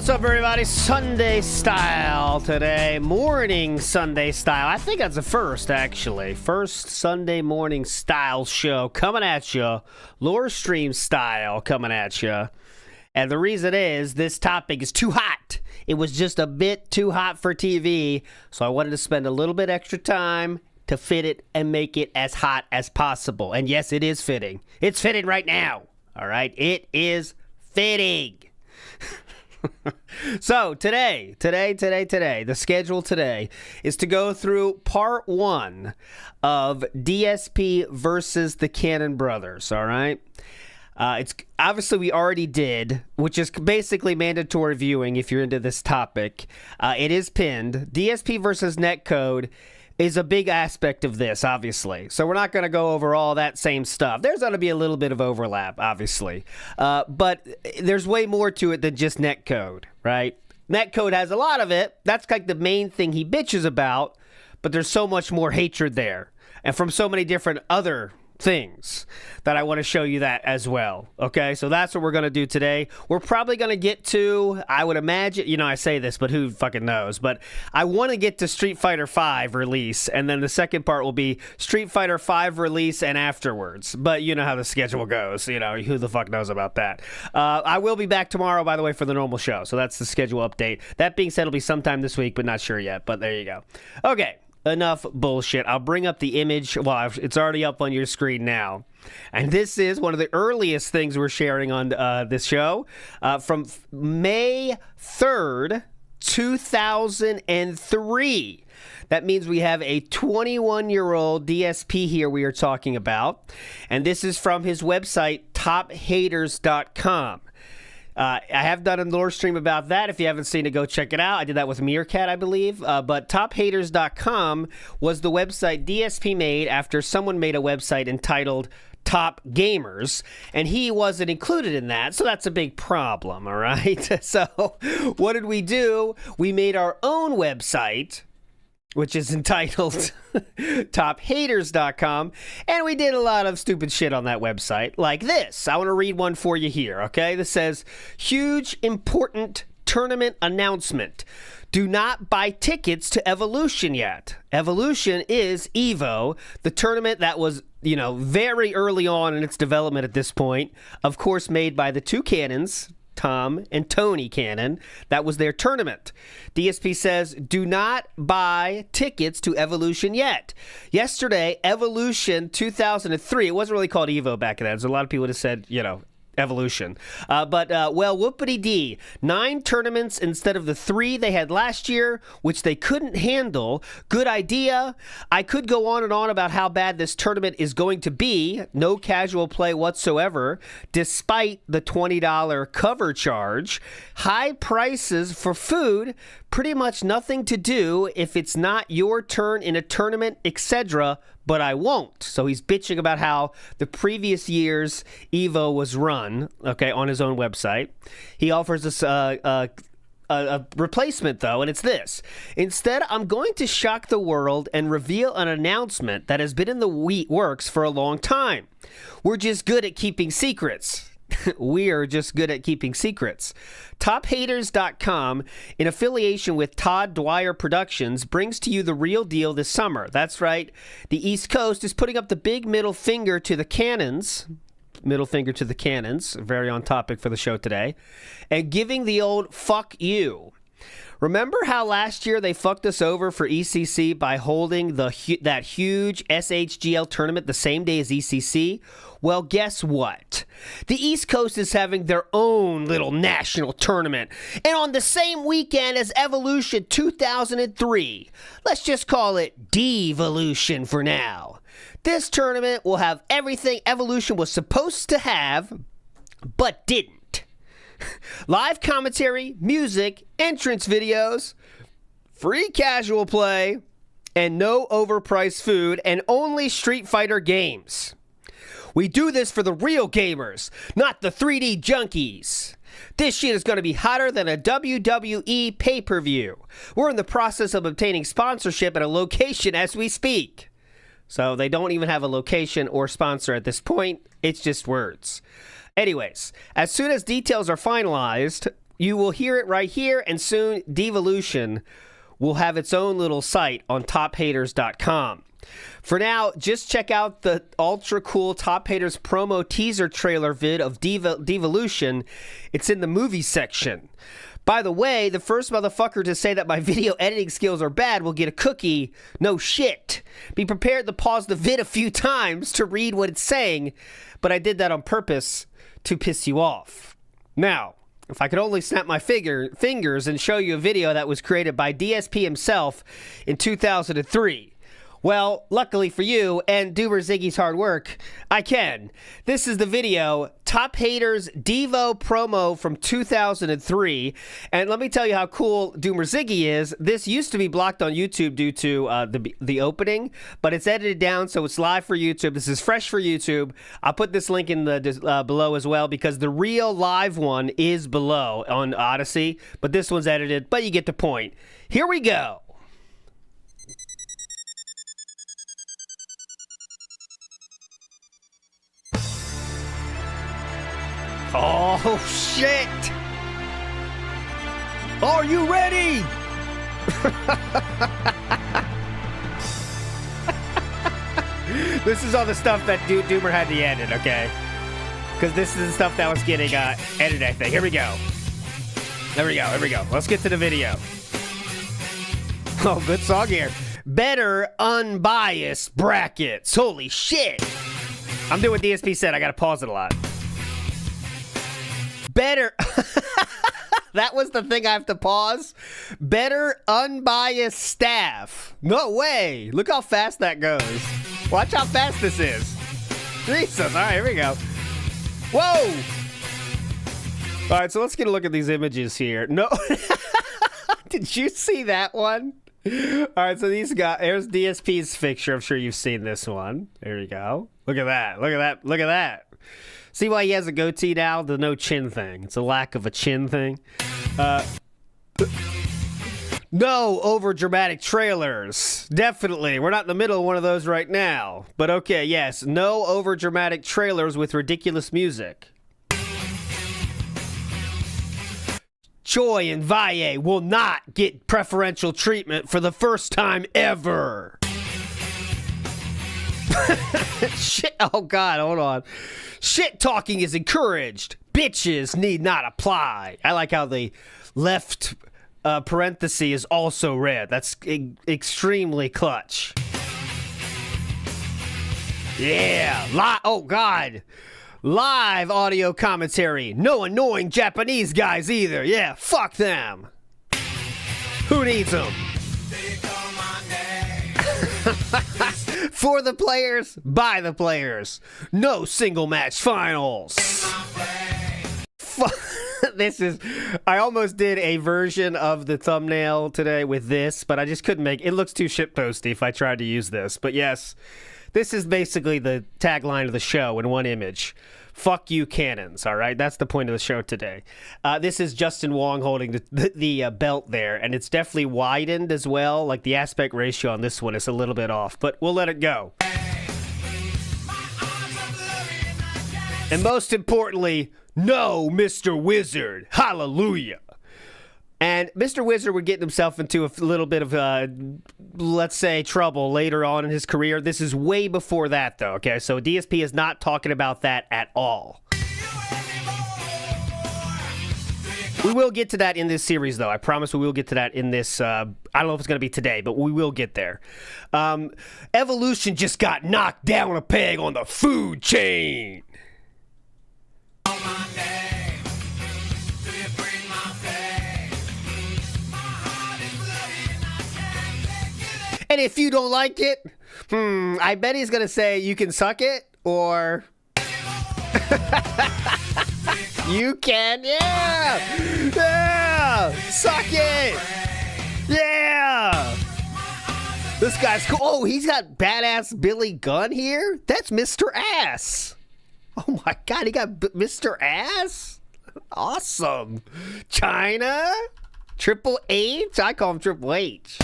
What's up, everybody? Sunday style today. Morning Sunday style. I think that's the first, actually. First Sunday morning style show coming at you. Lore stream style coming at you. And the reason is this topic is too hot. It was just a bit too hot for TV. So I wanted to spend a little bit extra time to fit it and make it as hot as possible. And yes, it is fitting. It's fitting right now. All right? It is fitting. So today, the schedule today is to go through part one of DSP versus the Cannon Brothers, all right? It's obviously we already did, which is basically mandatory viewing if you're into this topic. It is pinned. DSP versus Netcode is a big aspect of this, obviously. So we're not going to go over all that same stuff. There's going to be a little bit of overlap, obviously. But there's way more to it than just netcode, right? Netcode has a lot of it. That's like the main thing he bitches about. But there's so much more hatred there. And from so many different other things that I want to show you that as well. Okay, so that's what we're going to do today. We're probably going to get to, I would imagine, you know, I say this, but who fucking knows? But I want to get to Street Fighter V release, and then the second part will be Street Fighter V release and afterwards. But you know how the schedule goes. You know, who the fuck knows about that? I will be back tomorrow, by the way, for the normal show. So that's the schedule update. That being said, it'll be sometime this week, but not sure yet. But there you go. Okay. Enough bullshit. I'll bring up the image. Well, it's already up on your screen now. And this is one of the earliest things we're sharing on this show from May 3rd, 2003. That means we have a 21-year-old DSP here we are talking about. And this is from his website, tophaters.com. I have done a lore stream about that. If you haven't seen it, go check it out. I did that with Meerkat, I believe. But tophaters.com was the website DSP made after someone made a website entitled Top Gamers, and he wasn't included in that, so that's a big problem, all right? So what did we do? We made our own website, which is entitled tophaters.com, and we did a lot of stupid shit on that website, like this. I want to read one for you here, okay? This says, huge, important tournament announcement. Do not buy tickets to Evolution yet. Evolution is EVO, the tournament that was, you know, very early on in its development at this point, of course made by the two Cannons, Tom and Tony Cannon. That was their tournament. DSP says, do not buy tickets to Evolution yet. Yesterday, Evolution 2003, it wasn't really called EVO back then. So a lot of people would have said, you know, Evolution. Well, whoopity-dee. 9 tournaments instead of the 3 they had last year, which they couldn't handle. Good idea. I could go on and on about how bad this tournament is going to be. No casual play whatsoever, despite the $20 cover charge. High prices for food. Pretty much nothing to do if it's not your turn in a tournament, etc., but I won't. So he's bitching about how the previous year's EVO was run, okay, on his own website. He offers us a replacement, though, and it's this. Instead, I'm going to shock the world and reveal an announcement that has been in the works for a long time. We're just good at keeping secrets. We're just good at keeping secrets. TopHaters.com, in affiliation with Todd Dwyer Productions, brings to you the real deal this summer. That's right. The East Coast is putting up the big middle finger to the Cannons. Middle finger to the Cannons. Very on topic for the show today. And giving the old fuck you. Remember how last year they fucked us over for ECC by holding that huge SHGL tournament the same day as ECC? Well, guess what? The East Coast is having their own little national tournament, and on the same weekend as Evolution 2003. Let's just call it Devolution for now. This tournament will have everything Evolution was supposed to have, but didn't. Live commentary, music, entrance videos, free casual play, and no overpriced food, and only Street Fighter games. We do this for the real gamers, not the 3D junkies. This shit is going to be hotter than a WWE pay-per-view. We're in the process of obtaining sponsorship at a location as we speak. So they don't even have a location or sponsor at this point. It's just words. Anyways, as soon as details are finalized, You will hear it right here, and soon Devolution will have its own little site on tophaters.com. For now, just check out the ultra cool Top Haters promo teaser trailer vid of Devolution. It's in the movie section. By the way, the first motherfucker to say that my video editing skills are bad will get a cookie. No shit. Be prepared to pause the vid a few times to read what it's saying, but I did that on purpose to piss you off. Now, if I could only snap my fingers and show you a video that was created by DSP himself in 2003. Well, luckily for you and Doomer Ziggy's hard work, I can. This is the video, Top Haters Devo promo from 2003. And let me tell you how cool Doomer Ziggy is. This used to be blocked on YouTube due to the opening, but it's edited down, so it's live for YouTube. This is fresh for YouTube. I'll put this link in the below as well, because the real live one is below on Odyssey, but this one's edited, but you get the point. Here we go. Oh, shit! Are you ready? This is all the stuff that Doomer had to edit, okay? Because this is the stuff that was getting edited, I think. Here we go. There we go, here we go. Let's get to the video. Oh, good song here. Better unbiased brackets. Holy shit! I'm doing what DSP said. I gotta pause it a lot. Better, that was the thing I have to pause. Better unbiased staff. No way. Look how fast that goes. Watch how fast this is. Jesus. All right, here we go. Whoa. All right, so let's get a look at these images here. No. Did you see that one? All right, so these guys, there's DSP's picture. I'm sure you've seen this one. There you go. Look at that. Look at that. Look at that. See why he has a goatee now? The no chin thing. It's a lack of a chin thing. No over-dramatic trailers. Definitely. We're not in the middle of one of those right now. But okay, yes. No over-dramatic trailers with ridiculous music. Choi and Valle will not get preferential treatment for the first time ever. Shit. Oh, God. Hold on. Shit talking is encouraged. Bitches need not apply. I like how the left parenthesis is also red. That's extremely clutch. Yeah. Oh, God. Live audio commentary. No annoying Japanese guys either. Yeah, fuck them. Who needs them? For the players, by the players. No single match finals. This is, I almost did a version of the thumbnail today with this, but I just couldn't make it. It looks too shitposty if I tried to use this. But yes, this is basically the tagline of the show in one image. Fuck you, cannons, all right? That's the point of the show today. This is Justin Wong holding the belt there, and it's definitely widened as well. Like, the aspect ratio on this one is a little bit off, but we'll let it go. And most importantly, no Mr. Wizard. Hallelujah. And Mr. Wizard would get himself into a little bit of, let's say, trouble later on in his career. This is way before that, though, okay? So DSP is not talking about that at all. We will get to that in this series, though. I promise we will get to that in this, I don't know if it's going to be today, but we will get there. Evolution just got knocked down a peg on the food chain. And if you don't like it, I bet he's going to say you can suck it, or you can, yeah, yeah, suck it, yeah. This guy's cool. Oh, he's got badass Billy Gunn here. That's Mr. Ass. Oh my God, he got Mr. Ass. Awesome. China, Triple H. I call him Triple H.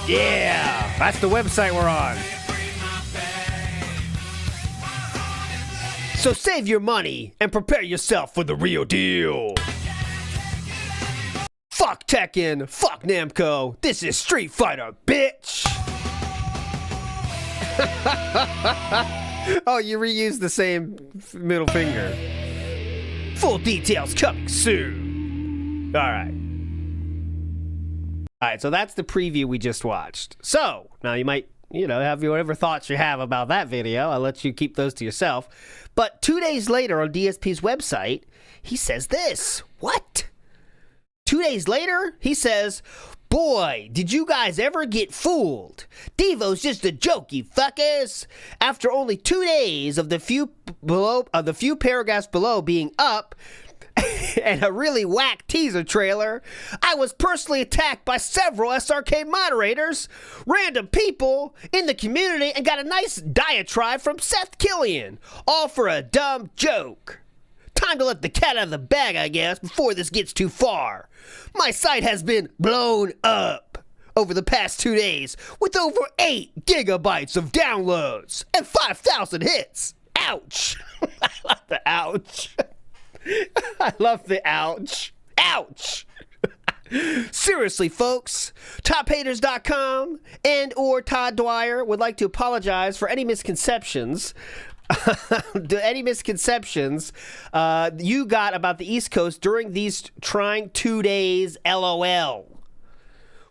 Yeah, that's the website we're on. So save your money and prepare yourself for the real deal. Fuck Tekken, fuck Namco, this is Street Fighter, bitch! Oh, you reused the same middle finger. Full details coming soon. Alright, so that's the preview we just watched. So, now you might, have whatever thoughts you have about that video. I'll let you keep those to yourself. But 2 days later on DSP's website, he says this. What? 2 days later, he says, boy, did you guys ever get fooled? Devo's just a joke, you fuckers. After only 2 days of the few paragraphs below being up and a really whack teaser trailer, I was personally attacked by several SRK moderators, random people in the community, and got a nice diatribe from Seth Killian, all for a dumb joke. Time to let the cat out of the bag, I guess, before this gets too far. My site has been blown up over the past 2 days with over 8 gigabytes of downloads and 5,000 hits. Ouch. I love the ouch. I love the ouch. Ouch. Seriously, folks, tophaters.com and or Todd Dwyer would like to apologize for any misconceptions you got about the East Coast during these trying 2 days, LOL.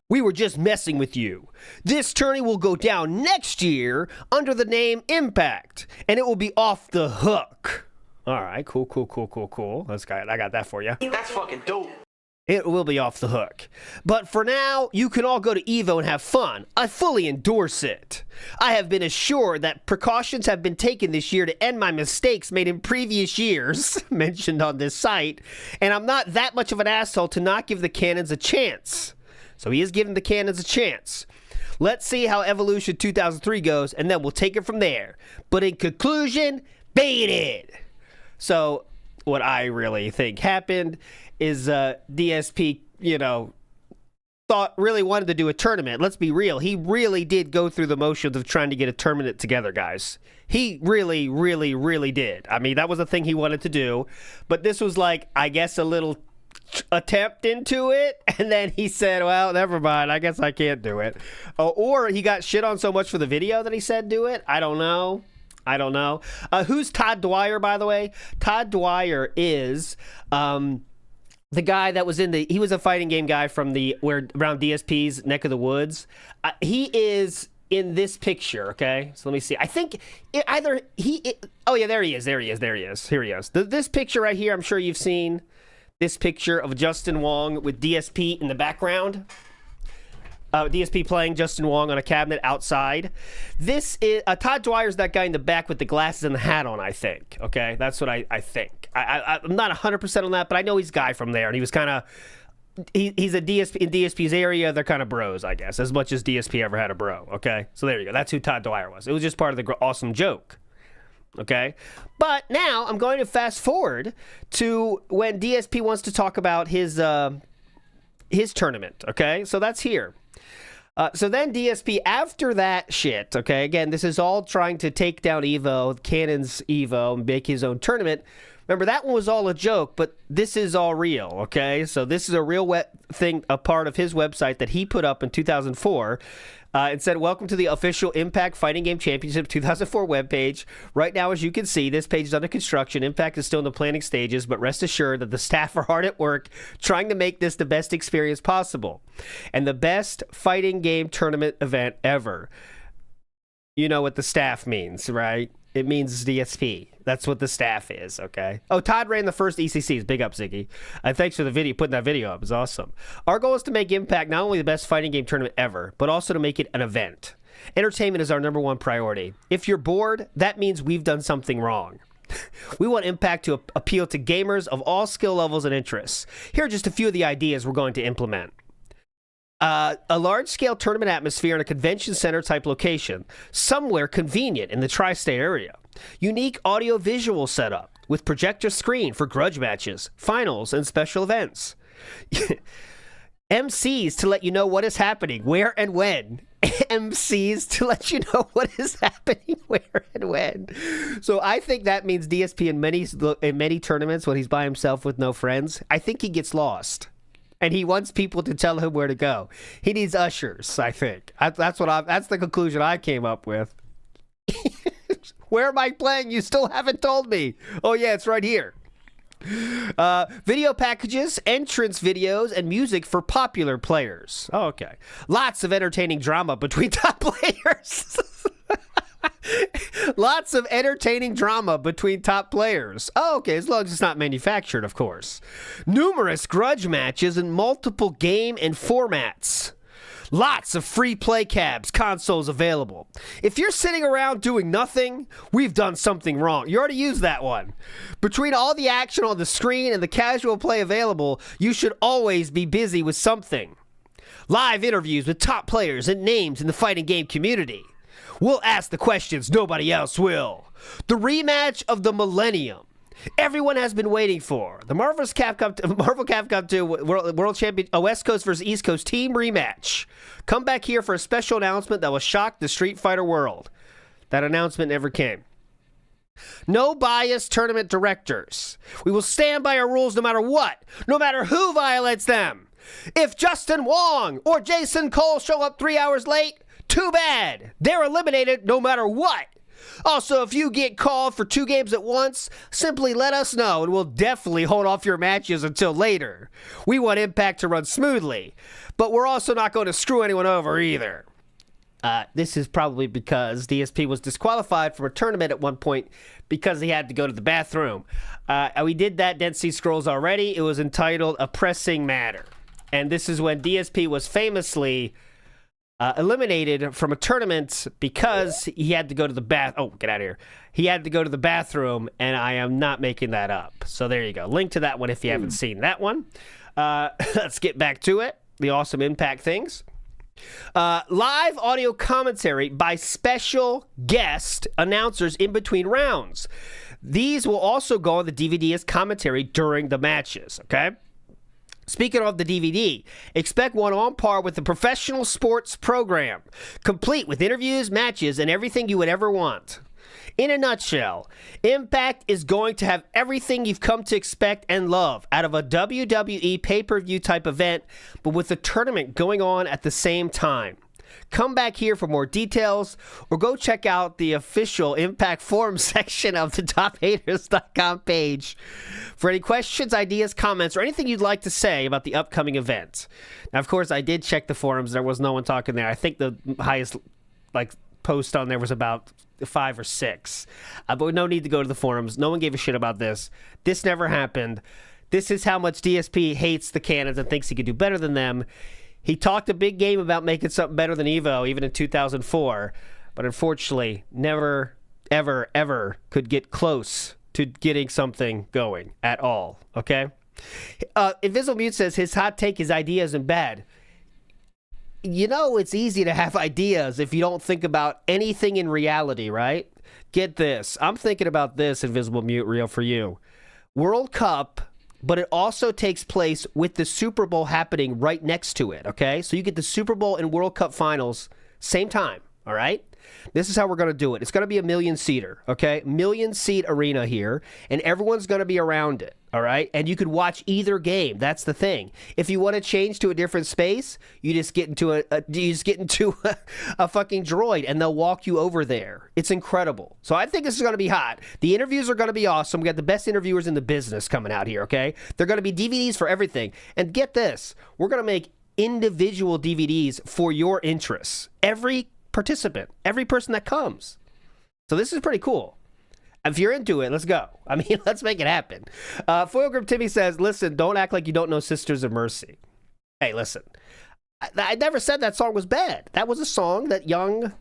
We were just messing with you. This tourney will go down next year under the name Impact, and it will be off the hook. All right, cool. That's good. I got that for you. That's fucking dope. It will be off the hook. But for now, you can all go to Evo and have fun. I fully endorse it. I have been assured that precautions have been taken this year to end my mistakes made in previous years, mentioned on this site, and I'm not that much of an asshole to not give the cannons a chance. So he is giving the cannons a chance. Let's see how Evolution 2003 goes, and then we'll take it from there. But in conclusion, beat it! So, what I really think happened is DSP, really wanted to do a tournament. Let's be real. He really did go through the motions of trying to get a tournament together, guys. He really, really, really did. I mean, that was a thing he wanted to do. But this was like, I guess, a little attempt into it. And then he said, well, never mind. I guess I can't do it. Or he got shit on so much for the video that he said do it. I don't know. Who's Todd Dwyer, by the way? Todd Dwyer is the guy that was he was a fighting game guy from around DSP's neck of the woods. He is in this picture, okay? So let me see. I think oh yeah, there he is. Here he is. This picture right here, I'm sure you've seen this picture of Justin Wong with DSP in the background. DSP playing Justin Wong on a cabinet outside. This is Todd Dwyer's that guy in the back with the glasses and the hat on, I think. Okay, that's what I think. I'm not 100% on that, but I know he's a guy from there, and he was kind of he's a DSP in DSP's area. They're kind of bros, I guess, as much as DSP ever had a bro. Okay, so there you go. That's who Todd Dwyer was. It was just part of the awesome joke. Okay, but now I'm going to fast forward to when DSP wants to talk about his tournament. Okay, so that's here. So then DSP, after that shit, okay, again, this is all trying to take down Evo, Cannon's Evo, and make his own tournament. Remember, that one was all a joke, but this is all real, okay? So this is a real thing, a part of his website that he put up in 2004. It said, welcome to the official Impact Fighting Game Championship 2004 webpage. Right now, as you can see, this page is under construction. Impact is still in the planning stages, but rest assured that the staff are hard at work trying to make this the best experience possible and the best fighting game tournament event ever. You know what the staff means, right? It means DSP. That's what the staff is, okay? Oh, Todd ran the first ECCs. Big up, Ziggy. Thanks for the video, putting that video up. It's awesome. Our goal is to make Impact not only the best fighting game tournament ever, but also to make it an event. Entertainment is our #1 priority. If you're bored, that means we've done something wrong. We want Impact to appeal to gamers of all skill levels and interests. Here are just a few of the ideas we're going to implement. A large-scale tournament atmosphere in a convention center type location, somewhere convenient in the tri-state area. Unique audio-visual setup with projector screen for grudge matches, finals, and special events. MCs to let you know what is happening, where and when. MCs to let you know what is happening where and when. So I think that means DSP in many tournaments when he's by himself with no friends, I think he gets lost. And he wants people to tell him where to go. He needs ushers, I think. That's the conclusion I came up with. Where am I playing? You still haven't told me. Oh yeah, it's right here. Video packages, entrance videos, and music for popular players. Oh, okay. Lots of entertaining drama between top players. Lots of entertaining drama between top players. Oh, okay, as long as it's not manufactured, of course. Numerous grudge matches in multiple game and formats. Lots of free play cabs, consoles available. If you're sitting around doing nothing, we've done something wrong. You already used that one. Between all the action on the screen and the casual play available, you should always be busy with something. Live interviews with top players and names in the fighting game community. We'll ask the questions nobody else will. The rematch of the millennium. Everyone has been waiting for the Marvel Capcom 2 World Champion, a West Coast versus East Coast team rematch. Come back here for a special announcement that will shock the Street Fighter world. That announcement never came. No bias tournament directors. We will stand by our rules no matter what, no matter who violates them. If Justin Wong or Jason Cole show up 3 hours late, too bad. They're eliminated no matter what. Also, if you get called for 2 games at once, simply let us know and we'll definitely hold off your matches until later. We want Impact to run smoothly, but we're also not going to screw anyone over either. This is probably because DSP was disqualified from a tournament at one point because he had to go to the bathroom. We did that Dead Sea Scrolls already. It was entitled A Pressing Matter. And this is when DSP was famously eliminated from a tournament because he had to go to the get out of here. He had to go to the bathroom, and I am not making that up. So there you go. Link to that one if you haven't seen that one. Let's get back to it. The awesome Impact things. Live audio commentary by special guest announcers in between rounds. These will also go on the DVD as commentary during the matches, okay? Speaking of the DVD, expect one on par with the professional sports program, complete with interviews, matches, and everything you would ever want. In a nutshell, Impact is going to have everything you've come to expect and love out of a WWE pay-per-view type event, but with the tournament going on at the same time. Come back here for more details, or go check out the official Impact forum section of the TopHaters.com page for any questions, ideas, comments, or anything you'd like to say about the upcoming event. Now, of course, I did check the forums. There was no one talking there. I think the highest post on there was about 5 or 6. But no need to go to the forums. No one gave a shit about this. This never happened. This is how much DSP hates the Canons and thinks he could do better than them. He talked a big game about making something better than Evo, even in 2004, but unfortunately never, ever, ever could get close to getting something going at all, okay? Invisible Mute says his hot take, his idea isn't bad. You know, it's easy to have ideas if you don't think about anything in reality, right? Get this. I'm thinking about this, Invisible Mute, real for you. World Cup, but it also takes place with the Super Bowl happening right next to it, okay? So you get the Super Bowl and World Cup finals same time, all right? This is how we're going to do it. It's going to be a 1,000,000-seater, okay? 1,000,000-seat arena here, and everyone's going to be around it, all right? And you could watch either game. That's the thing. If you want to change to a different space, you just get into a fucking droid, and they'll walk you over there. It's incredible. So I think this is going to be hot. The interviews are going to be awesome. We got the best interviewers in the business coming out here, okay? They're going to be DVDs for everything. And get this. We're going to make individual DVDs for your interests. Every participant, every person that comes. So this is pretty cool. If you're into it, let's go. I mean, let's make it happen. Foil Grip Timmy says, listen, don't act like you don't know Sisters of Mercy. Hey, listen. I never said that song was bad. That was a song that young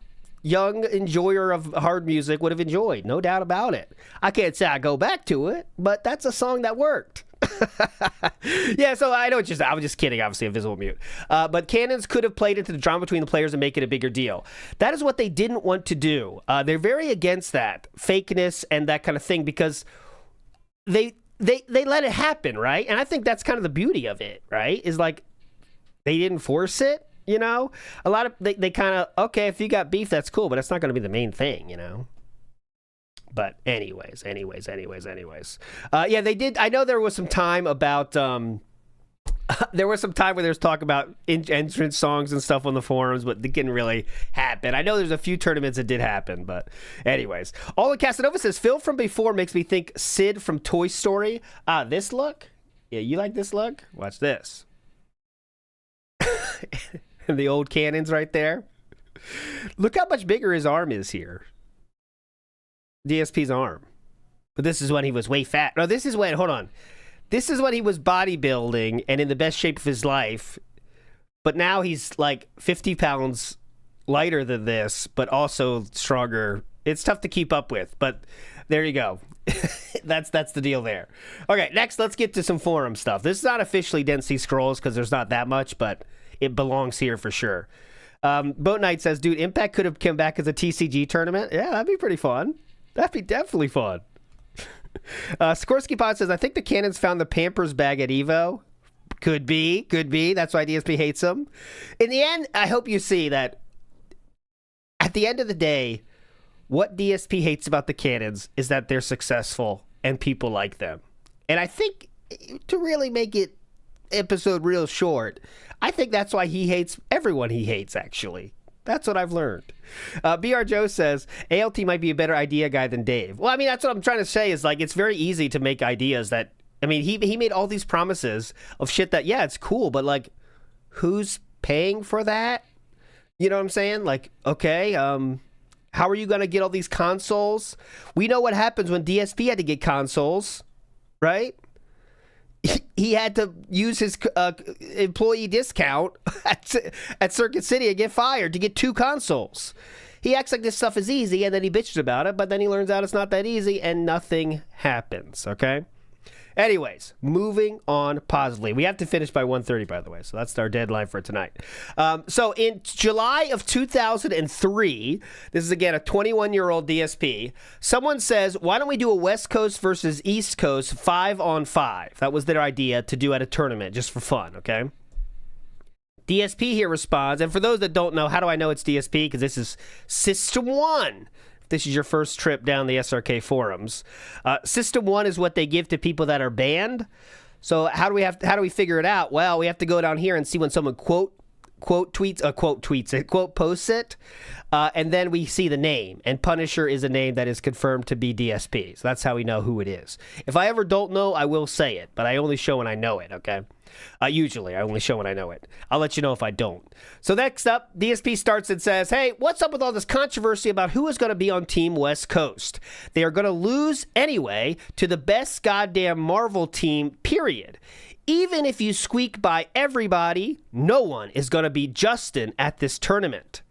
enjoyer of hard music would have enjoyed. No doubt about it. I can't say I go back to it, but that's a song that worked. Yeah, so I know what you're saying. I was just kidding, obviously, Invisible Mute. But Canons could have played into the drama between the players and make it a bigger deal. That is what they didn't want to do. They're very against that fakeness and that kind of thing because they let it happen, right? And I think that's kind of the beauty of it, right? Is like they didn't force it. you know? A lot of, they kind of, okay, if you got beef, that's cool, but it's not going to be the main thing, you know? But anyways. Yeah, they did, I know there was some time about, there was some time where there was talk about entrance songs and stuff on the forums, but it didn't really happen. I know there's a few tournaments that did happen, but anyways. All in Casanova says, Phil from before makes me think Sid from Toy Story. This look? Yeah, you like this look? Watch this. And the old cannons right there. Look how much bigger his arm is here. DSP's arm. But this is when he was way fat. No, this is when, hold on. This is when he was bodybuilding and in the best shape of his life. But now he's like 50 pounds lighter than this, but also stronger. It's tough to keep up with, but there you go. That's the deal there. Okay, next, let's get to some forum stuff. This is not officially Density Scrolls because there's not that much, but it belongs here for sure. Boat Knight says, dude, Impact could have come back as a TCG tournament. Yeah, that'd be pretty fun. That'd be definitely fun. Sikorsky Pod says, I think the Cannons found the Pampers bag at Evo. Could be. That's why DSP hates them. In the end, I hope you see that at the end of the day, what DSP hates about the Cannons is that they're successful and people like them. And I think to really make it episode real short, I think that's why he hates everyone he hates, actually. That's what I've learned. BR Joe says, ALT might be a better idea guy than Dave. Well, I mean, that's what I'm trying to say is, like, it's very easy to make ideas that, I mean, he made all these promises of shit that, yeah, it's cool, but, like, who's paying for that? You know what I'm saying? Like, okay, how are you going to get all these consoles? We know what happens when DSP had to get consoles, right? He had to use his employee discount at Circuit City and get fired to get 2 consoles. He acts like this stuff is easy, and then he bitches about it, but then he learns out it's not that easy, and nothing happens, okay? Anyways, moving on positively. We have to finish by 1:30, by the way, so that's our deadline for tonight. So in July of 2003, this is, again, a 21-year-old DSP, someone says, why don't we do a West Coast versus East Coast 5-on-5? That was their idea to do at a tournament, just for fun, okay? DSP here responds, and for those that don't know, how do I know it's DSP? Because this is System 1. This is your first trip down the SRK forums. System 1 is what they give to people that are banned. So how do we figure it out? Well, we have to go down here and see when someone quote posts it, and then we see the name. And Punisher is a name that is confirmed to be DSP. So that's how we know who it is. If I ever don't know, I will say it, but I only show when I know it, okay? Usually, I only show when I know it. I'll let you know if I don't. So next up, DSP starts and says, hey, what's up with all this controversy about who is going to be on Team West Coast? They are going to lose anyway to the best goddamn Marvel team, period. Even if you squeak by everybody, no one is going to beat Justin at this tournament.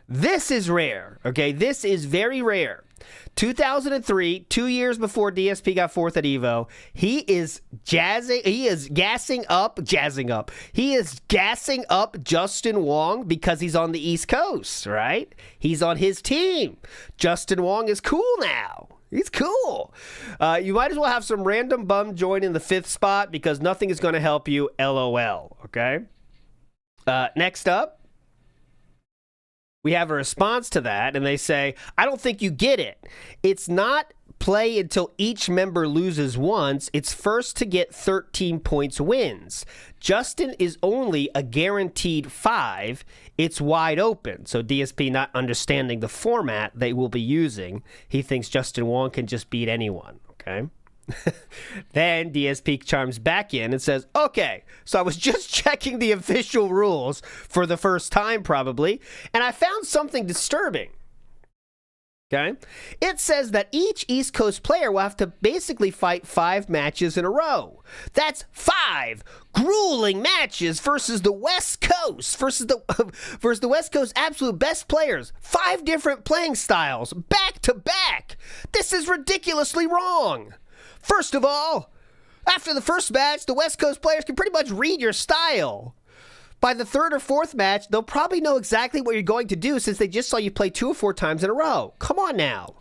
This is rare, okay? This is very rare. 2003, 2 years before DSP got 4th at Evo, he is gassing up Justin Wong because he's on the East Coast, right? He's on his team. Justin Wong is cool now. He's cool. You might as well have some random bum join in the 5th spot because nothing is going to help you, LOL, okay? Next up, we have a response to that, and they say, I don't think you get it. It's not play until each member loses once. It's first to get 13 points wins. Justin is only a guaranteed 5. It's wide open. So DSP not understanding the format they will be using. He thinks Justin Wong can just beat anyone, okay? Then DSP chimes back in and says, okay, so I was just checking the official rules for the first time probably, and I found something disturbing. Okay? It says that each East Coast player will have to basically fight 5 matches in a row. That's 5 grueling matches versus the West Coast, versus the West Coast absolute best players. 5 different playing styles, back to back. This is ridiculously wrong. First of all, after the first match, the West Coast players can pretty much read your style. By the 3rd or 4th match, they'll probably know exactly what you're going to do since they just saw you play 2 or 4 times in a row. Come on now.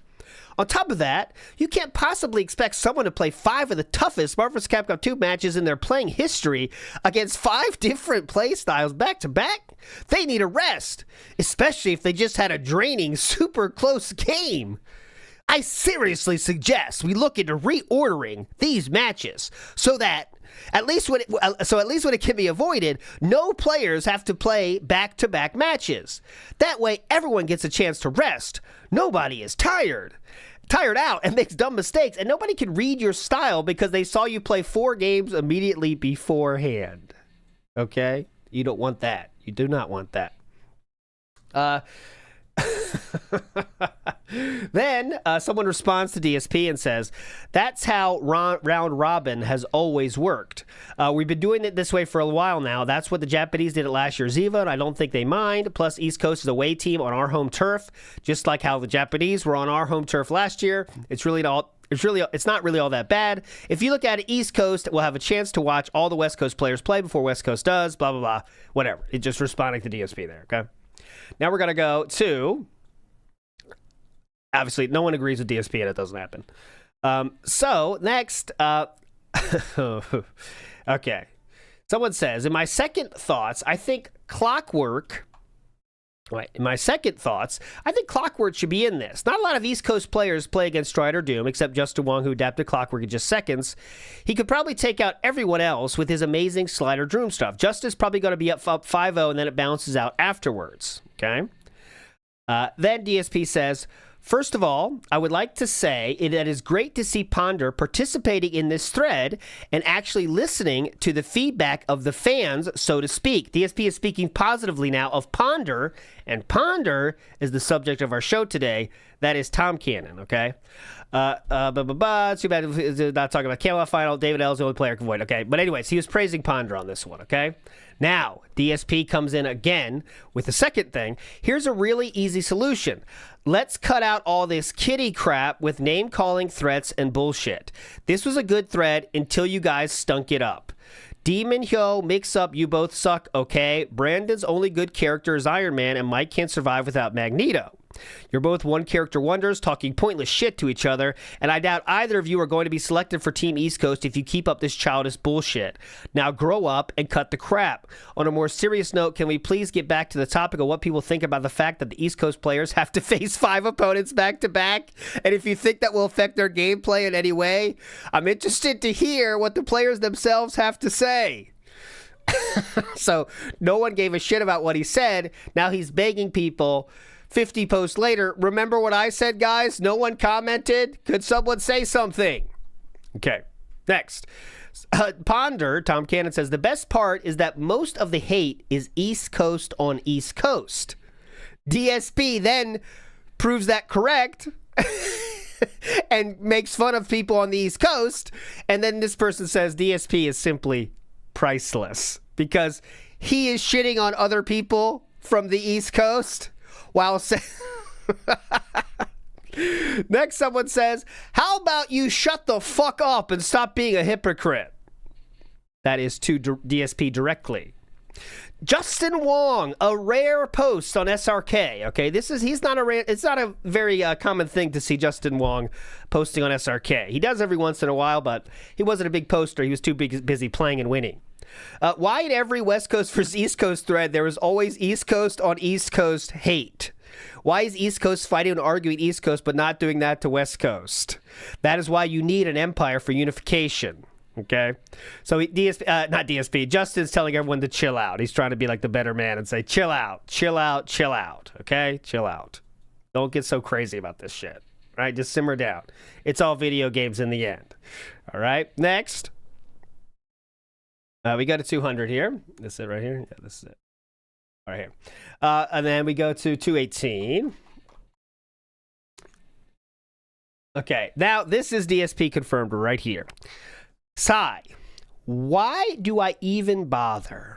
On top of that, you can't possibly expect someone to play 5 of the toughest Marvel vs. Capcom 2 matches in their playing history against 5 different play styles back to back. They need a rest, especially if they just had a draining, super close game. I seriously suggest we look into reordering these matches so that at least when it can be avoided, no players have to play back-to-back matches. That way, everyone gets a chance to rest. Nobody is tired out and makes dumb mistakes, and nobody can read your style because they saw you play 4 games immediately beforehand. Okay? You don't want that. You do not want that. Then someone responds to DSP and says, that's how round robin has always worked. We've been doing it this way for a while now. That's what the Japanese did at last year's EVA, and I don't think they mind. Plus, East Coast is a away team on our home turf, just like how the Japanese were on our home turf last year. It's not really all that bad. If you look at it, East Coast will have a chance to watch all the West Coast players play before West Coast does, blah, blah, blah, whatever. It's just responding to DSP there, okay? Now we're going to go to... Obviously, no one agrees with DSP, and it doesn't happen. So, next... okay. Someone says, in my second thoughts, I think Clockwork should be in this. Not a lot of East Coast players play against Strider Doom, except Justin Wong, who adapted Clockwork in just seconds. He could probably take out everyone else with his amazing Slider Doom stuff. Justice probably going to be up 5-0, and then it bounces out afterwards. Okay? Then DSP says... First of all, I would like to say that it is great to see Ponder participating in this thread and actually listening to the feedback of the fans, so to speak. DSP is speaking positively now of Ponder, and Ponder is the subject of our show today. That is Tom Cannon, okay? Too bad not talking about Camelot Final. David L is the only player can avoid. Okay, but anyways, he was praising Ponder on this one, okay? Now, DSP comes in again with the second thing. Here's a really easy solution. Let's cut out all this kitty crap with name-calling threats and bullshit. This was a good thread until you guys stunk it up. Demon Hyo, mix up, you both suck, okay? Brandon's only good character is Iron Man, and Mike can't survive without Magneto. You're both one-character wonders talking pointless shit to each other, and I doubt either of you are going to be selected for Team East Coast if you keep up this childish bullshit. Now grow up and cut the crap. On a more serious note, can we please get back to the topic of what people think about the fact that the East Coast players have to face 5 opponents back-to-back? And if you think that will affect their gameplay in any way, I'm interested to hear what the players themselves have to say. So no one gave a shit about what he said. Now he's begging people 50 posts later, remember what I said, guys? No one commented? Could someone say something? Okay, next. Ponder, Tom Cannon says, the best part is that most of the hate is East Coast on East Coast. DSP then proves that correct and makes fun of people on the East Coast. And then this person says DSP is simply priceless because he is shitting on other people from the East Coast. While next, someone says, how about you shut the fuck up and stop being a hypocrite? That is to DSP directly. Justin Wong, a rare post on SRK. Okay, it's not a very common thing to see Justin Wong posting on SRK. He does every once in a while, but he wasn't a big poster. He was too busy playing and winning. Why in every West Coast versus East Coast thread there is always East Coast on East Coast hate? Why is East Coast fighting and arguing East Coast but not doing that to West Coast? That is why you need an empire for unification. Okay? So not DSP, Justin's telling everyone to chill out. He's trying to be like the better man and say, chill out, chill out, chill out. Okay? Chill out. Don't get so crazy about this shit. All right? Just simmer down. It's all video games in the end. All right? Next. We go to 200 here. This is it right here? Yeah, this is it. Right here. And then we go to 218. Okay, now this is DSP confirmed right here. Sigh. Why do I even bother?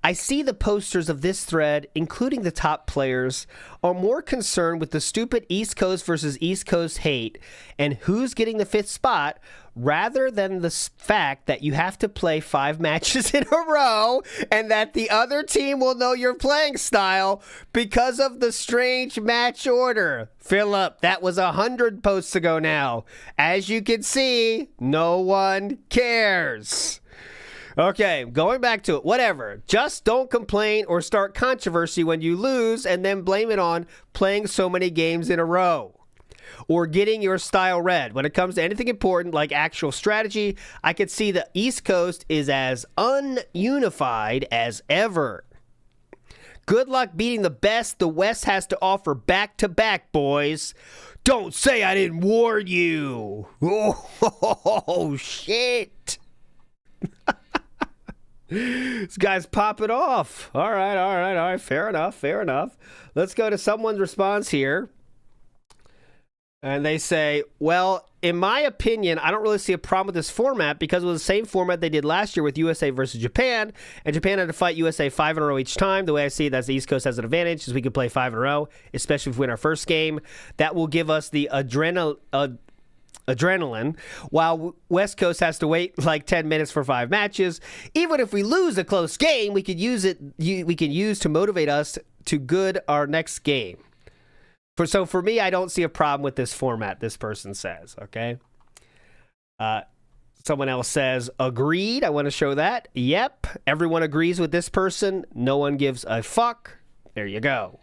I see the posters of this thread, including the top players, are more concerned with the stupid East Coast versus East Coast hate and who's getting the 5th spot rather than the fact that you have to play 5 matches in a row and that the other team will know your playing style because of the strange match order. Philip, that was 100 posts ago now. As you can see, no one cares. Okay, going back to it. Whatever. Just don't complain or start controversy when you lose and then blame it on playing so many games in a row or getting your style read. When it comes to anything important like actual strategy, I could see the East Coast is as ununified as ever. Good luck beating the best the West has to offer back-to-back, boys. Don't say I didn't warn you. Oh shit. This guy's popping off. All right. Fair enough. Let's go to someone's response here. And they say, well, in my opinion, I don't really see a problem with this format because it was the same format they did last year with USA versus Japan. And Japan had to fight USA 5 in a row each time. The way I see it, that's the East Coast has an advantage is we could play 5 in a row, especially if we win our first game. That will give us the adrenaline, while West Coast has to wait like 10 minutes for 5 matches. Even if we lose a close game, we could use to motivate us to good our next game. So for me, I don't see a problem with this format, this person says, okay? Someone else says, agreed. I want to show that. Yep. Everyone agrees with this person. No one gives a fuck. There you go.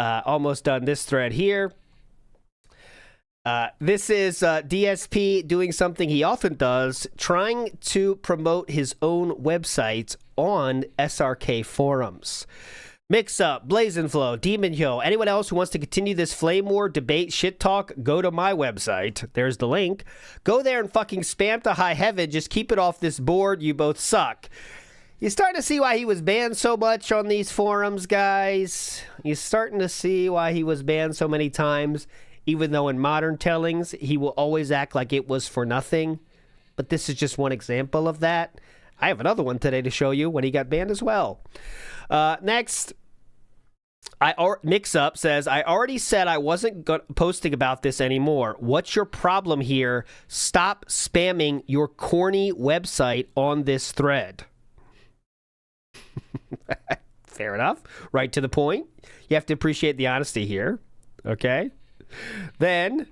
Almost done this thread here. This is DSP doing something he often does, trying to promote his own website on SRK forums. Mix Up, Blazing Flow, Demon Hill, anyone else who wants to continue this flame war, debate, shit talk, go to my website. There's the link. Go there and fucking spam to high heaven. Just keep it off this board. You both suck. You're starting to see why he was banned so much on these forums, guys. You're starting to see why he was banned so many times, even though in modern tellings, he will always act like it was for nothing. But this is just one example of that. I have another one today to show you when he got banned as well. Next, Mix Up says, I already said I wasn't posting about this anymore. What's your problem here? Stop spamming your corny website on this thread. Fair enough. Right to the point. You have to appreciate the honesty here. Okay. Then,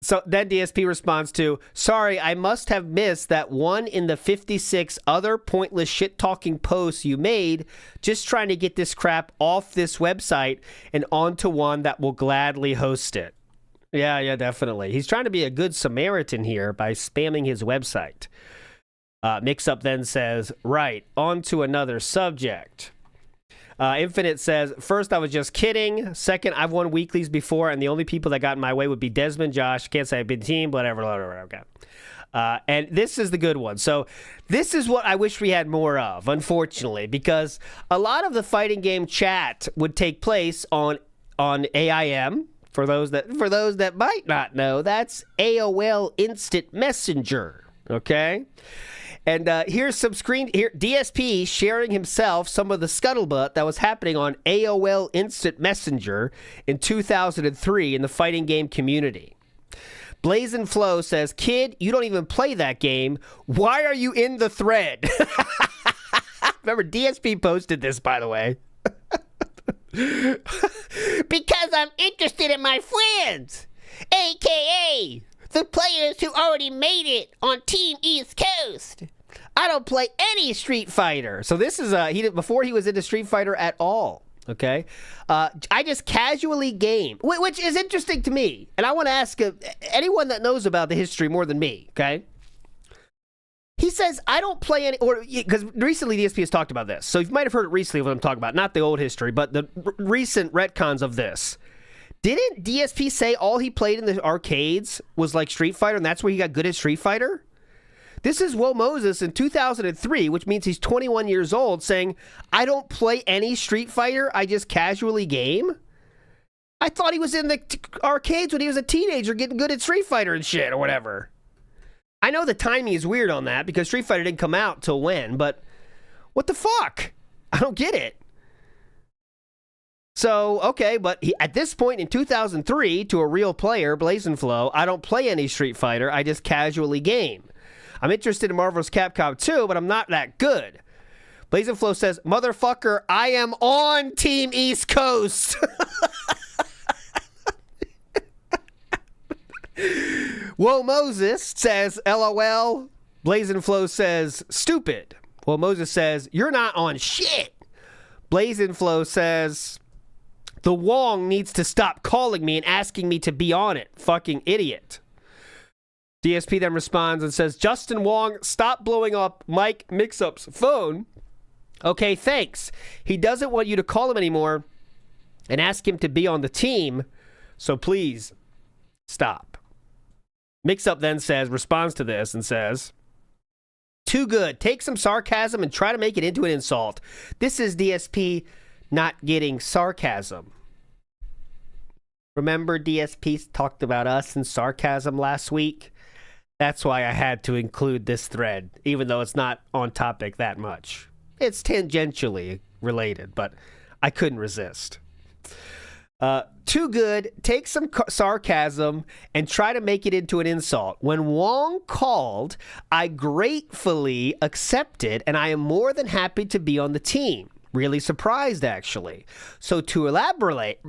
So then DSP responds to, sorry, I must have missed that one in the 56 other pointless shit-talking posts you made, just trying to get this crap off this website and onto one that will gladly host it. Yeah, definitely. He's trying to be a good Samaritan here by spamming his website. Mix Up then says, right, on to another subject. Infinite says, first, I was just kidding. Second, I've won weeklies before, and the only people that got in my way would be Desmond, Josh. Can't say I've been team, whatever. Okay. And this is the good one. So this is what I wish we had more of, unfortunately, because a lot of the fighting game chat would take place on AIM. For those that might not know, that's AOL Instant Messenger. Okay. And here's some DSP sharing himself some of the scuttlebutt that was happening on AOL Instant Messenger in 2003 in the fighting game community. Blazing Flow says, kid, you don't even play that game. Why are you in the thread? Remember, DSP posted this, by the way. Because I'm interested in my friends, a.k.a. the players who already made it on Team East Coast. I don't play any Street Fighter. So this is before he was into Street Fighter at all. Okay, I just casually game, which is interesting to me, and I want to ask anyone that knows about the history more than me. Okay, he says I don't play any, or because recently DSP has talked about this, so you might have heard it recently what I'm talking about, not the old history, but the recent retcons of this. Didn't DSP say all he played in the arcades was like Street Fighter, and that's where he got good at Street Fighter? This is Will Moses in 2003, which means he's 21 years old, saying, I don't play any Street Fighter, I just casually game? I thought he was in the arcades when he was a teenager getting good at Street Fighter and shit, or whatever. I know the timing is weird on that, because Street Fighter didn't come out till when, but what the fuck? I don't get it. So, okay, but at this point in 2003, to a real player, Blazing Flow, I don't play any Street Fighter, I just casually game. I'm interested in Marvel's Capcom 2, but I'm not that good. Blazing Flow says, motherfucker, I am on Team East Coast. Whoa Moses says, LOL. Blazing Flow says, stupid. Whoa Moses says, you're not on shit. Blazing Flow says, the Wong needs to stop calling me and asking me to be on it. Fucking idiot. DSP then responds and says, Justin Wong, stop blowing up Mike Mixup's phone. Okay, thanks. He doesn't want you to call him anymore and ask him to be on the team, so please stop. Mixup then responds to this and says, too good. Take some sarcasm and try to make it into an insult. This is DSP not getting sarcasm. Remember DSP talked about us and sarcasm last week? That's why I had to include this thread, even though it's not on topic that much. It's tangentially related, but I couldn't resist. Too good. Take some sarcasm and try to make it into an insult. When Wong called, I gratefully accepted, and I am more than happy to be on the team. Really surprised, actually. So to elaborate,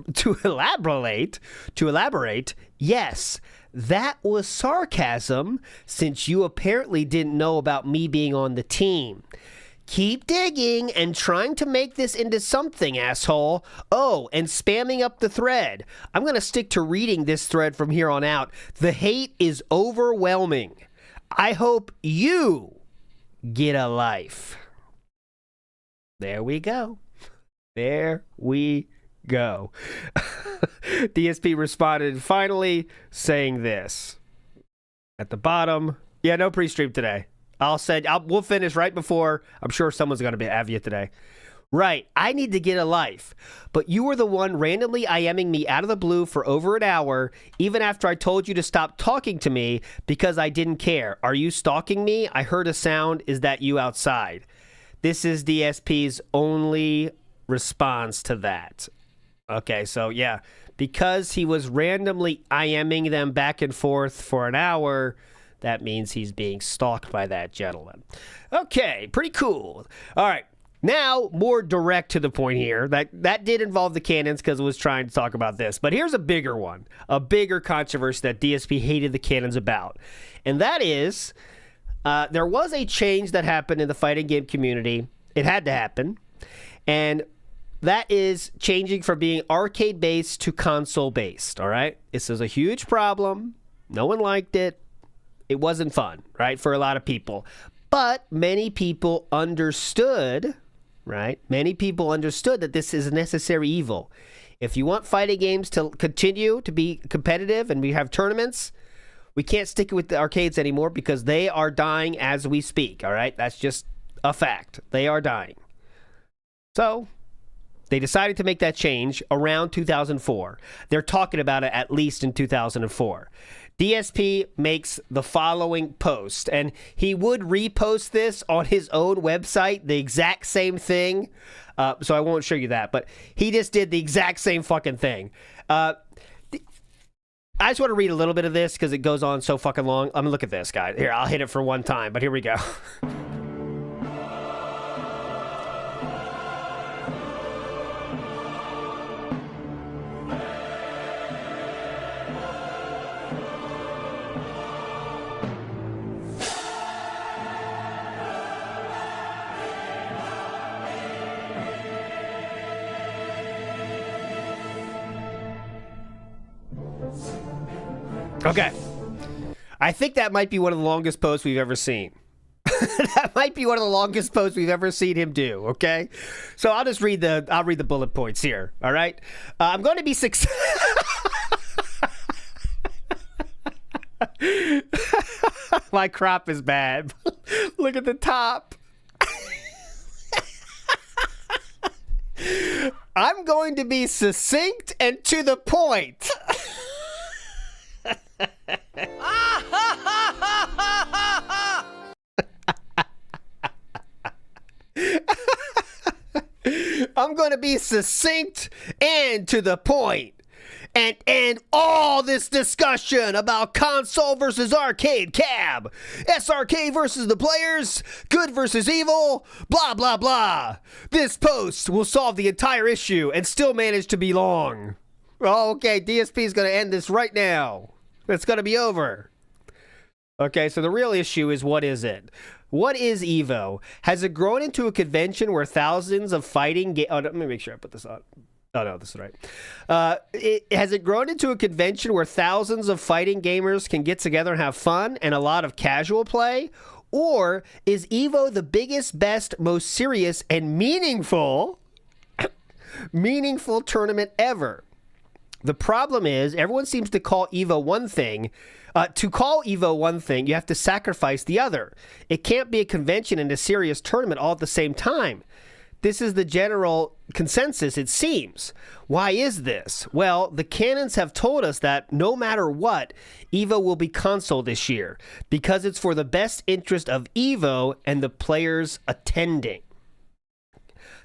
yes, that was sarcasm, since you apparently didn't know about me being on the team. Keep digging and trying to make this into something, asshole. Oh, and spamming up the thread. I'm going to stick to reading this thread from here on out. The hate is overwhelming. I hope you get a life. There we go. There we go. DSP responded finally saying this. At the bottom, yeah, no pre-stream today. We'll finish right before. I'm sure someone's going to have you today. Right, I need to get a life. But you were the one randomly IMing me out of the blue for over an hour, even after I told you to stop talking to me because I didn't care. Are you stalking me? I heard a sound. Is that you outside? This is DSP's only response to that. Okay, so yeah, because he was randomly IMing them back and forth for an hour, that means he's being stalked by that gentleman. Okay, pretty cool. All right, now more direct to the point here. That did involve the canons because it was trying to talk about this. But here's a bigger one, a bigger controversy that DSP hated the canons about. And that is, there was a change that happened in the fighting game community. It had to happen. And that is changing from being arcade-based to console-based, all right? This is a huge problem. No one liked it. It wasn't fun, right, for a lot of people. But many people understood, right? Many people understood that this is a necessary evil. If you want fighting games to continue to be competitive and we have tournaments, we can't stick with the arcades anymore because they are dying as we speak, all right? That's just a fact. They are dying. So they decided to make that change around 2004. They're talking about it at least in 2004. DSP makes the following post, and he would repost this on his own website, the exact same thing. So I won't show you that, but he just did the exact same fucking thing. I just want to read a little bit of this because it goes on so fucking long. Look at this, guys. Here, I'll hit it for one time, but here we go. Okay. I think that might be one of the longest posts we've ever seen. That might be one of the longest posts we've ever seen him do, okay? So I'll read the bullet points here, all right? I'm going to be My crop is bad. Look at the top. I'm going to be succinct and to the point. I'm going to be succinct and to the point and end all this discussion about console versus arcade cab, SRK versus the players, good versus evil, blah, blah, blah. This post will solve the entire issue and still manage to be long. Oh, okay, DSP is going to end this right now. It's going to be over. Okay, so the real issue is, what is it? What is Evo? Has it grown into a convention where thousands of fighting oh, let me make sure I put this on. Oh, no, this is right. Has it grown into a convention where thousands of fighting gamers can get together and have fun and a lot of casual play? Or is Evo the biggest, best, most serious, and meaningful tournament ever? The problem is, everyone seems to call Evo one thing. To call Evo one thing, you have to sacrifice the other. It can't be a convention and a serious tournament all at the same time. This is the general consensus, it seems. Why is this? Well, the canons have told us that no matter what, Evo will be console this year because it's for the best interest of Evo and the players attending.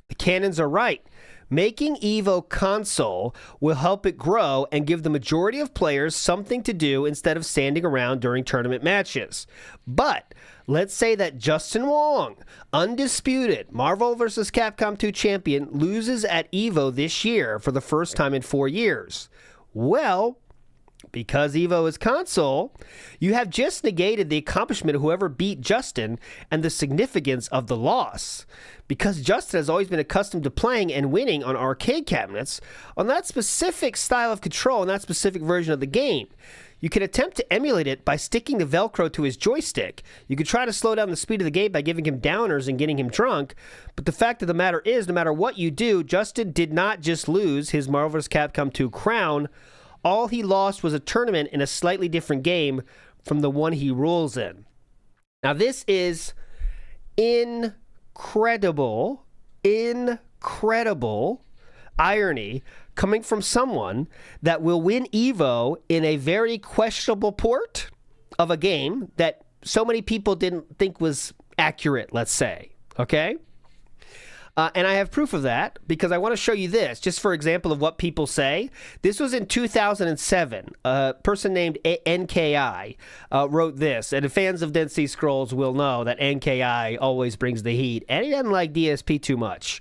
The canons are right. Making Evo console will help it grow and give the majority of players something to do instead of standing around during tournament matches. But let's say that Justin Wong, undisputed Marvel vs. Capcom 2 champion, loses at Evo this year for the first time in 4 years. Well, because Evo is console, you have just negated the accomplishment of whoever beat Justin and the significance of the loss. Because Justin has always been accustomed to playing and winning on arcade cabinets on that specific style of control and that specific version of the game. You can attempt to emulate it by sticking the Velcro to his joystick. You could try to slow down the speed of the game by giving him downers and getting him drunk. But the fact of the matter is, no matter what you do, Justin did not just lose his Marvel vs. Capcom 2 crown. All he lost was a tournament in a slightly different game from the one he rules in. Now, this is incredible irony coming from someone that will win Evo in a very questionable port of a game that so many people didn't think was accurate, let's say. Okay? And I have proof of that because I want to show you this, just for example of what people say. This was in 2007. A person named NKI wrote this, and fans of Dead Sea Scrolls will know that NKI always brings the heat, and he doesn't like DSP too much.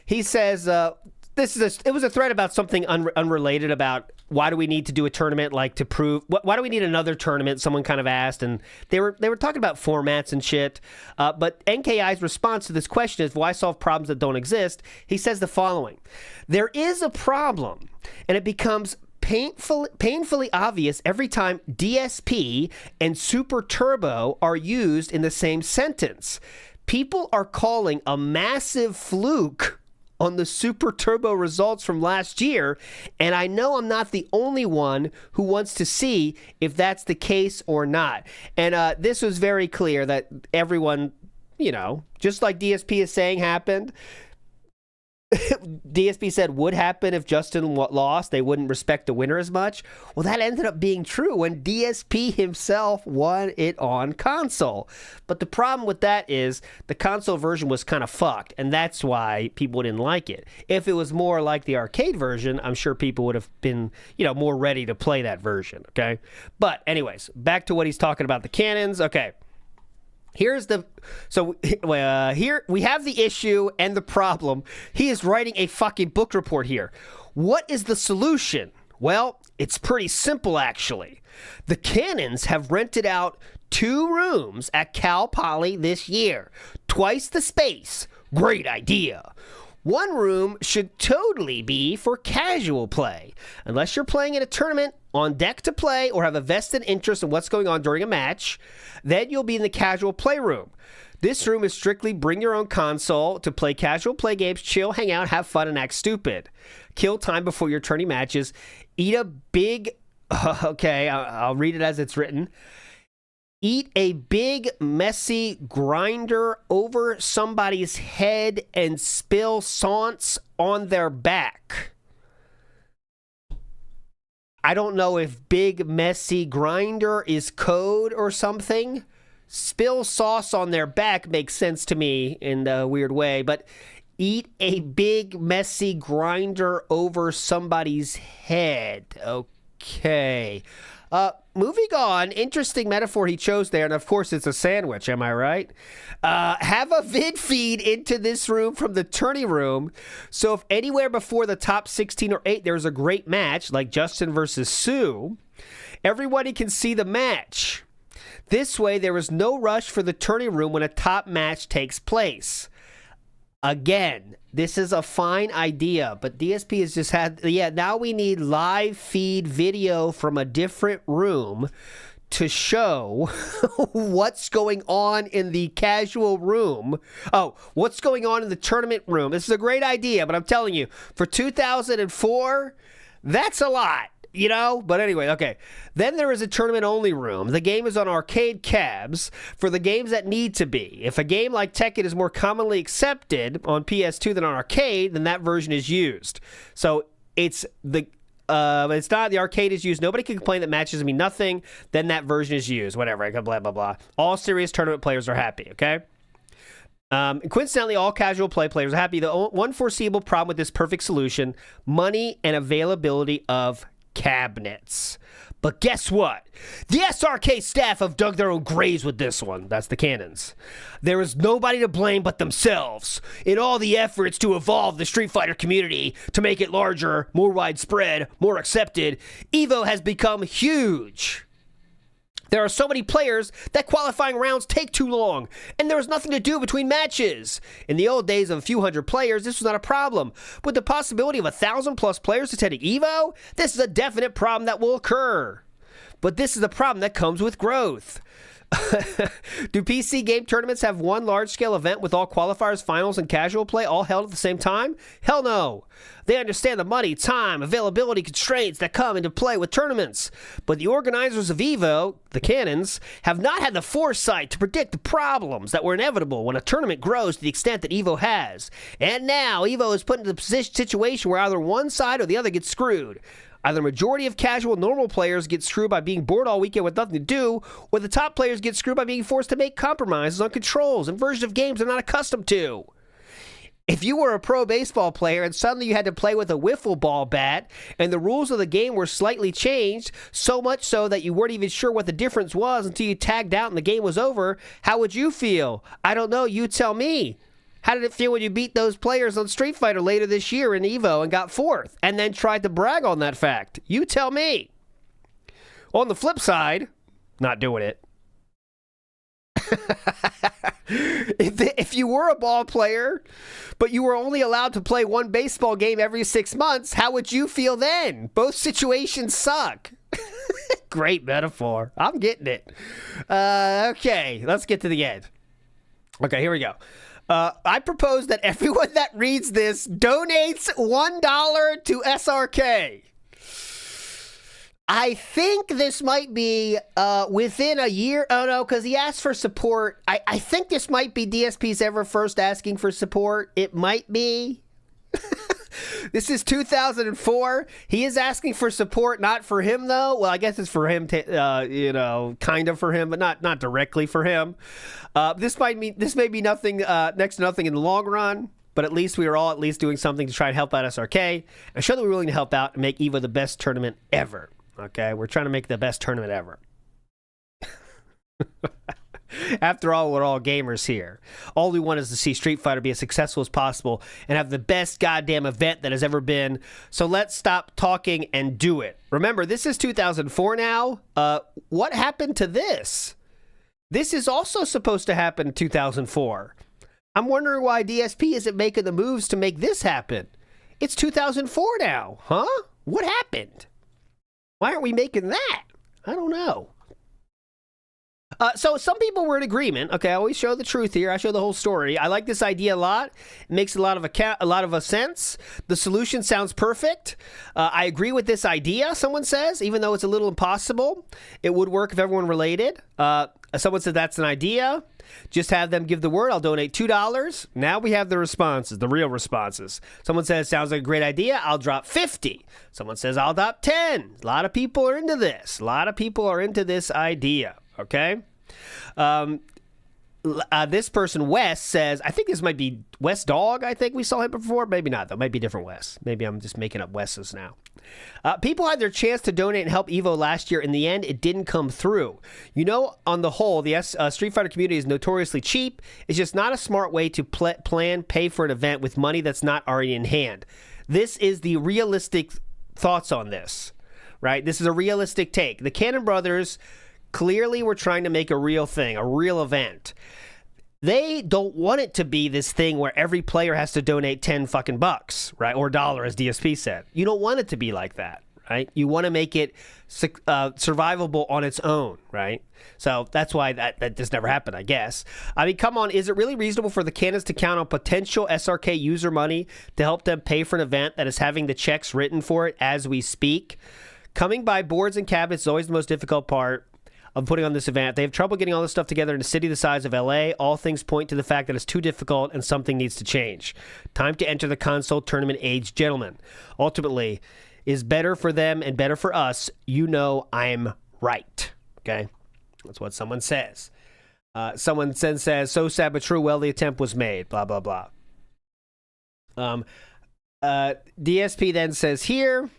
He says, it was a thread about something unrelated about why do we need to do a tournament, like to prove why do we need another tournament, someone kind of asked, and they were talking about formats and shit. But NKI's response to this question is, why solve problems that don't exist? He says the following: there is a problem, and it becomes painfully obvious every time DSP and Super Turbo are used in the same sentence. People are calling a massive fluke on the Super Turbo results from last year, and I know I'm not the only one who wants to see if that's the case or not. And this was very clear that everyone, just like DSP is saying happened, DSP said would happen if Justin lost. They wouldn't respect the winner as much. Well, that ended up being true when DSP himself won it on console. But the problem with that is the console version was kind of fucked, and that's why people didn't like it. If it was more like the arcade version, I'm sure people would have been, more ready to play that version, okay? But anyways, back to what he's talking about, the canons. Okay. Here we have the issue and the problem. He is writing a fucking book report here. What is the solution? Well, it's pretty simple, actually. The canons have rented out 2 rooms at Cal Poly this year. Twice the space. Great idea. One room should totally be for casual play. Unless you're playing in a tournament, on deck to play, or have a vested interest in what's going on during a match, then you'll be in the casual play room. This room is strictly bring your own console to play casual play games, chill, hang out, have fun, and act stupid. Kill time before your tourney matches. Eat a big... Okay, I'll read it as it's written. Eat a big, messy grinder over somebody's head and spill saunce on their back. I don't know if big, messy grinder is code or something. Spill sauce on their back makes sense to me in a weird way, but eat a big, messy grinder over somebody's head. Okay. Moving on, interesting metaphor he chose there, and of course it's a sandwich, am I right? Have a vid feed into this room from the tourney room, so if anywhere before the top 16 or 8 there's a great match, like Justin versus Sue, everybody can see the match. This way, there is no rush for the tourney room when a top match takes place. Again, this is a fine idea, but DSP has just had, now we need live feed video from a different room to show what's going on in the casual room. Oh, what's going on in the tournament room. This is a great idea, but I'm telling you, for 2004, that's a lot. But anyway, okay. Then there is a tournament-only room. The game is on arcade cabs for the games that need to be. If a game like Tekken is more commonly accepted on PS2 than on arcade, then that version is used. So it's not the arcade is used. Nobody can complain that matches mean nothing. Then that version is used. Whatever. Blah, blah, blah. All serious tournament players are happy, okay? Coincidentally, all casual players are happy. The one foreseeable problem with this perfect solution, money and availability of cabinets. But guess what? The SRK staff have dug their own graves with this one. That's the Cannons. There is nobody to blame but themselves. In all the efforts to evolve the Street Fighter community to make it larger, more widespread, more accepted, EVO has become huge. There are so many players that qualifying rounds take too long, and there is nothing to do between matches. In the old days of a few hundred players, this was not a problem. With the possibility of 1,000+ players attending EVO, this is a definite problem that will occur. But this is the problem that comes with growth. Do PC game tournaments have one large-scale event with all qualifiers, finals, and casual play all held at the same time? Hell no. They understand the money, time, availability constraints that come into play with tournaments. But the organizers of EVO, the Cannons, have not had the foresight to predict the problems that were inevitable when a tournament grows to the extent that EVO has. And now EVO is put into the situation where either one side or the other gets screwed. Either the majority of casual normal players get screwed by being bored all weekend with nothing to do, or the top players get screwed by being forced to make compromises on controls and versions of games they're not accustomed to. If you were a pro baseball player and suddenly you had to play with a wiffle ball bat and the rules of the game were slightly changed, so much so that you weren't even sure what the difference was until you tagged out and the game was over, how would you feel? I don't know, you tell me. How did it feel when you beat those players on Street Fighter later this year in EVO and got 4th, and then tried to brag on that fact? You tell me. On the flip side, not doing it. If you were a ball player, but you were only allowed to play one baseball game every 6 months, how would you feel then? Both situations suck. Great metaphor. I'm getting it. Okay, let's get to the end. Okay, here we go. I propose that everyone that reads this donates $1 to SRK. I think this might be within a year. Oh, no, because he asked for support. I think this might be DSP's ever first asking for support. It might be. This is 2004. He is asking for support, not for him, though. Well, I guess it's for him, kind of for him, but not directly for him. This may be nothing, next to nothing in the long run, but at least we are all at least doing something to try and help out SRK and show that we're willing to help out and make EVO the best tournament ever. Okay, we're trying to make the best tournament ever. After all, we're all gamers here. All we want is to see Street Fighter be as successful as possible and have the best goddamn event that has ever been. So let's stop talking and do it. Remember, this is 2004 now. What happened to this? This is also supposed to happen in 2004. I'm wondering why DSP isn't making the moves to make this happen. It's 2004 now, huh? What happened? Why aren't we making that? I don't know. So some people were in agreement. Okay, I always show the truth here. I show the whole story. I like this idea a lot. It makes a lot of sense. The solution sounds perfect. I agree with this idea, someone says, even though it's a little impossible. It would work if everyone related. Someone said that's an idea. Just have them give the word. I'll donate $2. Now we have the responses, the real responses. Someone says, sounds like a great idea. I'll drop 50. Someone says, I'll drop 10. A lot of people are into this. A lot of people are into this idea. Okay? This person, Wes, says, I think this might be Wes Dog. I think we saw him before. Maybe not, though. Might be different Wes. Maybe I'm just making up Wes's now. People had their chance to donate and help EVO last year. In the end, it didn't come through. You know, on the whole, the Street Fighter community is notoriously cheap. It's just not a smart way to pay for an event with money that's not already in hand. This is the realistic thoughts on this, right? This is a realistic take. The Cannon brothers clearly were trying to make a real thing, a real event. They don't want it to be this thing where every player has to donate 10 fucking bucks, right? Or $1, as DSP said. You don't want it to be like that, right? You want to make it survivable on its own, right? So that's why that just never happened, I guess. I mean, come on, is it really reasonable for the cannons to count on potential SRK user money to help them pay for an event that is having the checks written for it as we speak? Coming by boards and cabinets is always the most difficult part of putting on this event. They have trouble getting all this stuff together in a city the size of LA. All things point to the fact that it's too difficult and something needs to change. Time to enter the console tournament age, gentlemen. Ultimately, is better for them and better for us. You know I'm right. Okay? That's what someone says. Someone then says, so sad but true, well, the attempt was made, blah, blah, blah. DSP then says here,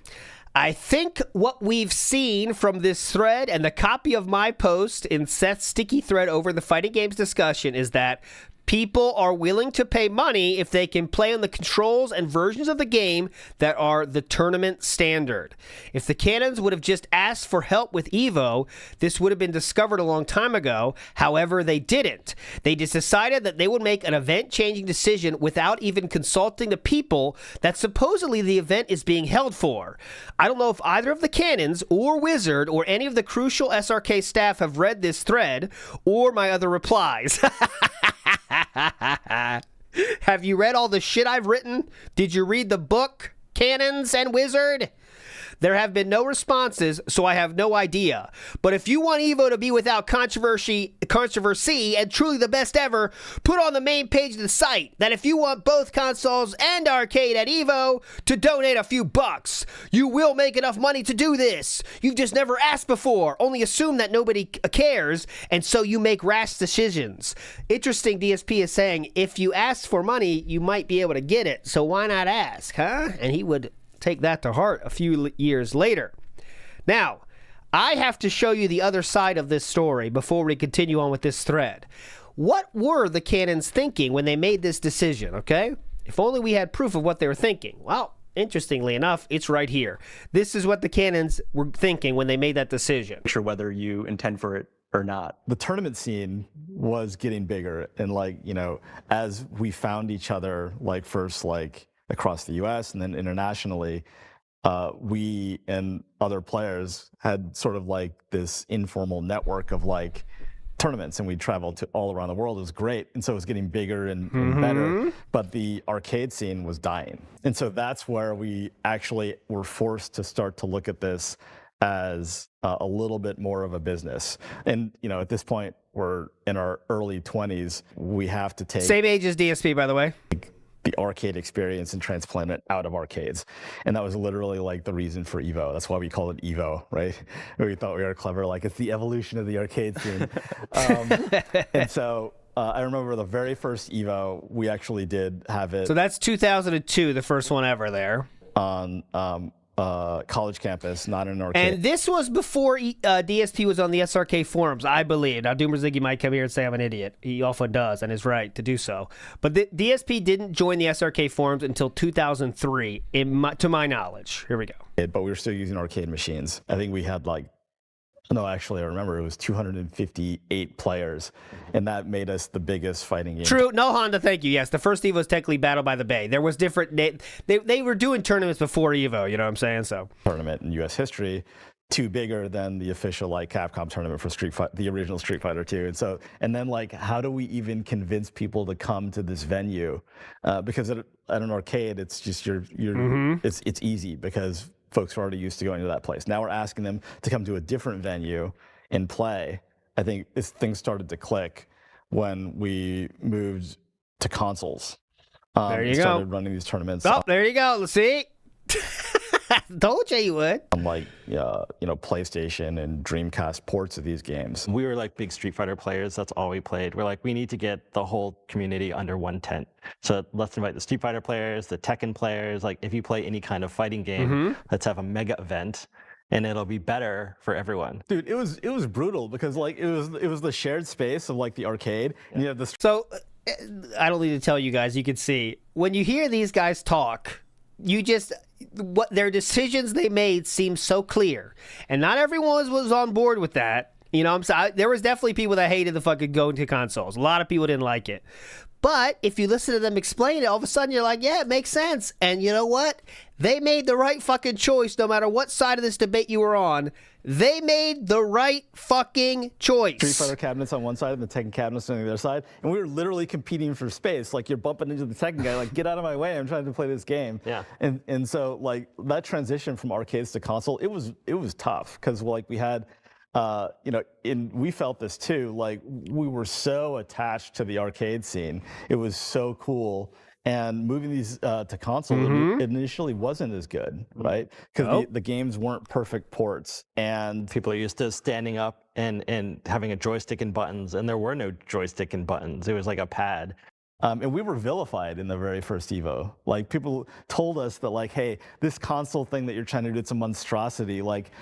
I think what we've seen from this thread and the copy of my post in Seth's sticky thread over the fighting games discussion is that people are willing to pay money if they can play on the controls and versions of the game that are the tournament standard. If the cannons would have just asked for help with Evo, this would have been discovered a long time ago. However, they didn't. They just decided that they would make an event-changing decision without even consulting the people that supposedly the event is being held for. I don't know if either of the cannons or Wizard or any of the crucial SRK staff have read this thread or my other replies. Have you read all the shit I've written? Did you read the book, Cannons and Wizard? There have been no responses, so I have no idea. But if you want Evo to be without controversy and truly the best ever, put on the main page of the site that if you want both consoles and arcade at Evo, to donate a few bucks. You will make enough money to do this. You've just never asked before, only assume that nobody cares, and so you make rash decisions. Interesting, DSP is saying, if you ask for money, you might be able to get it, so why not ask, huh? And he would take that to heart a few years later. Now, I have to show you the other side of this story before we continue on with this thread. What were the cannons thinking when they made this decision, okay? If only we had proof of what they were thinking. Well, interestingly enough, it's right here. This is what the cannons were thinking when they made that decision. Sure, whether you intend for it or not. The tournament scene was getting bigger, and like, you know, as we found each other, like first like across the US and then internationally, we and other players had sort of like this informal network of like tournaments, and we traveled to all around the world. It was great, and so it was getting bigger and better, but the arcade scene was dying. And so that's where we actually were forced to start to look at this as a little bit more of a business. And, you know, at this point, we're in our early 20s. We have to take... Same age as DSP, by the way. The arcade experience and transplant it out of arcades. And that was literally like the reason for Evo. That's why we call it Evo, right? We thought we were clever, like it's the evolution of the arcade scene. And so I remember the very first Evo, we actually did have it. So that's 2002, the first one ever there. On college campus, not in an arcade. And this was before DSP was on the SRK forums, I believe. Now, Doomer Ziggy might come here and say I'm an idiot. He often does, and is right to do so. But the DSP didn't join the SRK forums until 2003, to my knowledge. Here we go. But we were still using arcade machines. I think we had like, no, actually, I remember it was 258 players, and that made us the biggest fighting game. True. No, Honda, thank you. Yes, the first Evo was technically Battle by the Bay. There was different... They were doing tournaments before Evo, you know what I'm saying? So tournament in U.S. history, too bigger than the official like Capcom tournament for the original Street Fighter 2. And so, and then like, how do we even convince people to come to this venue? Because at an arcade, it's just it's easy because folks are already used to going to that place. Now we're asking them to come to a different venue and play. I think things started to click when we moved to consoles. There you go. Started running these tournaments. Oh, there you go. Let's see. Told you would. On like, you know, PlayStation and Dreamcast ports of these games. We were like big Street Fighter players. That's all we played. We're like, we need to get the whole community under one tent. So let's invite the Street Fighter players, the Tekken players. Like, if you play any kind of fighting game, let's have a mega event, and it'll be better for everyone. Dude, it was brutal because like it was the shared space of like the arcade, and you have this. So I don't need to tell you guys. You can see when you hear these guys talk, what their decisions they made seem so clear, and not everyone was on board with that. You know what I'm saying? There was definitely people that hated the fucking going to consoles. A lot of people didn't like it. But if you listen to them explain it, all of a sudden you're like, yeah, it makes sense. And you know what? They made the right fucking choice no matter what side of this debate you were on. They made the right fucking choice. Street Fighter cabinets on one side and the Tekken cabinets on the other side. And we were literally competing for space. Like, you're bumping into the Tekken guy, like, get out of my way, I'm trying to play this game. Yeah. And so, like, that transition from arcades to console, it was tough. Because, like, we had... you know, we felt this too. Like, we were so attached to the arcade scene. It was so cool. And moving these to console initially wasn't as good, right? Because the games weren't perfect ports. And people are used to standing up and having a joystick and buttons, and there were no joystick and buttons. It was like a pad. And we were vilified in the very first Evo. Like, people told us that, like, hey, this console thing that you're trying to do, it's a monstrosity. Like,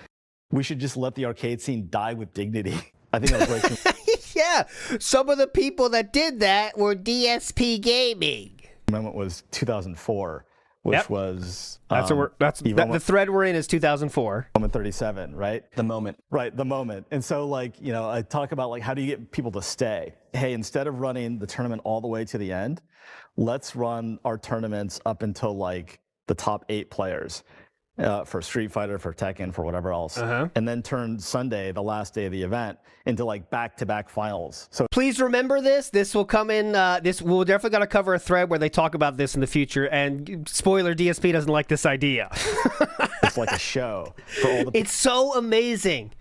we should just let the arcade scene die with dignity. I think that was like... Yeah, some of the people that did that were DSP Gaming. The moment was 2004, which was... the thread we're in is 2004. Moment 37, right? The moment. Right, the moment. And so, like, you know, I talk about, like, how do you get people to stay? Hey, instead of running the tournament all the way to the end, let's run our tournaments up until, like, the top 8 players. For Street Fighter, for Tekken, for whatever else, and then turn Sunday, the last day of the event, into like back-to-back finals. So please remember this. This will come in. We're definitely going to cover a thread where they talk about this in the future. And spoiler, DSP doesn't like this idea. It's like a show for all the. It's so amazing.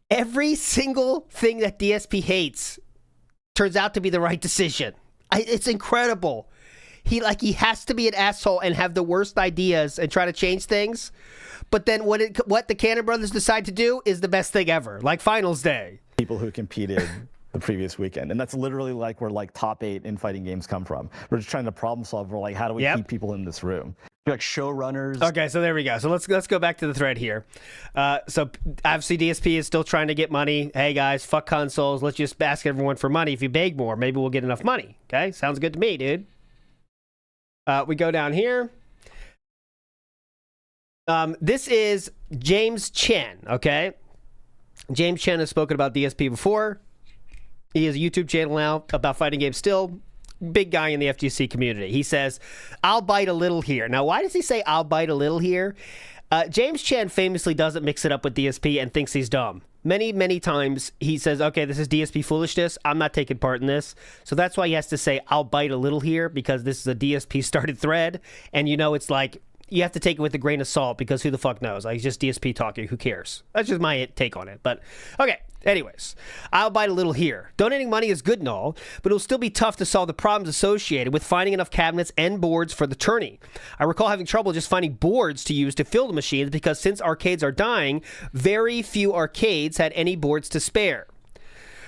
Every single thing that DSP hates turns out to be the right decision. It's incredible. He has to be an asshole and have the worst ideas and try to change things. But then what the Cannon Brothers decide to do is the best thing ever, like Finals Day. People who competed the previous weekend. And that's literally like where like top 8 in fighting games come from. We're just trying to problem solve. We're like, how do we keep people in this room? Like showrunners. Okay, so there we go. So let's go back to the thread here. So obviously DSP is still trying to get money. Hey guys, fuck consoles. Let's just ask everyone for money. If you beg more, maybe we'll get enough money. Okay, sounds good to me, dude. We go down here. This is James Chen, okay? James Chen has spoken about DSP before. He has a YouTube channel now about fighting games still. Big guy in the FGC community. He says, I'll bite a little here. Now, why does he say I'll bite a little here? James Chen famously doesn't mix it up with DSP and thinks he's dumb. Many, many times he says, okay, this is DSP foolishness. I'm not taking part in this. So that's why he has to say, I'll bite a little here, because this is a DSP started thread. And you know, it's like, you have to take it with a grain of salt, because who the fuck knows? Like, it's just DSP talking. Who cares? That's just my take on it. But okay. Anyways, I'll bite a little here. Donating money is good and all, but it'll still be tough to solve the problems associated with finding enough cabinets and boards for the tourney. I recall having trouble just finding boards to use to fill the machines, because since arcades are dying, very few arcades had any boards to spare.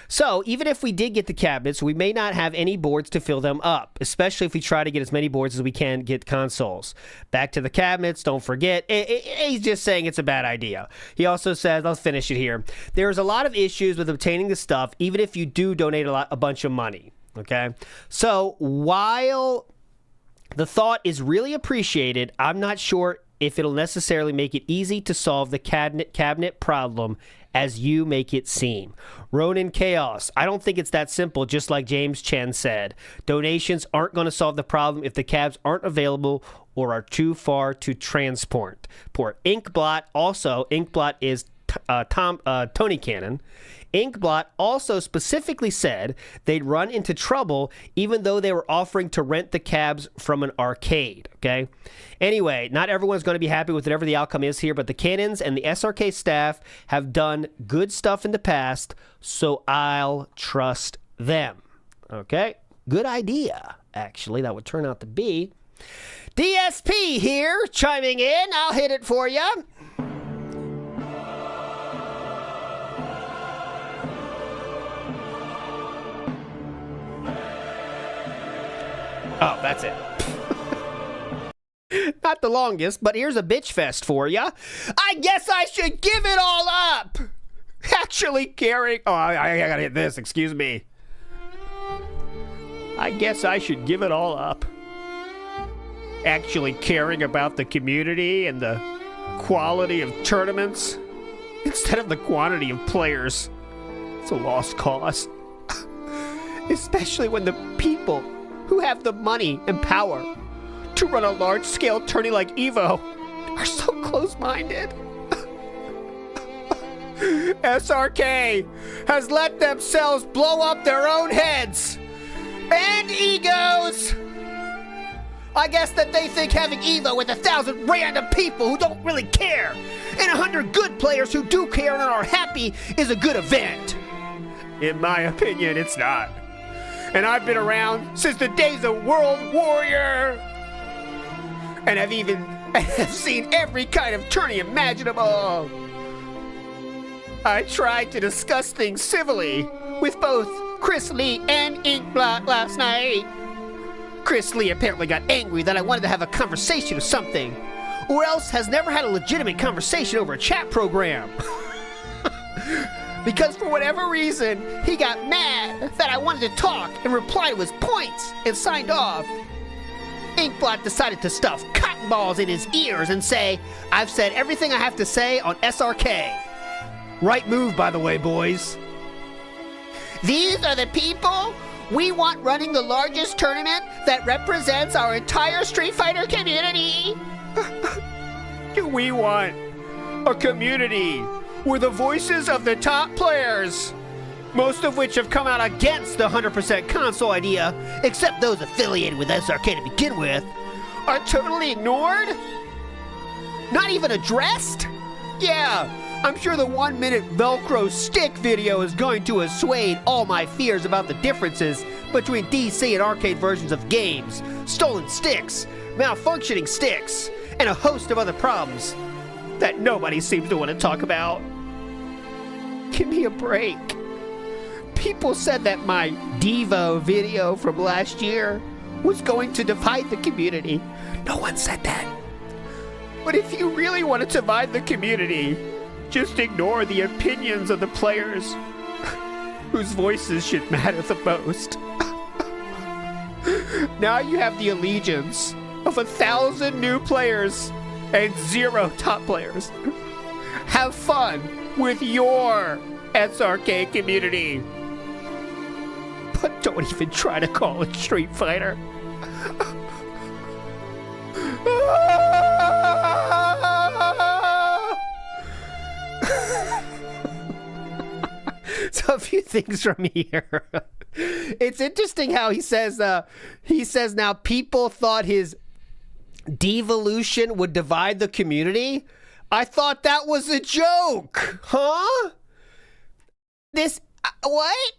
So even if we did get the cabinets, we may not have any boards to fill them up, especially if we try to get as many boards as we can get consoles. Back to the cabinets, don't forget, he's just saying it's a bad idea. He also says, I'll finish it here, there's a lot of issues with obtaining the stuff, even if you do donate a bunch of money, okay? So while the thought is really appreciated, I'm not sure if it'll necessarily make it easy to solve the cabinet problem as you make it seem. Ronin Chaos, I don't think it's that simple, just like James Chen said. Donations aren't going to solve the problem if the cabs aren't available or are too far to transport. Inkblot, also, Inkblot is Tony Cannon. Inkblot also specifically said they'd run into trouble even though they were offering to rent the cabs from an arcade, okay? Anyway, not everyone's going to be happy with whatever the outcome is here, but the Cannons and the SRK staff have done good stuff in the past, so I'll trust them, okay? Good idea, actually, that would turn out to be. DSP here, chiming in. I'll hit it for you. Oh, that's it. Not the longest, but here's a bitch fest for ya. I guess I should give it all up. Actually caring... Oh, I gotta hit this. Excuse me. I guess I should give it all up. Actually caring about the community and the quality of tournaments instead of the quantity of players. It's a lost cause. Especially when the people who have the money and power to run a large-scale tourney like EVO are so close-minded. SRK has let themselves blow up their own heads and egos. I guess that they think having EVO with 1,000 random people who don't really care and 100 good players who do care and are happy is a good event. In my opinion, it's not. And I've been around since the days of World Warrior and have seen every kind of tourney imaginable. I tried to discuss things civilly with both Chris Lee and Inkblot last night. Chris Lee apparently got angry that I wanted to have a conversation or something, or else has never had a legitimate conversation over a chat program. Because for whatever reason, he got mad that I wanted to talk and reply to his points and signed off. Inkblot decided to stuff cotton balls in his ears and say, I've said everything I have to say on SRK. Right move, by the way, boys. These are the people we want running the largest tournament that represents our entire Street Fighter community. Do we want a community where the voices of the top players, most of which have come out against the 100% console idea, except those affiliated with SRK to begin with, are totally ignored? Not even addressed? Yeah, I'm sure the 1-minute Velcro stick video is going to assuage all my fears about the differences between DC and arcade versions of games, stolen sticks, malfunctioning sticks, and a host of other problems that nobody seems to want to talk about. Give me a break. People said that my Devo video from last year was going to divide the community. No one said that. But if you really want to divide the community, just ignore the opinions of the players whose voices should matter the most. Now you have the allegiance of 1,000 new players and 0 top players. Have fun with your SRK community. But don't even try to call it Street Fighter. So a few things from here. It's interesting how he says now people thought his devolution would divide the community. I thought that was a joke. Huh? What?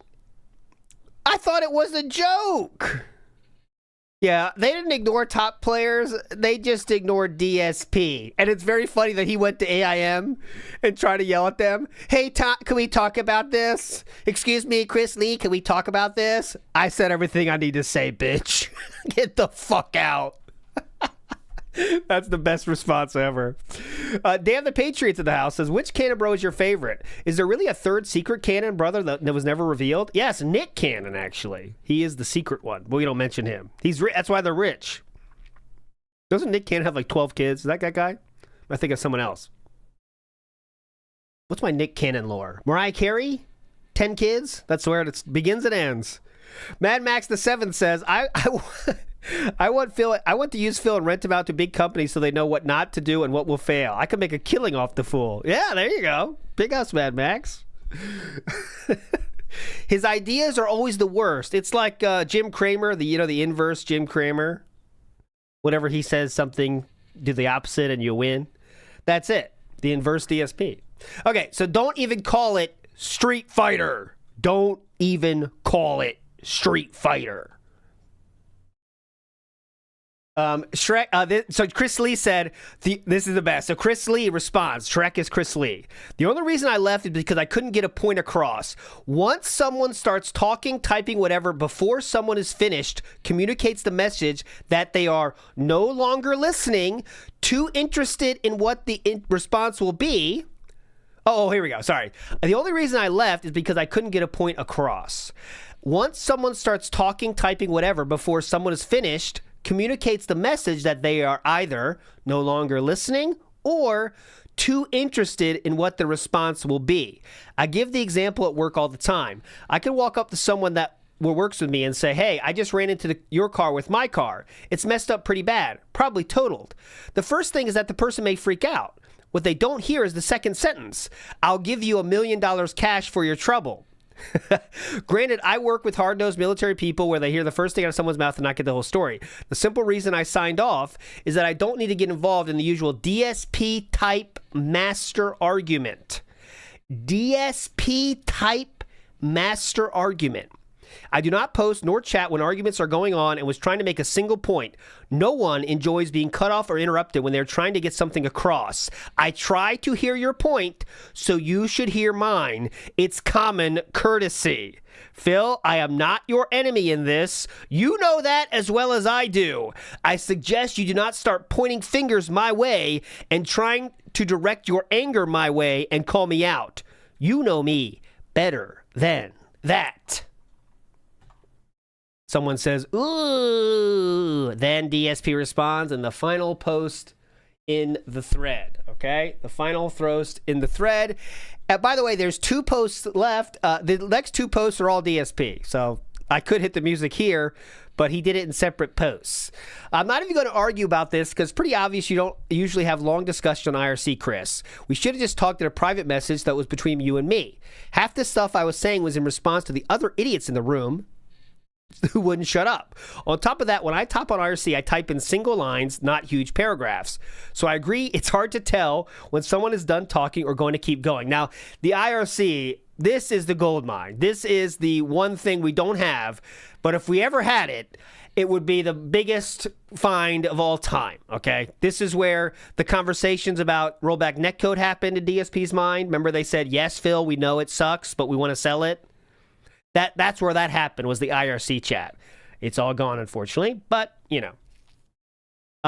I thought it was a joke. Yeah, they didn't ignore top players. They just ignored DSP. And it's very funny that he went to AIM and tried to yell at them. Hey, can we talk about this? Excuse me, Chris Lee, can we talk about this? I said everything I need to say, bitch. Get the fuck out. That's the best response ever. Damn the Patriots in the house says, which Cannon Bro is your favorite? Is there really a third secret Cannon brother that was never revealed? Yes, Nick Cannon, actually. He is the secret one, but we don't mention him. That's why they're rich. Doesn't Nick Cannon have like 12 kids? Is that guy? I think it's someone else. What's my Nick Cannon lore? Mariah Carey? 10 kids? That's where it begins and ends. Mad Max the 7th says, I want to use Phil and rent him out to big companies so they know what not to do and what will fail. I could make a killing off the fool. Yeah, there you go. Big house, Mad Max. His ideas are always the worst. It's like Jim Cramer, the inverse Jim Cramer. Whenever he says something, do the opposite and you win. That's it. The inverse DSP. Okay, so don't even call it Street Fighter. Don't even call it Street Fighter. Shrek. So Chris Lee said, this is the best. So Chris Lee responds, Shrek is Chris Lee. The only reason I left is because I couldn't get a point across. Once someone starts talking, typing, whatever, before someone is finished, communicates the message that they are no longer listening, too interested in what the response will be. Oh, here we go. Sorry. The only reason I left is because I couldn't get a point across. Once someone starts talking, typing, whatever, before someone is finished, communicates the message that they are either no longer listening or too interested in what the response will be. I give the example at work all the time. I can walk up to someone that works with me and say, hey, I just ran into your car with my car. It's messed up pretty bad, probably totaled. The first thing is that the person may freak out. What they don't hear is the second sentence. I'll give you $1 million cash for your trouble. Granted, I work with hard-nosed military people where they hear the first thing out of someone's mouth and not get the whole story. The simple reason I signed off is that I don't need to get involved in the usual DSP type master argument. DSP type master argument. I do not post nor chat when arguments are going on and was trying to make a single point. No one enjoys being cut off or interrupted when they're trying to get something across. I try to hear your point, so you should hear mine. It's common courtesy. Phil, I am not your enemy in this. You know that as well as I do. I suggest you do not start pointing fingers my way and trying to direct your anger my way and call me out. You know me better than that. Someone says, ooh, then DSP responds in the final post in the thread, okay? The final post in the thread. By the way, there's 2 posts left. The next 2 posts are all DSP, so I could hit the music here, but he did it in separate posts. I'm not even going to argue about this because it's pretty obvious you don't usually have long discussion on IRC, Chris. We should have just talked in a private message that was between you and me. Half the stuff I was saying was in response to the other idiots in the room who wouldn't shut up. On top of that, when I type on IRC, I type in single lines, not huge paragraphs. So I agree, it's hard to tell when someone is done talking or going to keep going. Now, the IRC, this is the gold mine. This is the one thing we don't have, but if we ever had it, it would be the biggest find of all time, okay? This is where the conversations about rollback netcode happened in DSP's mind. Remember they said, yes, Phil, we know it sucks, but we want to sell it? That's where that happened, was the IRC chat. It's all gone, unfortunately, but, you know.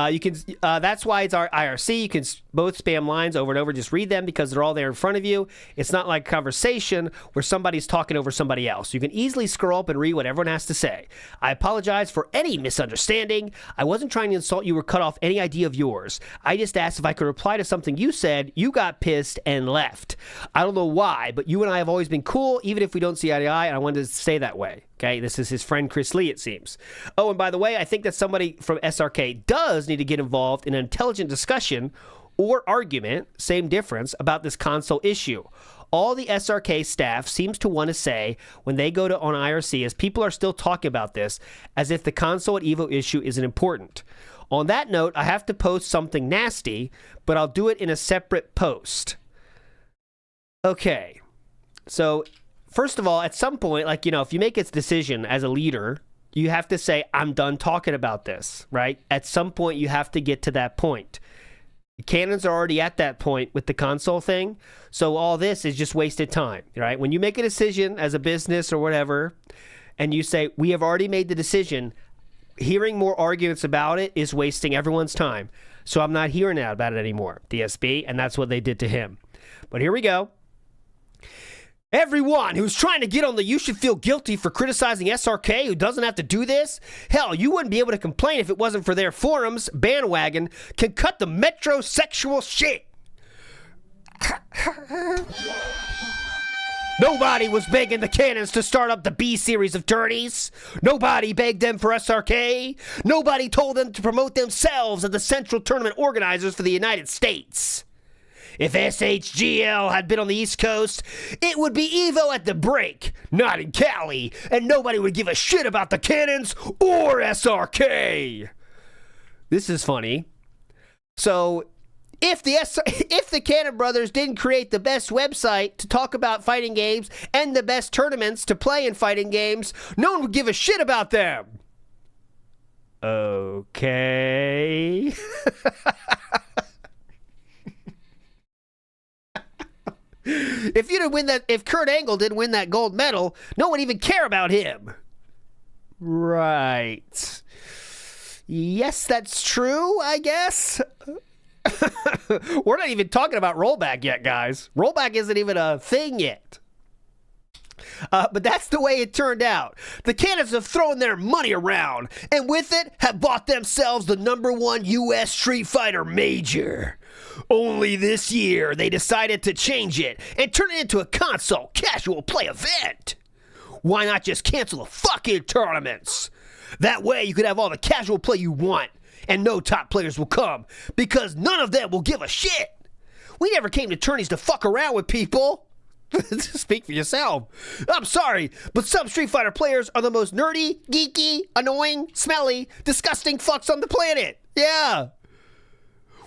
You can. That's why it's our IRC. You can both spam lines over and over. Just read them because they're all there in front of you. It's not like a conversation where somebody's talking over somebody else. You can easily scroll up and read what everyone has to say. I apologize for any misunderstanding. I wasn't trying to insult you or cut off any idea of yours. I just asked if I could reply to something you said. You got pissed and left. I don't know why, but you and I have always been cool, even if we don't see eye to eye, and I wanted to stay that way. Okay, this is his friend Chris Lee, it seems. Oh, and by the way, I think that somebody from SRK does need to get involved in an intelligent discussion or argument, same difference, about this console issue. All the SRK staff seems to want to say when they go to on IRC is people are still talking about this as if the console at Evo issue isn't important. On that note, I have to post something nasty, but I'll do it in a separate post. Okay, so first of all, at some point, like, you know, if you make a decision as a leader, you have to say, I'm done talking about this, right? At some point, you have to get to that point. Cannons are already at that point with the console thing, so all this is just wasted time, right? When you make a decision as a business or whatever, and you say, we have already made the decision, hearing more arguments about it is wasting everyone's time. So I'm not hearing about it anymore, DSP, and that's what they did to him. But here we go. Everyone who's trying to get on the you should feel guilty for criticizing SRK who doesn't have to do this? Hell, you wouldn't be able to complain if it wasn't for their forums bandwagon can cut the metrosexual shit. Nobody was begging the cannons to start up the B series of tourneys. Nobody begged them for SRK. Nobody told them to promote themselves as the central tournament organizers for the United States. If SHGL had been on the East Coast, it would be Evo at the break, not in Cali, and nobody would give a shit about the cannons or SRK. This is funny. So, if the Cannon Brothers didn't create the best website to talk about fighting games and the best tournaments to play in fighting games, no one would give a shit about them. Okay. If Kurt Angle didn't win that gold medal, no one even care about him. Right. Yes, that's true, I guess. We're not even talking about rollback yet, guys. Rollback isn't even a thing yet. But that's the way it turned out. The cannons have thrown their money around, and with it have bought themselves the #1 U.S. Street Fighter major. Only this year, they decided to change it and turn it into a console casual play event. Why not just cancel the fucking tournaments? That way you could have all the casual play you want, and no top players will come, because none of them will give a shit. We never came to tourneys to fuck around with people. Speak for yourself. I'm sorry, but some Street Fighter players are the most nerdy, geeky, annoying, smelly, disgusting fucks on the planet. Yeah.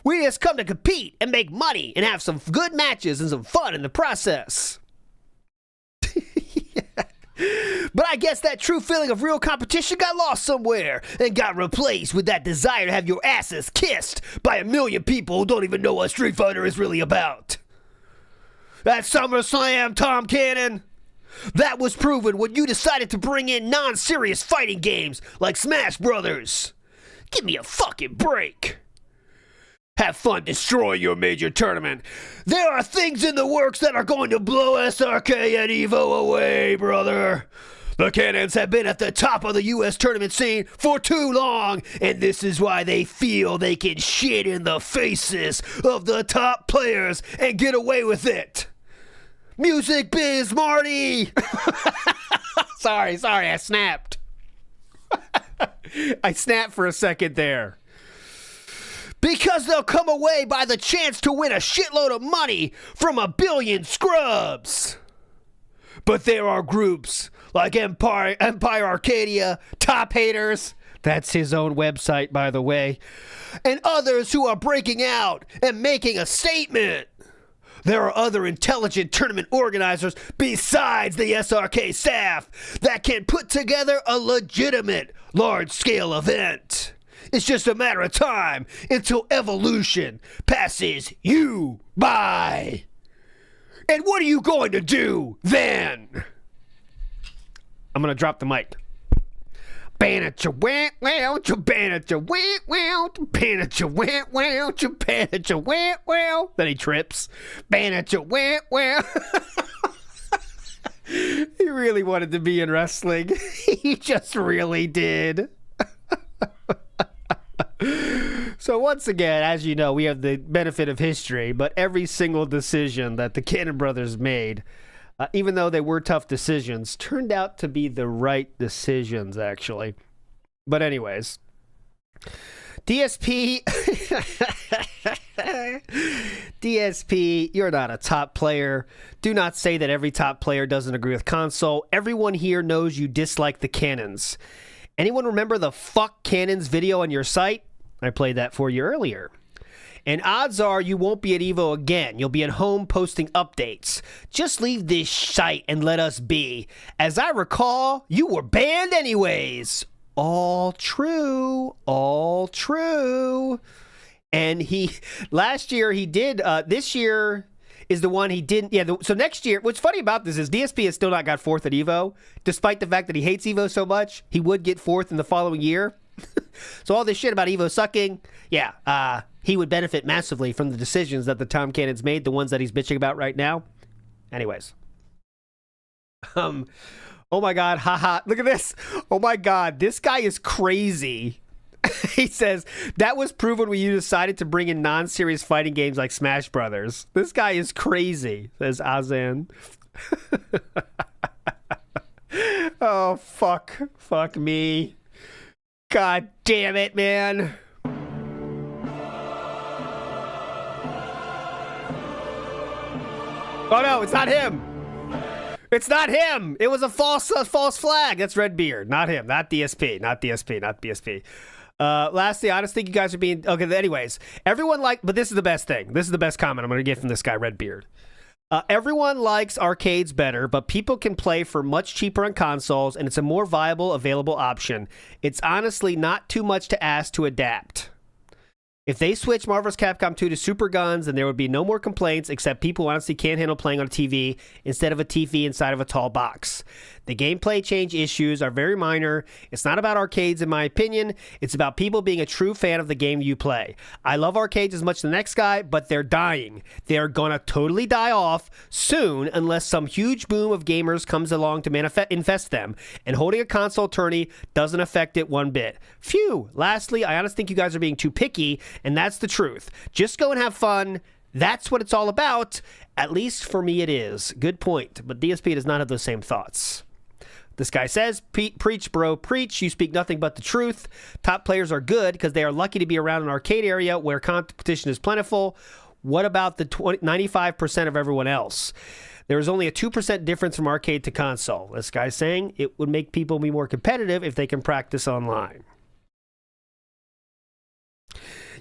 We just come to compete and make money and have some good matches and some fun in the process. But I guess that true feeling of real competition got lost somewhere and got replaced with that desire to have your asses kissed by a million people who don't even know what Street Fighter is really about. At SummerSlam, Tom Cannon, that was proven when you decided to bring in non-serious fighting games like Smash Brothers. Give me a fucking break. Have fun destroying your major tournament. There are things in the works that are going to blow SRK and EVO away, brother. The Cannons have been at the top of the U.S. tournament scene for too long, and this is why they feel they can shit in the faces of the top players and get away with it. Music biz, Marty! Sorry, I snapped. I snapped for a second there. Because they'll come away by the chance to win a shitload of money from a billion scrubs. But there are groups like Empire Arcadia, Top Haters, that's his own website, by the way, and others who are breaking out and making a statement. There are other intelligent tournament organizers besides the SRK staff that can put together a legitimate large-scale event. It's just a matter of time until evolution passes you by. And what are you going to do then? I'm going to drop the mic. Then he trips. He really wanted to be in wrestling. He just really did. So once again, as you know, we have the benefit of history, but every single decision that the Cannon brothers made, even though they were tough decisions, turned out to be the right decisions, actually. But anyways, DSP, DSP, you're not a top player. Do not say that every top player doesn't agree with console. Everyone here knows you dislike the Cannons. Anyone remember the fuck Cannons video on your site? I played that for you earlier. And odds are you won't be at EVO again. You'll be at home posting updates. Just leave this site and let us be. As I recall, you were banned anyways. All true. All true. And last year he did, this year is the one he didn't. Yeah, so next year, what's funny about this is DSP has still not got 4th at EVO. Despite the fact that he hates EVO so much, he would get 4th in the following year. So all this shit about EVO sucking, yeah, he would benefit massively from the decisions that the Tom Cannons made, the ones that he's bitching about right now. Anyways. Oh my God, haha, look at this. Oh my God, this guy is crazy. He says, that was proven when you decided to bring in non-serious fighting games like Smash Brothers. This guy is crazy, says Azan. Oh, fuck me. God damn it, man. Oh no, it's not him. It's not him. It was a false flag. That's Redbeard. Not him. Not DSP. Not DSP. Not DSP. Lastly, I just think you guys are being... Okay, anyways. Everyone but this is the best thing. This is the best comment I'm going to get from this guy, Redbeard. Everyone likes arcades better, but people can play for much cheaper on consoles, and it's a more viable, available option. It's honestly not too much to ask to adapt. If they switch Marvel's Capcom 2 to Super Guns, then there would be no more complaints except people honestly can't handle playing on a TV instead of a TV inside of a tall box. The gameplay change issues are very minor. It's not about arcades, in my opinion. It's about people being a true fan of the game you play. I love arcades as much as the next guy, but they're dying. They're gonna totally die off soon unless some huge boom of gamers comes along to infest them. And holding a console tourney doesn't affect it one bit. Phew. Lastly, I honestly think you guys are being too picky, and that's the truth. Just go and have fun. That's what it's all about. At least for me it is. Good point. But DSP does not have those same thoughts. This guy says, preach, bro, preach. You speak nothing but the truth. Top players are good because they are lucky to be around an arcade area where competition is plentiful. What about the 95% of everyone else? There is only a 2% difference from arcade to console. This guy's saying it would make people be more competitive if they can practice online.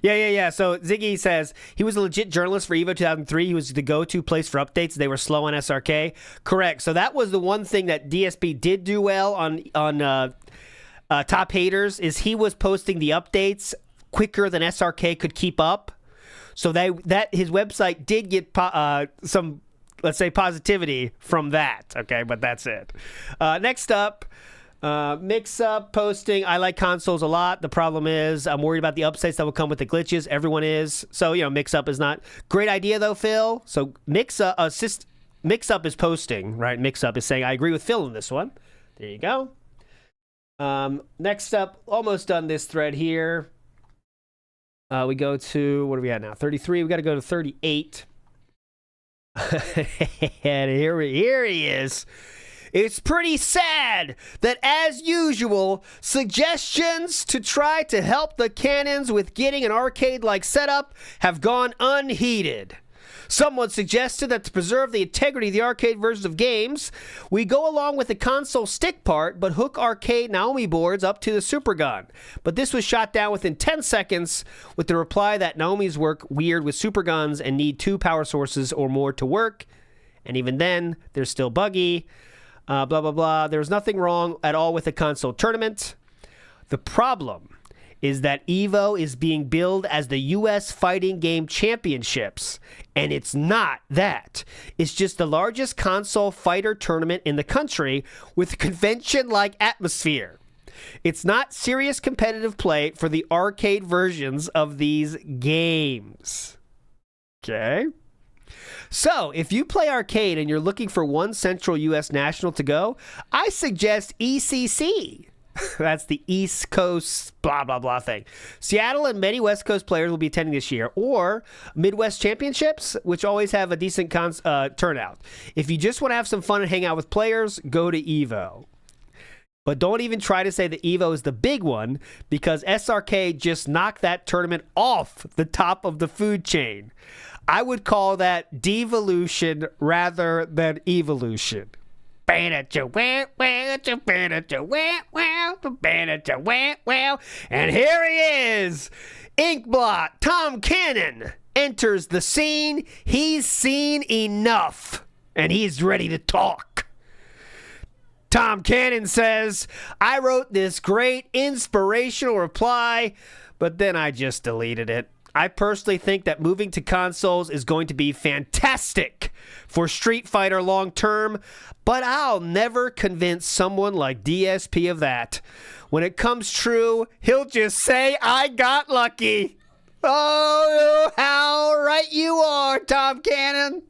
Yeah. So Ziggy says he was a legit journalist for EVO 2003. He was the go-to place for updates. They were slow on SRK. Correct. So that was the one thing that DSP did do well on Top Haters is he was posting the updates quicker than SRK could keep up. So that his website did get some, let's say, positivity from that. Okay, but that's it. Next up. Mix-up posting. I like consoles a lot. The problem is I'm worried about the updates that will come with the glitches. Everyone is. So, mix-up is not. Great idea, though, Phil. So, mix-up is posting, right? Mix-up is saying, I agree with Phil on this one. There you go. Next up, almost done this thread here. We go to, what are we at now? 33. We got to go to 38. And here he is. It's pretty sad that, as usual, suggestions to try to help the Cannons with getting an arcade-like setup have gone unheeded. Someone suggested that to preserve the integrity of the arcade versions of games, we go along with the console stick part, but hook arcade Naomi boards up to the Super Gun. But this was shot down within 10 seconds with the reply that Naomi's work weird with Super Guns and need 2 power sources or more to work. And even then, they're still buggy. Blah, blah, blah. There's nothing wrong at all with the console tournament. The problem is that EVO is being billed as the U.S. Fighting Game Championships, and it's not that. It's just the largest console fighter tournament in the country with a convention-like atmosphere. It's not serious competitive play for the arcade versions of these games. Okay? So, if you play arcade and you're looking for one central U.S. national to go, I suggest ECC. That's the East Coast blah, blah, blah thing. Seattle and many West Coast players will be attending this year. Or Midwest Championships, which always have a decent turnout. If you just want to have some fun and hang out with players, go to EVO. But don't even try to say that EVO is the big one because SRK just knocked that tournament off the top of the food chain. I would call that devolution rather than evolution. And here he is. Inkblot Tom Cannon enters the scene. He's seen enough, and he's ready to talk. Tom Cannon says, I wrote this great inspirational reply, but then I just deleted it. I personally think that moving to consoles is going to be fantastic for Street Fighter long term, but I'll never convince someone like DSP of that. When it comes true, he'll just say, I got lucky. Oh, how right you are, Tom Cannon.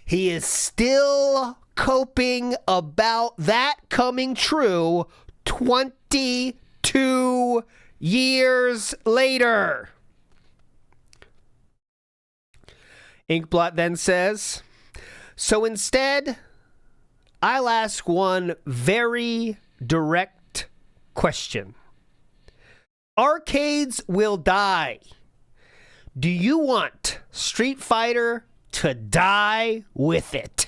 He is still coping about that coming true 22 years later. Inkblot then says, so instead, I'll ask one very direct question. Arcades will die. Do you want Street Fighter to die with it?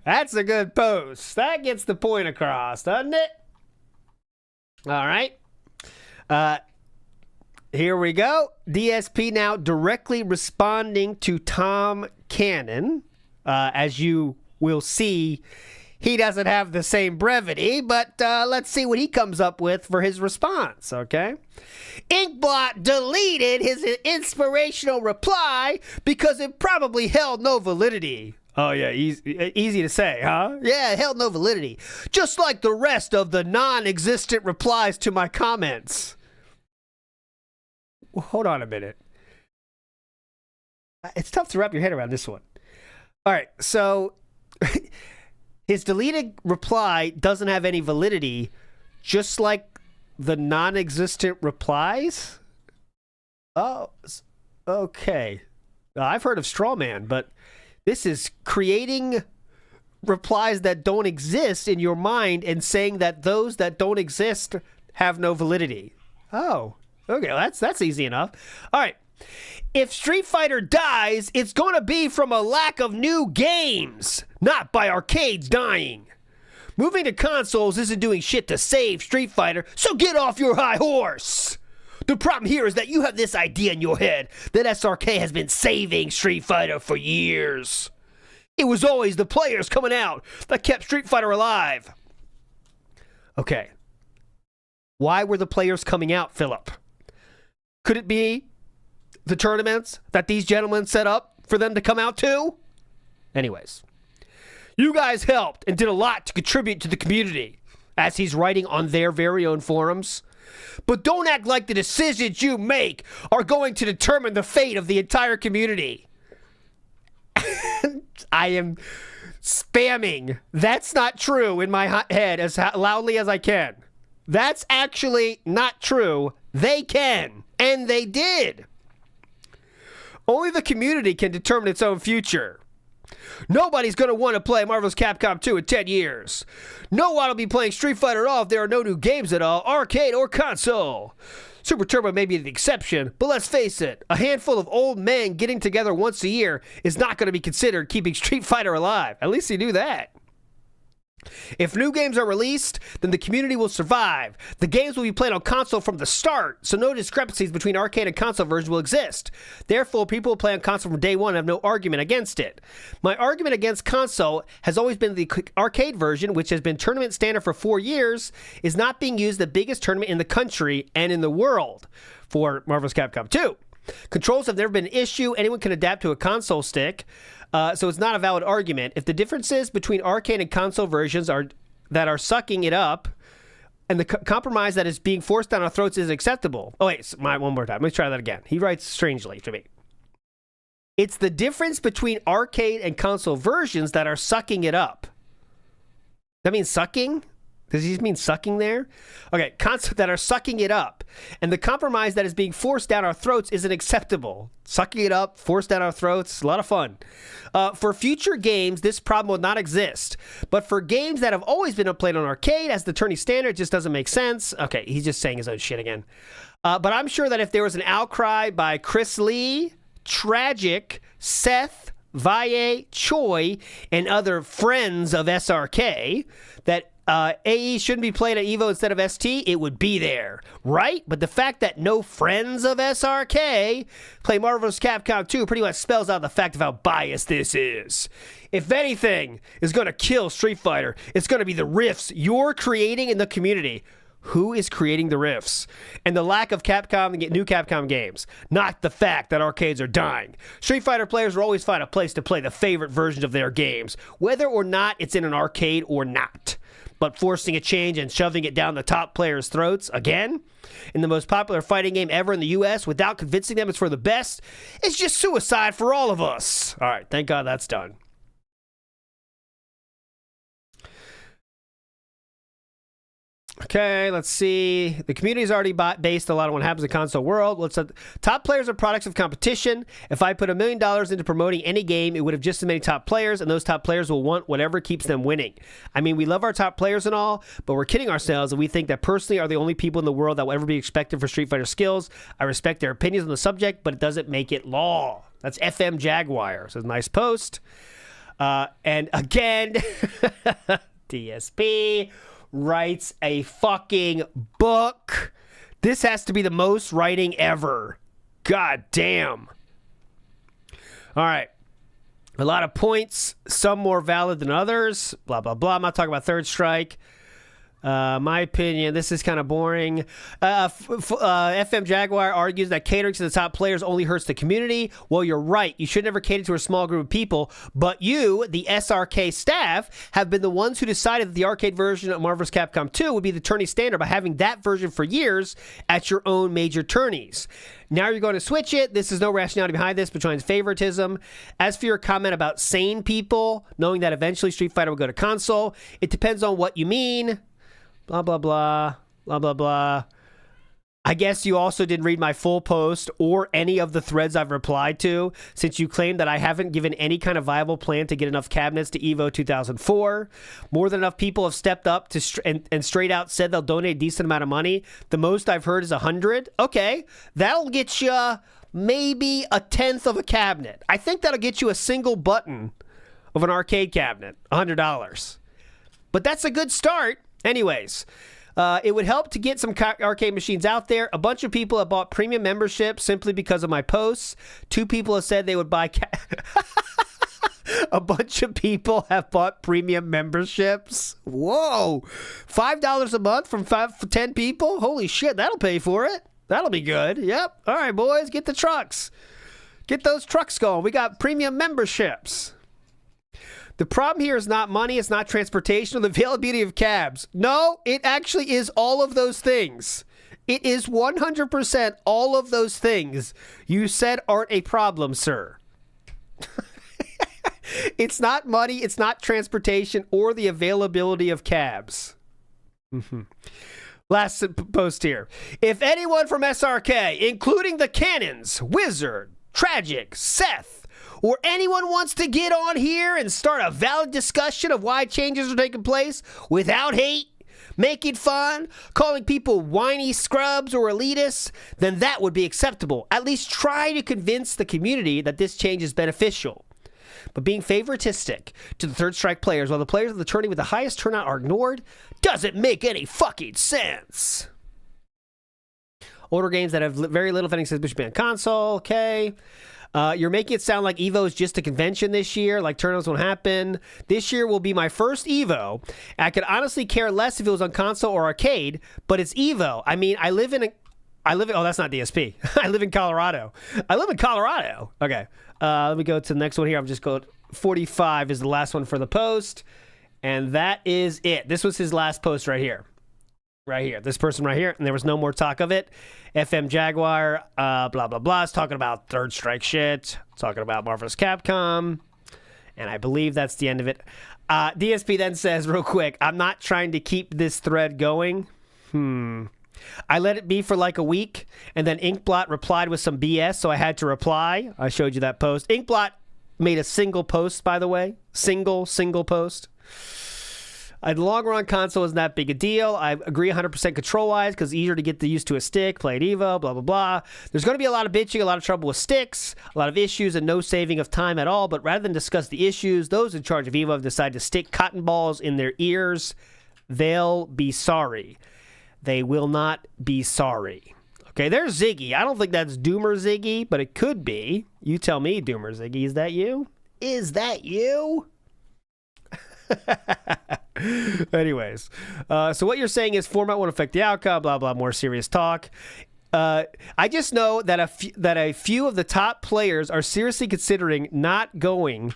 That's a good post. That gets the point across, doesn't it? All right. Here we go. DSP now directly responding to Tom Cannon. As you will see, he doesn't have the same brevity, but let's see what he comes up with for his response, okay? Inkblot deleted his inspirational reply because it probably held no validity. Oh, yeah, easy to say, huh? Yeah, it held no validity. Just like the rest of the non-existent replies to my comments. Well, hold on a minute. It's tough to wrap your head around this one. All right, so his deleted reply doesn't have any validity, just like the non-existent replies? Oh, okay. I've heard of straw man, but this is creating replies that don't exist in your mind and saying that those that don't exist have no validity. Oh, okay, well, that's easy enough. All right. If Street Fighter dies, it's going to be from a lack of new games, not by arcades dying. Moving to consoles isn't doing shit to save Street Fighter, so get off your high horse. The problem here is that you have this idea in your head that SRK has been saving Street Fighter for years. It was always the players coming out that kept Street Fighter alive. Okay. Why were the players coming out, Philip? Could it be the tournaments that these gentlemen set up for them to come out to? Anyways, you guys helped and did a lot to contribute to the community, as he's writing on their very own forums. But don't act like the decisions you make are going to determine the fate of the entire community. I am spamming "that's not true" in my head as loudly as I can. That's actually not true. They can, and they did. Only the community can determine its own future. Nobody's going to want to play Marvel's Capcom 2 in 10 years. No one will be playing Street Fighter at all if there are no new games at all, arcade or console. Super Turbo may be the exception, but let's face it, a handful of old men getting together once a year is not going to be considered keeping Street Fighter alive. At least he knew that. If new games are released, then the community will survive. The games will be played on console from the start, so no discrepancies between arcade and console versions will exist. Therefore, people who play on console from day one have no argument against it. My argument against console has always been the arcade version, which has been tournament standard for 4 years, is not being used the biggest tournament in the country and in the world for Marvel's Capcom 2. Controls have never been an issue. Anyone can adapt to a console stick. So it's not a valid argument. If the differences between arcade and console versions are sucking it up, and the compromise that is being forced down our throats is acceptable. Oh, wait, one more time. Let's try that again. He writes strangely to me. It's the difference between arcade and console versions that are sucking it up. That means sucking? Does he mean sucking there? Okay, concepts that are sucking it up. And the compromise that is being forced down our throats isn't acceptable. Sucking it up, forced down our throats, a lot of fun. For future games, this problem will not exist. But for games that have always been played on arcade as the tourney standard, it just doesn't make sense. Okay, he's just saying his own shit again. But I'm sure that if there was an outcry by Chris Lee, Tragic, Seth, Valle, Choi, and other friends of SRK, that AE shouldn't be played at EVO instead of ST, it would be there, right? But the fact that no friends of SRK play Marvel vs. Capcom 2 pretty much spells out the fact of how biased this is. If anything is going to kill Street Fighter, it's going to be the rifts you're creating in the community. Who is creating the rifts? And the lack of new Capcom games, not the fact that arcades are dying. Street Fighter players will always find a place to play the favorite versions of their games, whether or not it's in an arcade or not. But forcing a change and shoving it down the top players' throats, again, in the most popular fighting game ever in the US, without convincing them it's for the best, it's just suicide for all of us. All right, thank God that's done. Okay, let's see. The community's already based a lot on what happens in the console world. Top players are products of competition. If I put $1 million into promoting any game, it would have just as many top players, and those top players will want whatever keeps them winning. I mean, we love our top players and all, but we're kidding ourselves, and we think that personally are the only people in the world that will ever be expected for Street Fighter skills. I respect their opinions on the subject, but it doesn't make it law. That's FM Jaguar. So it's a nice post. And again, DSP writes a fucking book. This has to be the most writing ever. God damn. All right. A lot of points, some more valid than others. Blah, blah, blah. I'm not talking about Third Strike. My opinion, this is kind of boring. FM Jaguar argues that catering to the top players only hurts the community. Well, you're right. You should never cater to a small group of people. But you, the SRK staff, have been the ones who decided that the arcade version of Marvel's Capcom 2 would be the tourney standard by having that version for years at your own major tourneys. Now you're going to switch it. This is no rationality behind this besides favoritism. As for your comment about sane people, knowing that eventually Street Fighter will go to console, it depends on what you mean. Blah, blah, blah, blah, blah, blah. I guess you also didn't read my full post or any of the threads I've replied to, since you claim that I haven't given any kind of viable plan to get enough cabinets to EVO 2004. More than enough people have stepped up to and straight out said they'll donate a decent amount of money. The most I've heard is 100. Okay, that'll get you maybe a tenth of a cabinet. I think that'll get you a single button of an arcade cabinet, $100. But that's a good start. Anyways, it would help to get some arcade machines out there. A bunch of people have bought premium memberships simply because of my posts. 2 people have said they would buy... A bunch of people have bought premium memberships. Whoa. $5 a month from 10 people? Holy shit, that'll pay for it. That'll be good. Yep. All right, boys, get the trucks. Get those trucks going. We got premium memberships. The problem here is not money, it's not transportation, or the availability of cabs. No, it actually is all of those things. It is 100% all of those things you said aren't a problem, sir. It's not money, it's not transportation, or the availability of cabs. Last post here. If anyone from SRK, including the Cannons, Wizard, Tragic, Seth, or anyone wants to get on here and start a valid discussion of why changes are taking place without hate, making fun, calling people whiny scrubs or elitists, then that would be acceptable. At least try to convince the community that this change is beneficial. But being favoritistic to the Third Strike players while the players of the tourney with the highest turnout are ignored doesn't make any fucking sense. Older games that have very little, if anything, says should be on console, okay. You're making it sound like EVO is just a convention this year, like tournaments won't happen. This year will be my first EVO. I could honestly care less if it was on console or arcade, but it's EVO. I mean, oh, that's not DSP. I live in Colorado. Okay. Let me go to the next one here. I'm just going 45 is the last one for the post. And that is it. This was his last post right here. Right here. This person right here. And there was no more talk of it. FM Jaguar, blah, blah, blah. Is talking about Third Strike shit. Talking about Marvel's Capcom. And I believe that's the end of it. DSP then says, real quick, I'm not trying to keep this thread going. I let it be for like a week. And then Inkblot replied with some BS, so I had to reply. I showed you that post. Inkblot made a single post, by the way. Single post. The long run console isn't that big a deal. I agree 100% control-wise because it's easier to get used to a stick, play at EVO, blah, blah, blah. There's going to be a lot of bitching, a lot of trouble with sticks, a lot of issues, and no saving of time at all. But rather than discuss the issues, those in charge of EVO have decided to stick cotton balls in their ears. They'll be sorry. They will not be sorry. Okay, there's Ziggy. I don't think that's Doomer Ziggy, but it could be. You tell me, Doomer Ziggy. Is that you? Is that you? Anyways, so what you're saying is format won't affect the outcome, blah, blah, more serious talk. I just know that a few of the top players are seriously considering not going.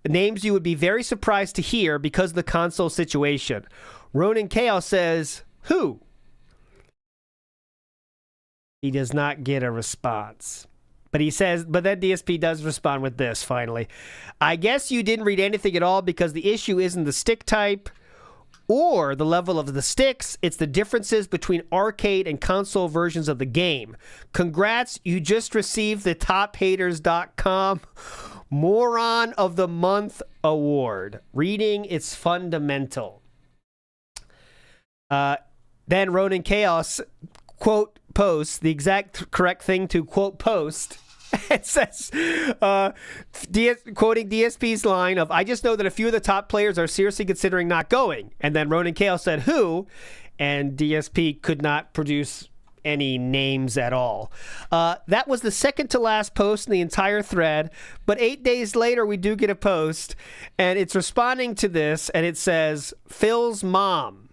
Names you would be very surprised to hear because of the console situation. Ronin Chaos says, who? He does not get a response. But he says, but then DSP does respond with this, finally. I guess you didn't read anything at all because the issue isn't the stick type or the level of the sticks. It's the differences between arcade and console versions of the game. Congrats, you just received the TopHaters.com Moron of the Month award. Reading is fundamental. Then Ronin Chaos, quote, posts the exact correct thing to quote post. It says, quoting DSP's line of, I just know that a few of the top players are seriously considering not going. And then Ronin Chaos said, who? And DSP could not produce any names at all. That was the second to last post in the entire thread, but 8 days later we do get a post, and it's responding to this, and it says, Phil's mom.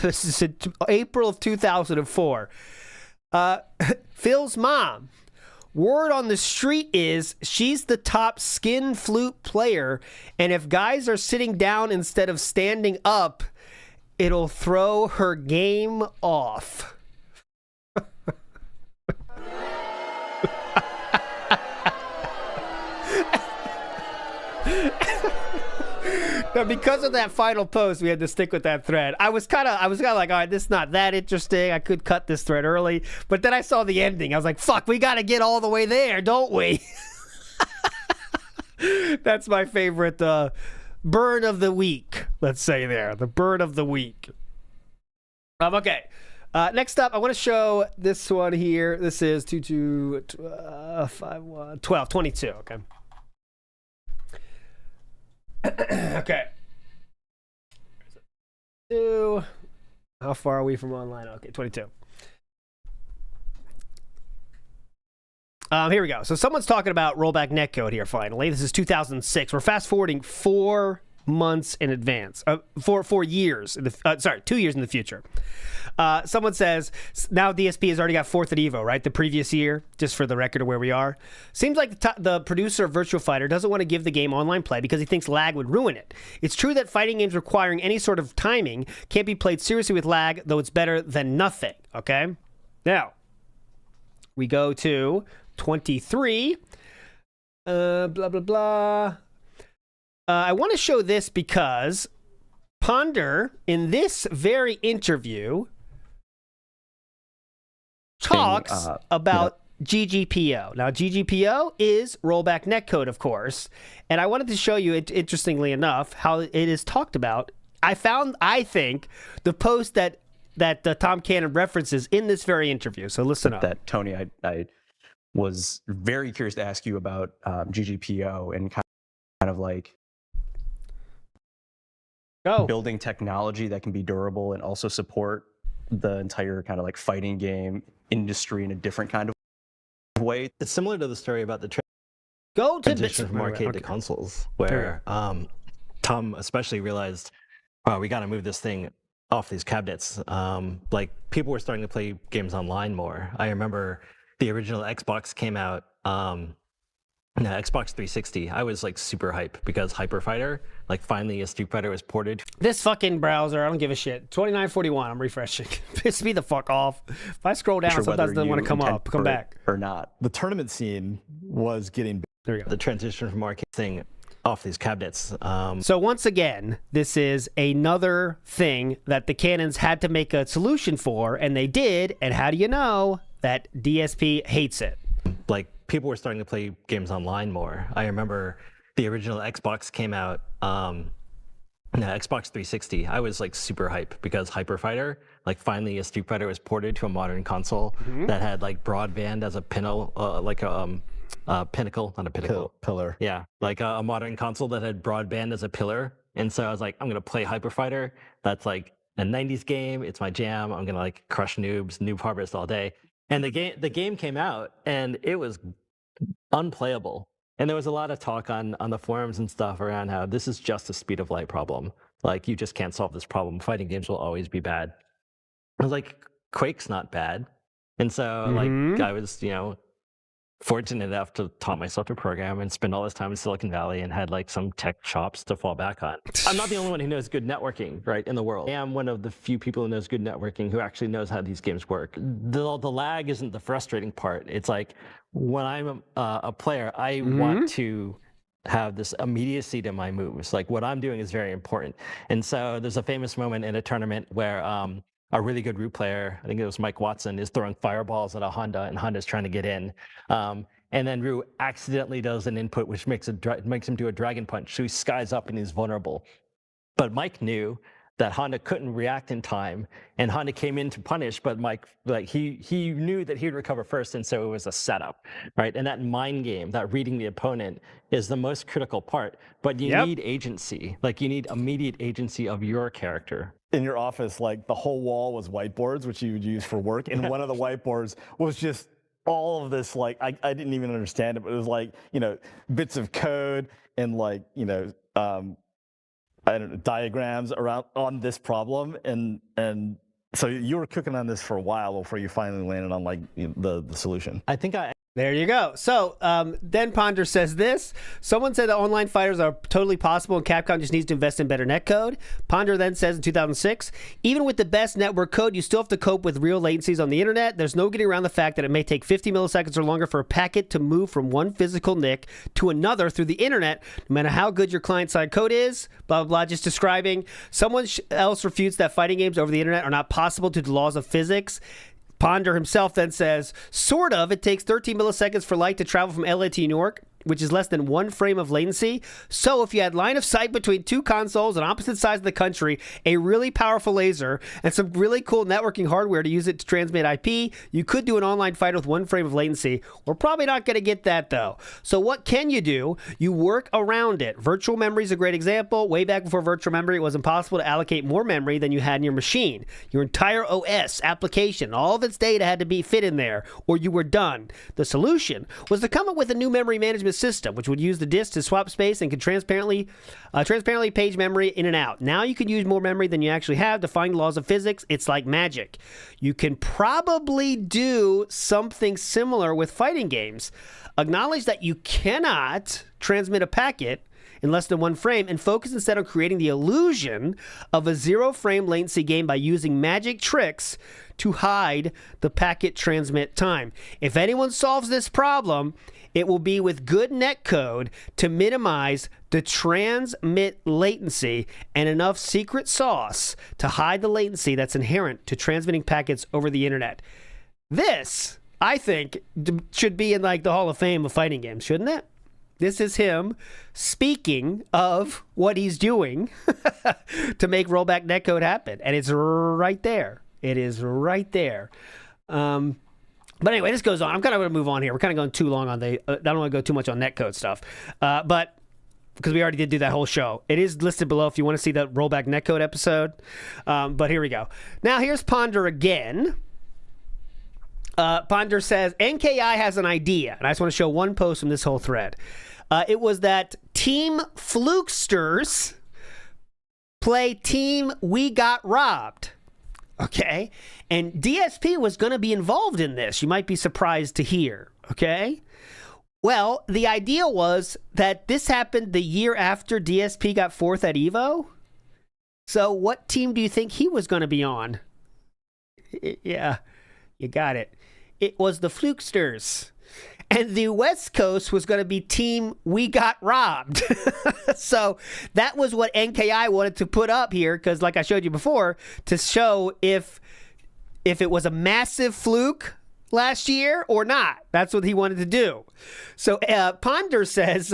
This is in April of 2004. Phil's mom. Word on the street is she's the top skin flute player, and if guys are sitting down instead of standing up, it'll throw her game off. Now, because of that final post, we had to stick with that thread. I was kind of like, all right, this is not that interesting. I could cut this thread early, but then I saw the ending. I was like, fuck, we got to get all the way there, don't we? That's my favorite burn of the week. Let's say there, the burn of the week. Okay. Next up, I want to show this one here. This is 22. Okay. Okay. How far are we from online? Okay, 22. Here we go. So someone's talking about rollback netcode here finally. This is 2006. We're fast forwarding 4 months in advance. 4 years. 2 years in the future. Someone says, now DSP has already got 4th at EVO, right? The previous year, just for the record of where we are. Seems like the producer of Virtua Fighter doesn't want to give the game online play because he thinks lag would ruin it. It's true that fighting games requiring any sort of timing can't be played seriously with lag, though it's better than nothing, okay? Now, we go to 23. Blah, blah, blah. I want to show this because Ponder, in this very interview, talks about GGPO. Now, GGPO is rollback netcode, of course, and I wanted to show you, interestingly enough, how it is talked about. I think, the post that Tom Cannon references in this very interview. So listen up. That, Tony, I was very curious to ask you about GGPO and kind of like building technology that can be durable and also support the entire kind of like fighting game industry in a different kind of way. It's similar to the story about the Go to transition from arcade to consoles, where Tom especially realized, wow, we got to move this thing off these cabinets. Like, people were starting to play games online more. I remember the original Xbox came out, Xbox 360. I was like super hype because Hyper Fighter, like finally a Street Fighter was ported. This fucking browser, I don't give a shit. 2941, I'm refreshing. Piss me the fuck off. If I scroll down, sometimes it doesn't want to come back. Or not. The tournament scene was getting there you go. The transition from arcade thing off these cabinets. So once again, this is another thing that the Cannons had to make a solution for, and they did. And how do you know that DSP hates it? Like, people were starting to play games online more. I remember the original Xbox came out, Xbox 360. I was like super hype because Hyper Fighter, like finally a Street Fighter was ported to a modern console that had like broadband as a pinnacle, pinnacle, not a pinnacle. pillar. Yeah, like a modern console that had broadband as a pillar. And so I was like, I'm gonna play Hyper Fighter. That's like a 90s game. It's my jam. I'm gonna like crush noobs, noob harvest all day. And the game came out, and it was unplayable. And there was a lot of talk on the forums and stuff around how this is just a speed of light problem. Like, you just can't solve this problem. Fighting games will always be bad. I was like, Quake's not bad. And so, like, I was, fortunate enough to taught myself to program and spend all this time in Silicon Valley and had like some tech shops to fall back on. I'm not the only one who knows good networking, right, in the world. I am one of the few people who knows good networking who actually knows how these games work. The lag isn't the frustrating part. It's like, when I'm a player, I want to have this immediacy to my moves. Like, what I'm doing is very important. And so there's a famous moment in a tournament where a really good root player, I think it was Mike Watson, is throwing fireballs at a Honda, and Honda's trying to get in. And then Rue accidentally does an input which makes him do a dragon punch. So he skies up and he's vulnerable. But Mike knew that Honda couldn't react in time, and Honda came in to punish, but Mike, like he knew that he'd recover first, and so it was a setup, right? And that mind game, that reading the opponent, is the most critical part. But you need agency, like you need immediate agency of your character. In your office, like the whole wall was whiteboards, which you would use for work, and one of the whiteboards was just all of this, like I didn't even understand it, but it was like, you know, bits of code and like, you know, I don't know, diagrams around on this problem, and so you were cooking on this for a while before you finally landed on like, you know, the solution. I think There you go. So then Ponder says this. Someone said that online fighters are totally possible and Capcom just needs to invest in better netcode. Ponder then says in 2006, even with the best network code, you still have to cope with real latencies on the internet. There's no getting around the fact that it may take 50 milliseconds or longer for a packet to move from one physical NIC to another through the internet, no matter how good your client-side code is, blah, blah, blah, just describing. Someone else refutes that fighting games over the internet are not possible due to the laws of physics. Ponder himself then says, sort of, it takes 13 milliseconds for light to travel from LA to New York, which is less than 1 frame of latency. So if you had line of sight between two consoles on opposite sides of the country, a really powerful laser, and some really cool networking hardware to use it to transmit IP, you could do an online fight with 1 frame of latency. We're probably not going to get that, though. So what can you do? You work around it. Virtual memory is a great example. Way back before virtual memory, it was impossible to allocate more memory than you had in your machine. Your entire OS, application, all of its data had to be fit in there, or you were done. The solution was to come up with a new memory management system, which would use the disk to swap space and could transparently page memory in and out. Now you can use more memory than you actually have, defying the laws of physics. It's like magic. You can probably do something similar with fighting games. Acknowledge that you cannot transmit a packet in less than 1 frame and focus instead on creating the illusion of a 0 frame latency game by using magic tricks to hide the packet transmit time. If anyone solves this problem, it will be with good netcode to minimize the transmit latency and enough secret sauce to hide the latency that's inherent to transmitting packets over the internet. This, I think, should be in like the Hall of Fame of fighting games, shouldn't it? This is him speaking of what he's doing to make rollback netcode happen. And it's right there. It is right there. But anyway, this goes on. I'm kind of going to move on here. We're kind of going too long on the... I don't want to go too much on netcode stuff. But because we already did do that whole show. It is listed below if you want to see that rollback netcode episode. But here we go. Now, here's Ponder again. Ponder says, NKI has an idea. And I just want to show one post from this whole thread. It was that Team Flukesters play Team We Got Robbed. Okay? And DSP was going to be involved in this. You might be surprised to hear. Okay? Well, the idea was that this happened the year after DSP got 4th at EVO. So what team do you think he was going to be on? Yeah, you got it. It was the Flukesters. And the West Coast was going to be Team We Got Robbed. So that was what NKI wanted to put up here, because like I showed you before, to show if it was a massive fluke last year or not. That's what he wanted to do. So Ponder says,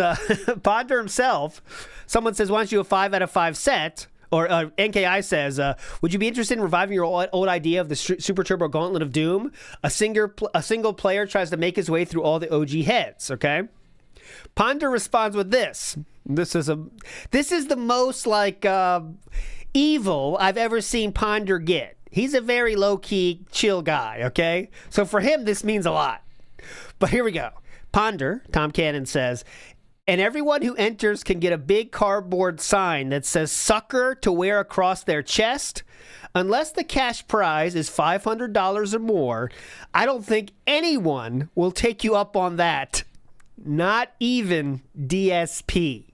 Ponder himself, someone says, why don't you do a 5 out of 5 set? Or NKI says, would you be interested in reviving your old idea of the Super Turbo Gauntlet of Doom? A single player tries to make his way through all the OG heads, okay? Ponder responds with this. This is the most like evil I've ever seen Ponder get. He's a very low-key, chill guy, okay? So for him, this means a lot. But here we go. Ponder, Tom Cannon says, and everyone who enters can get a big cardboard sign that says sucker to wear across their chest. Unless the cash prize is $500 or more, I don't think anyone will take you up on that. Not even DSP.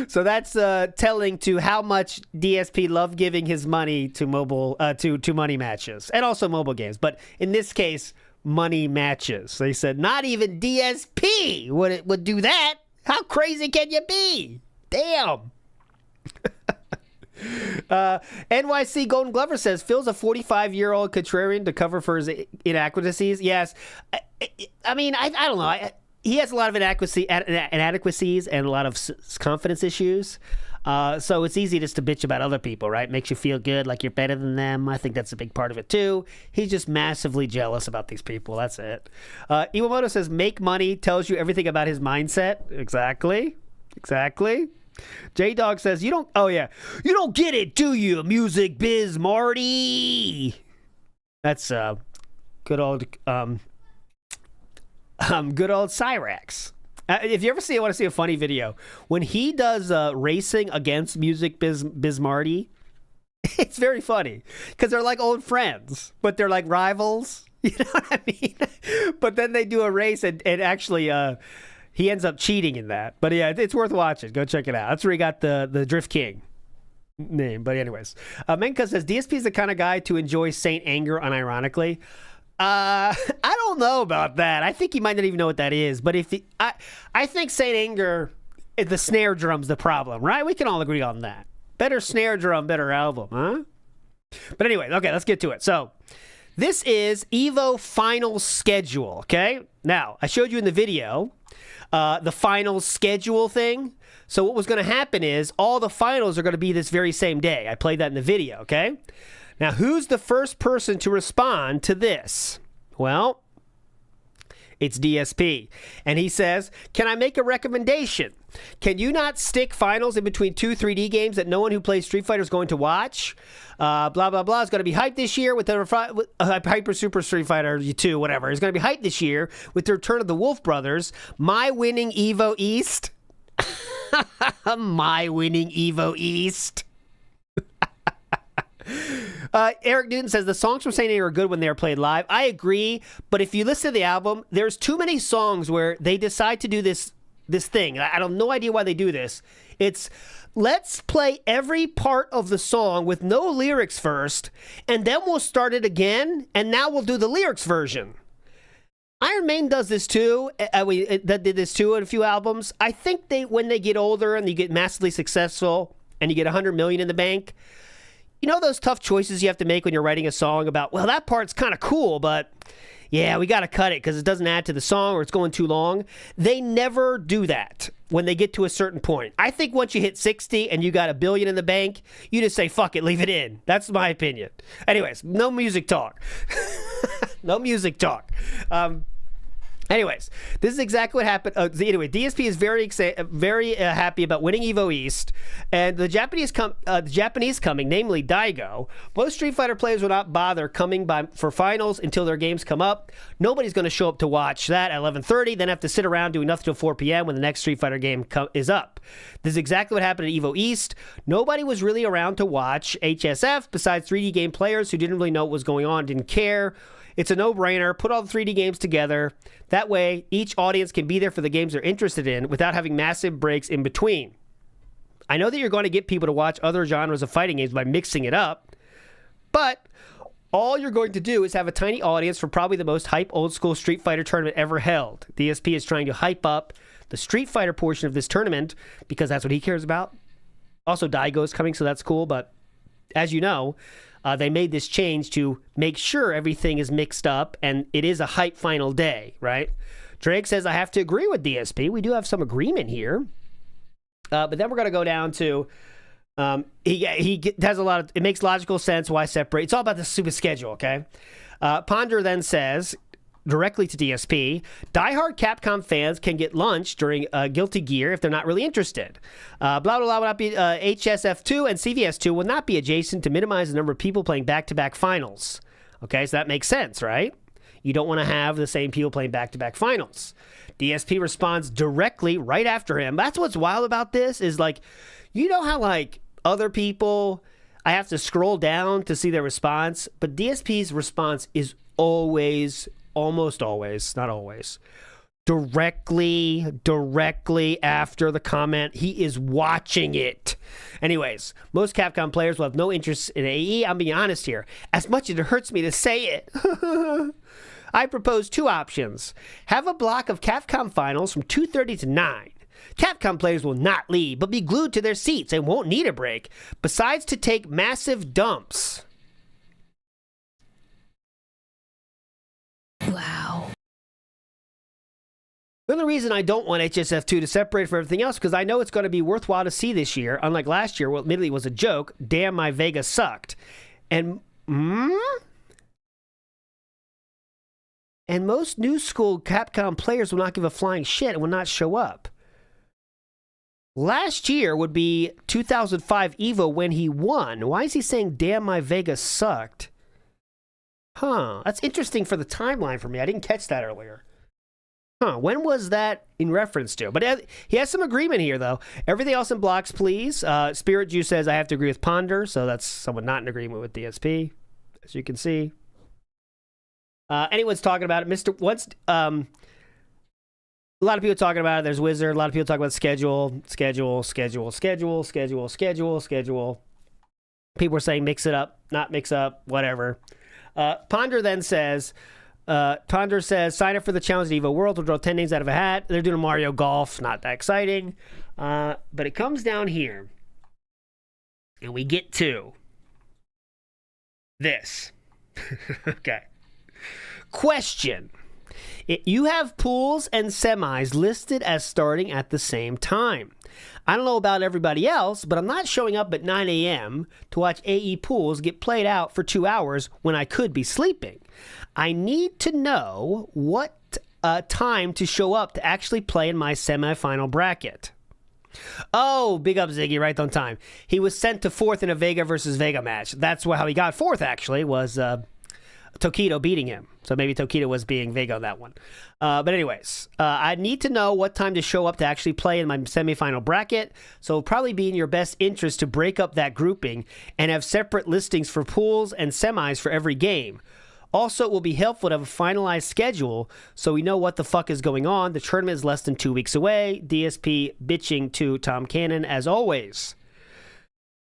So that's telling to how much DSP loved giving his money to mobile to money matches and also mobile games. But in this case, money matches. They said not even DSP would do that. How crazy can you be? Damn. NYC Golden Glover says Phil's a 45-year-old contrarian to cover for his inadequacies. Yes. I mean, I don't know. He has a lot of inadequacies and a lot of confidence issues. So it's easy just to bitch about other people, right? Makes you feel good, like you're better than them. I think that's a big part of it too. He's just massively jealous about these people. That's it. Iwamoto says, make money tells you everything about his mindset. Exactly. J-Dog says, you don't get it, do you, Music Biz Marty? That's good old Cyrax. If you ever want to see a funny video, when he does racing against Music Biz Marty, it's very funny because they're like old friends, but they're like rivals. You know what I mean? But then they do a race and actually he ends up cheating in that. But yeah, it's worth watching. Go check it out. That's where he got the Drift King name. But anyways, Menka says, DSP is the kind of guy to enjoy Saint Anger unironically. I don't know about that. I think he might not even know what that is. But I think Saint Anger, the snare drum's the problem, right? We can all agree on that. Better snare drum, better album, huh? But anyway, okay, let's get to it. So this is EVO final schedule, okay? Now, I showed you in the video the final schedule thing. So what was going to happen is all the finals are going to be this very same day. I played that in the video, okay? Now, who's the first person to respond to this? Well, it's DSP. And he says, can I make a recommendation? Can you not stick finals in between 2 3D games that no one who plays Street Fighter is going to watch? Blah, blah, blah. It's going to be hyped this year with the Hyper Super Street Fighter 2, whatever. It's going to be hyped this year with the return of the Wolf Brothers. My winning Evo East. My winning Evo East. Eric Newton says the songs from Saint Anger are good when they are played live. I agree, but if you listen to the album, there's too many songs where they decide to do this thing. I have no idea why they do this. It's let's play every part of the song with no lyrics first, and then we'll start it again, and now we'll do the lyrics version. Iron Maiden does this too. That did this too in a few albums. I think when they get older and you get massively successful and you get 100 million in the bank, you know those tough choices you have to make when you're writing a song about, well, that part's kind of cool, but yeah, we got to cut it because it doesn't add to the song or it's going too long. They never do that when they get to a certain point. I think once you hit 60 and you got $1 billion in the bank, you just say, fuck it, leave it in. That's my opinion. Anyways, no music talk. No music talk. Anyways, this is exactly what happened. Anyway, DSP is very happy about winning Evo East, and the Japanese coming, namely Daigo. Most Street Fighter players will not bother coming by for finals until their games come up. Nobody's going to show up to watch that at 11:30, then have to sit around doing nothing till 4 p.m. when the next Street Fighter game is up. This is exactly what happened at Evo East. Nobody was really around to watch HSF besides 3D game players who didn't really know what was going on, didn't care. It's a no-brainer. Put all the 3D games together. That way, each audience can be there for the games they're interested in without having massive breaks in between. I know that you're going to get people to watch other genres of fighting games by mixing it up, but all you're going to do is have a tiny audience for probably the most hype old-school Street Fighter tournament ever held. DSP is trying to hype up the Street Fighter portion of this tournament because that's what he cares about. Also, Daigo is coming, so that's cool, but as you know, they made this change to make sure everything is mixed up, and it is a hype final day, right? Drake says, I have to agree with DSP. We do have some agreement here. But then we're going to go down to, he has a lot of, it makes logical sense why separate. It's all about the stupid schedule, okay? Ponder then says, directly to DSP, diehard Capcom fans can get lunch during Guilty Gear if they're not really interested. Blah, blah, blah, will not be, HSF2 and CVS2 will not be adjacent to minimize the number of people playing back-to-back finals. Okay, so that makes sense, right? You don't want to have the same people playing back-to-back finals. DSP responds directly right after him. That's what's wild about this is like, you know how like other people, I have to scroll down to see their response, but DSP's response is always, almost always, not always, directly after the comment. He is watching it. Anyways, most Capcom players will have no interest in AE. I'm being honest here. As much as it hurts me to say it. I propose 2 options. Have a block of Capcom finals from 2:30 to 9. Capcom players will not leave, but be glued to their seats and won't need a break, besides to take massive dumps. Wow. The only reason I don't want HSF2 to separate from everything else, because I know it's going to be worthwhile to see this year, unlike last year, what admittedly was a joke. Damn, my Vega sucked. And most new school Capcom players will not give a flying shit and will not show up. Last year would be 2005 EVO when he won. Why is he saying, damn, my Vega sucked? Huh, that's interesting for the timeline for me. I didn't catch that earlier. Huh, when was that in reference to? But he has some agreement here, though. Everything else in blocks, please. Spirit Juice says, I have to agree with Ponder, so that's someone not in agreement with DSP, as you can see. Anyone's talking about it. A lot of people talking about it. There's Wizard. A lot of people talking about schedule. People are saying mix it up, not mix up, whatever. Ponder then says, sign up for the challenge at EVO World. We'll draw 10 names out of a hat. They're doing Mario Golf. Not that exciting. But it comes down here. And we get to this. Okay. Question. You have pools and semis listed as starting at the same time. I don't know about everybody else, but I'm not showing up at 9 a.m. to watch AE pools get played out for 2 hours when I could be sleeping. I need to know what time to show up to actually play in my semifinal bracket. Oh, big up Ziggy, right on time. He was sent to 4th in a Vega versus Vega match. That's how he got 4th, actually, was Tokido beating him. So maybe Tokido was being Vega on that one. But anyways, I need to know what time to show up to actually play in my semifinal bracket. So it'll probably be in your best interest to break up that grouping and have separate listings for pools and semis for every game. Also, it will be helpful to have a finalized schedule so we know what the fuck is going on. The tournament is less than 2 weeks away. DSP bitching to Tom Cannon as always.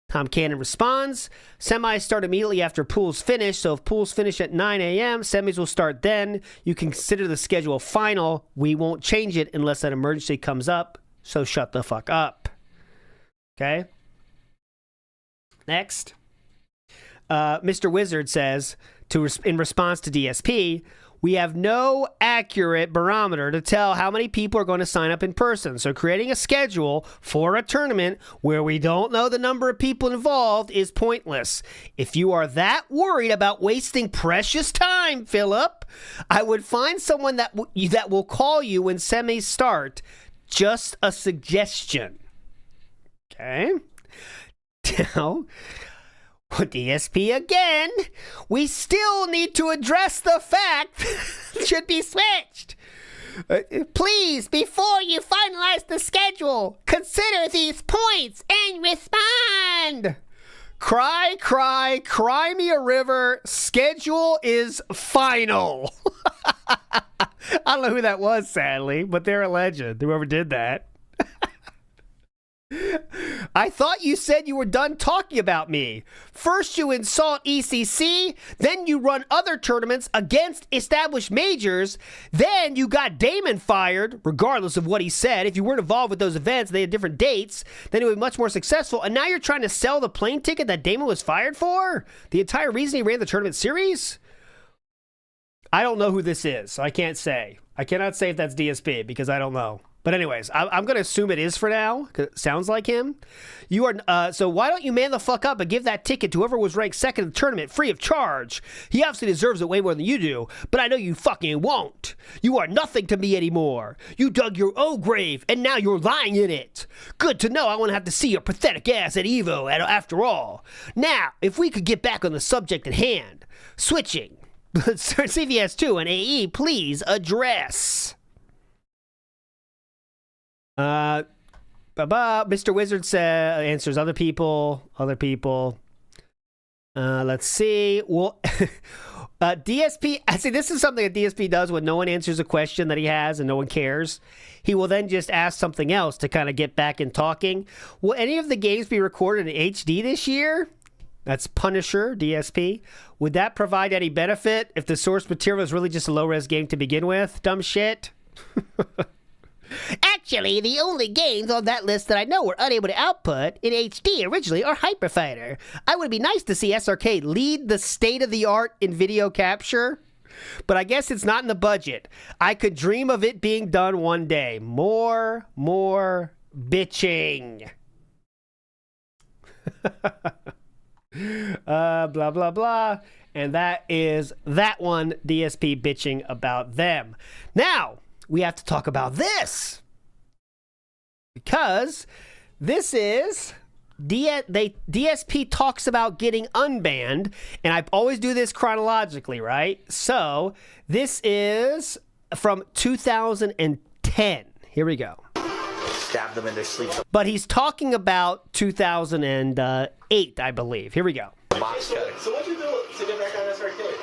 Tom Cannon responds, semis start immediately after pools finish, so if pools finish at 9 a.m., semis will start then. You can consider the schedule final. We won't change it unless an emergency comes up, so shut the fuck up. Okay? Next. Mr. Wizard says, in response to DSP, we have no accurate barometer to tell how many people are going to sign up in person. So creating a schedule for a tournament where we don't know the number of people involved is pointless. If you are that worried about wasting precious time, Philip, I would find someone that will call you when semis start. Just a suggestion. Okay? Now, DSP again, we still need to address the fact it should be switched. Please, before you finalize the schedule, consider these points and respond. Cry me a river. Schedule is final. I don't know who that was, sadly, but they're a legend, whoever did that. I thought you said you were done talking about me. First you insult ECC, then you run other tournaments against established majors, then you got Damon fired, regardless of what he said. If you weren't involved with those events, they had different dates, then it would be much more successful, and now you're trying to sell the plane ticket that Damon was fired for? The entire reason he ran the tournament series? I don't know who this is, so I can't say. I cannot say if that's DSP, because I don't know. But anyways, I'm going to assume it is for now, because it sounds like him. You are so why don't you man the fuck up and give that ticket to whoever was ranked second in the tournament free of charge? He obviously deserves it way more than you do, but I know you fucking won't. You are nothing to me anymore. You dug your own grave, and now you're lying in it. Good to know I won't have to see your pathetic ass at EVO after all. Now, if we could get back on the subject at hand. Switching. CVS2 and AE, please address. Mr. Wizard answers other people. Let's see. Well, DSP, I see this is something that DSP does when no one answers a question that he has and no one cares. He will then just ask something else to kind of get back in talking. Will any of the games be recorded in HD this year? That's Punisher, DSP. Would that provide any benefit if the source material is really just a low-res game to begin with? Dumb shit. Actually, the only games on that list that I know were unable to output in HD originally are Hyper Fighter. I would be nice to see SRK lead the state-of-the-art in video capture. but I guess it's not in the budget. I could dream of it being done one day. More bitching. Blah, blah, blah. And that is that one, DSP bitching about them. Now, we have to talk about this. Because this is... DSP talks about getting unbanned, and I always do this chronologically, right? So this is from 2010. Here we go. Stab them in their sleep. But he's talking about 2008, I believe. Here we go. Box cutter. So what'd you do to get back on this arcade?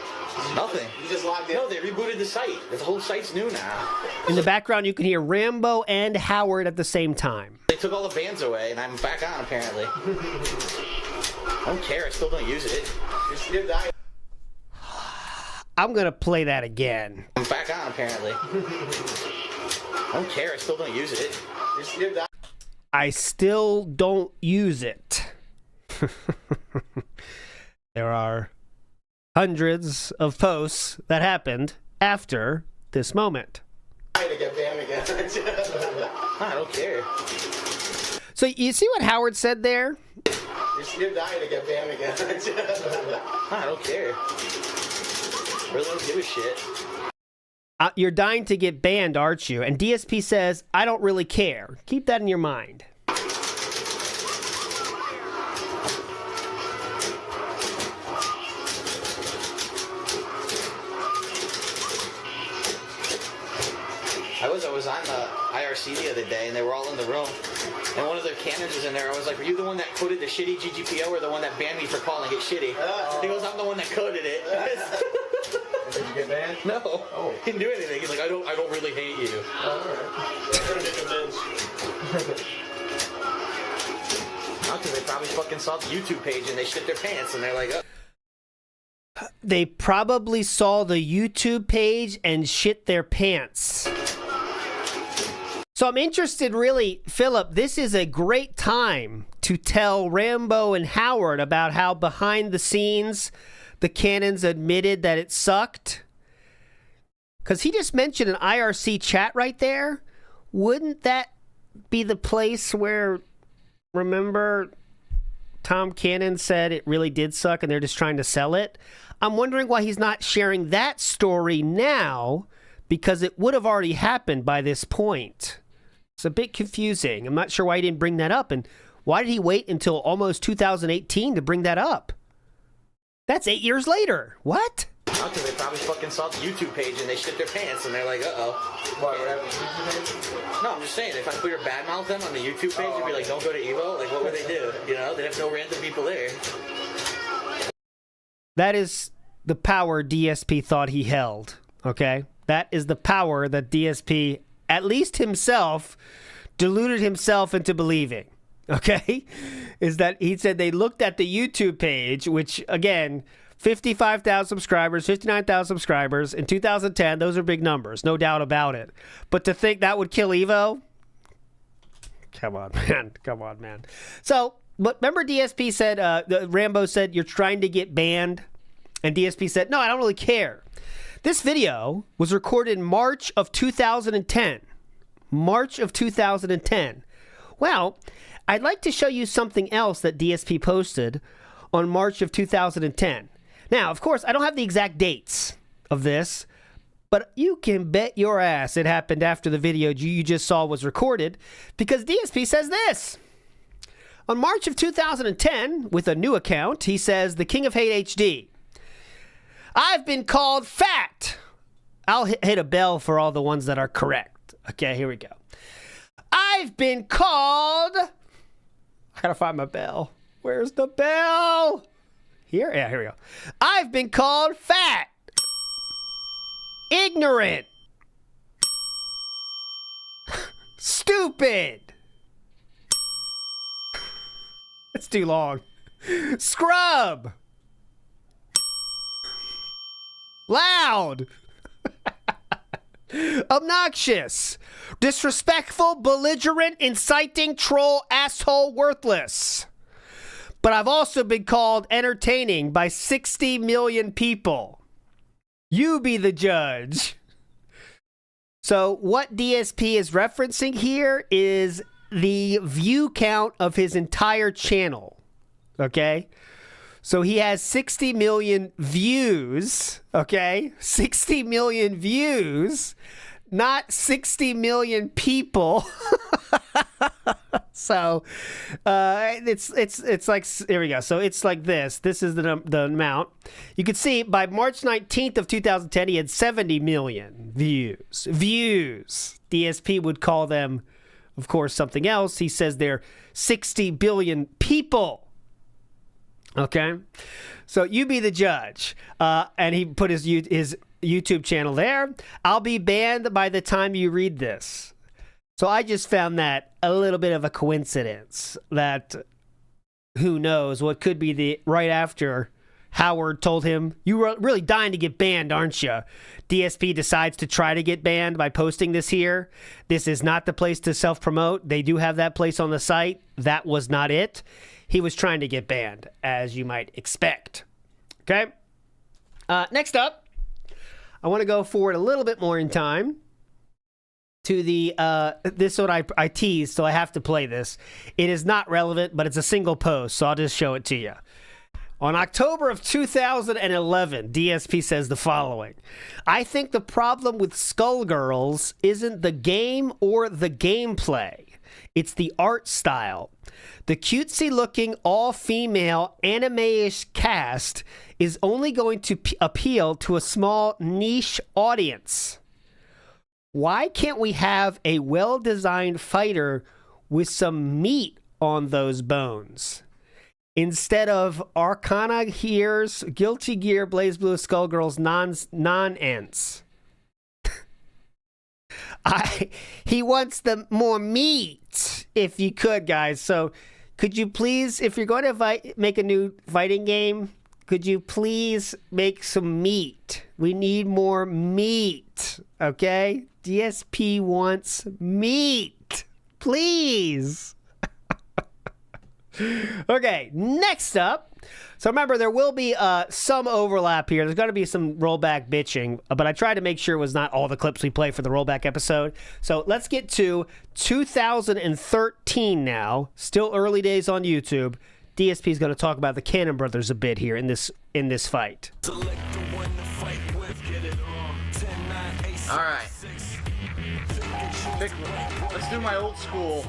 Nothing. You just logged in? No, they rebooted the site. The whole site's new now. In the background, you can hear Rambo and Howard at the same time. They took all the bans away, and I'm back on, apparently. I don't care. I still don't use it. You're dying. I'm going to play that again. I'm back on, apparently. I don't care. I still don't use it. You're dying. I still don't use it. There are hundreds of posts that happened after this moment. To get banned again. I don't care. So you see what Howard said there? You're dying to get banned again. I don't care. Really don't give a shit. You're dying to get banned, aren't you? And DSP says, I don't really care. Keep that in your mind. I was on the IRC the other day, and they were all in the room, and one of their cannons was in there. I was like, were you the one that coded the shitty GGPO or the one that banned me for calling it shitty? He goes, I'm the one that coded it. Did you get banned? No. Oh. He didn't do anything. He's like, I don't really hate you. Because they probably fucking saw the YouTube page and they shit their pants, and they're like, oh. They probably saw the YouTube page and shit their pants. So I'm interested, really, Philip, this is a great time to tell Rambo and Howard about how behind the scenes the cannons admitted that it sucked. Because he just mentioned an IRC chat right there. Wouldn't that be the place where, remember, Tom Cannon said it really did suck and they're just trying to sell it? I'm wondering why he's not sharing that story now, because it would have already happened by this point. It's a bit confusing. I'm not sure why he didn't bring that up, and why did he wait until almost 2018 to bring that up? That's 8 years later. What? Because they probably fucking saw the YouTube page and they shit their pants, and they're like, uh-oh. What happened to the YouTube page? No, I'm just saying, if I Twitter badmouth them on the YouTube page and be like, don't go to Evo, like, what would they do? You know, they'd have no random people there. That is the power DSP thought he held, okay? That is the power that DSP, at least himself, deluded himself into believing, okay? Is that he said they looked at the YouTube page, which, again, 55,000 subscribers, 59,000 subscribers. In 2010, those are big numbers, no doubt about it. But to think that would kill Evo? Come on, man. Come on, man. So, but remember DSP said, Rambo said, you're trying to get banned? And DSP said, no, I don't really care. This video was recorded in March of 2010. March of 2010. Well, I'd like to show you something else that DSP posted on March of 2010. Now, of course, I don't have the exact dates of this, but you can bet your ass it happened after the video you just saw was recorded, because DSP says this. On March of 2010, with a new account, he says, The King of Hate HD. I've been called fat. I'll hit a bell for all the ones that are correct. Okay, here we go. I've been called... I gotta find my bell. Where's the bell? Here? Yeah, here we go. I've been called fat. Ignorant. Stupid. It's too long. Scrub. Loud. Obnoxious. Disrespectful, belligerent, inciting, troll, asshole, worthless. But I've also been called entertaining by 60 million people. You be the judge. So what DSP is referencing here is the view count of his entire channel. Okay? So he has 60 million views. Okay? 60 million views, not 60 million people. So it's like, here we go. So it's like this. This is the amount. You can see by March 19th of 2010, he had 70 million views. DSP would call them, of course, something else. He says they're 60 billion people. Okay? So you be the judge. And he put his YouTube channel there. I'll be banned by the time you read this. So I just found that a little bit of a coincidence that who knows what could be the right after Howard told him, you were really dying to get banned, aren't you? DSP decides to try to get banned by posting this here. This is not the place to self-promote. They do have that place on the site. That was not it. He was trying to get banned, as you might expect. Okay? Next up, I want to go forward a little bit more in time to the this one I teased, so I have to play this. It is not relevant, but it's a single post, so I'll just show it to you. On October of 2011, DSP says the following: I think the problem with Skullgirls isn't the game or the gameplay. It's the art style. The cutesy-looking, all-female, anime-ish cast is only going to appeal to a small niche audience. Why can't we have a well-designed fighter with some meat on those bones? Instead of Arcana Gears, Guilty Gear, Blaze Blue, Skullgirls, non-ents. He wants the more meat, if you could, guys. So could you please, if you're going to make a new fighting game, could you please make some meat? We need more meat, okay? DSP wants meat. Please. Okay, next up. So remember, there will be some overlap here. There's going to be some rollback bitching, but I tried to make sure it was not all the clips we play for the rollback episode. So let's get to 2013 now. Still early days on YouTube. DSP is going to talk about the Cannon Brothers a bit here in this fight. All right. Let's do my old school.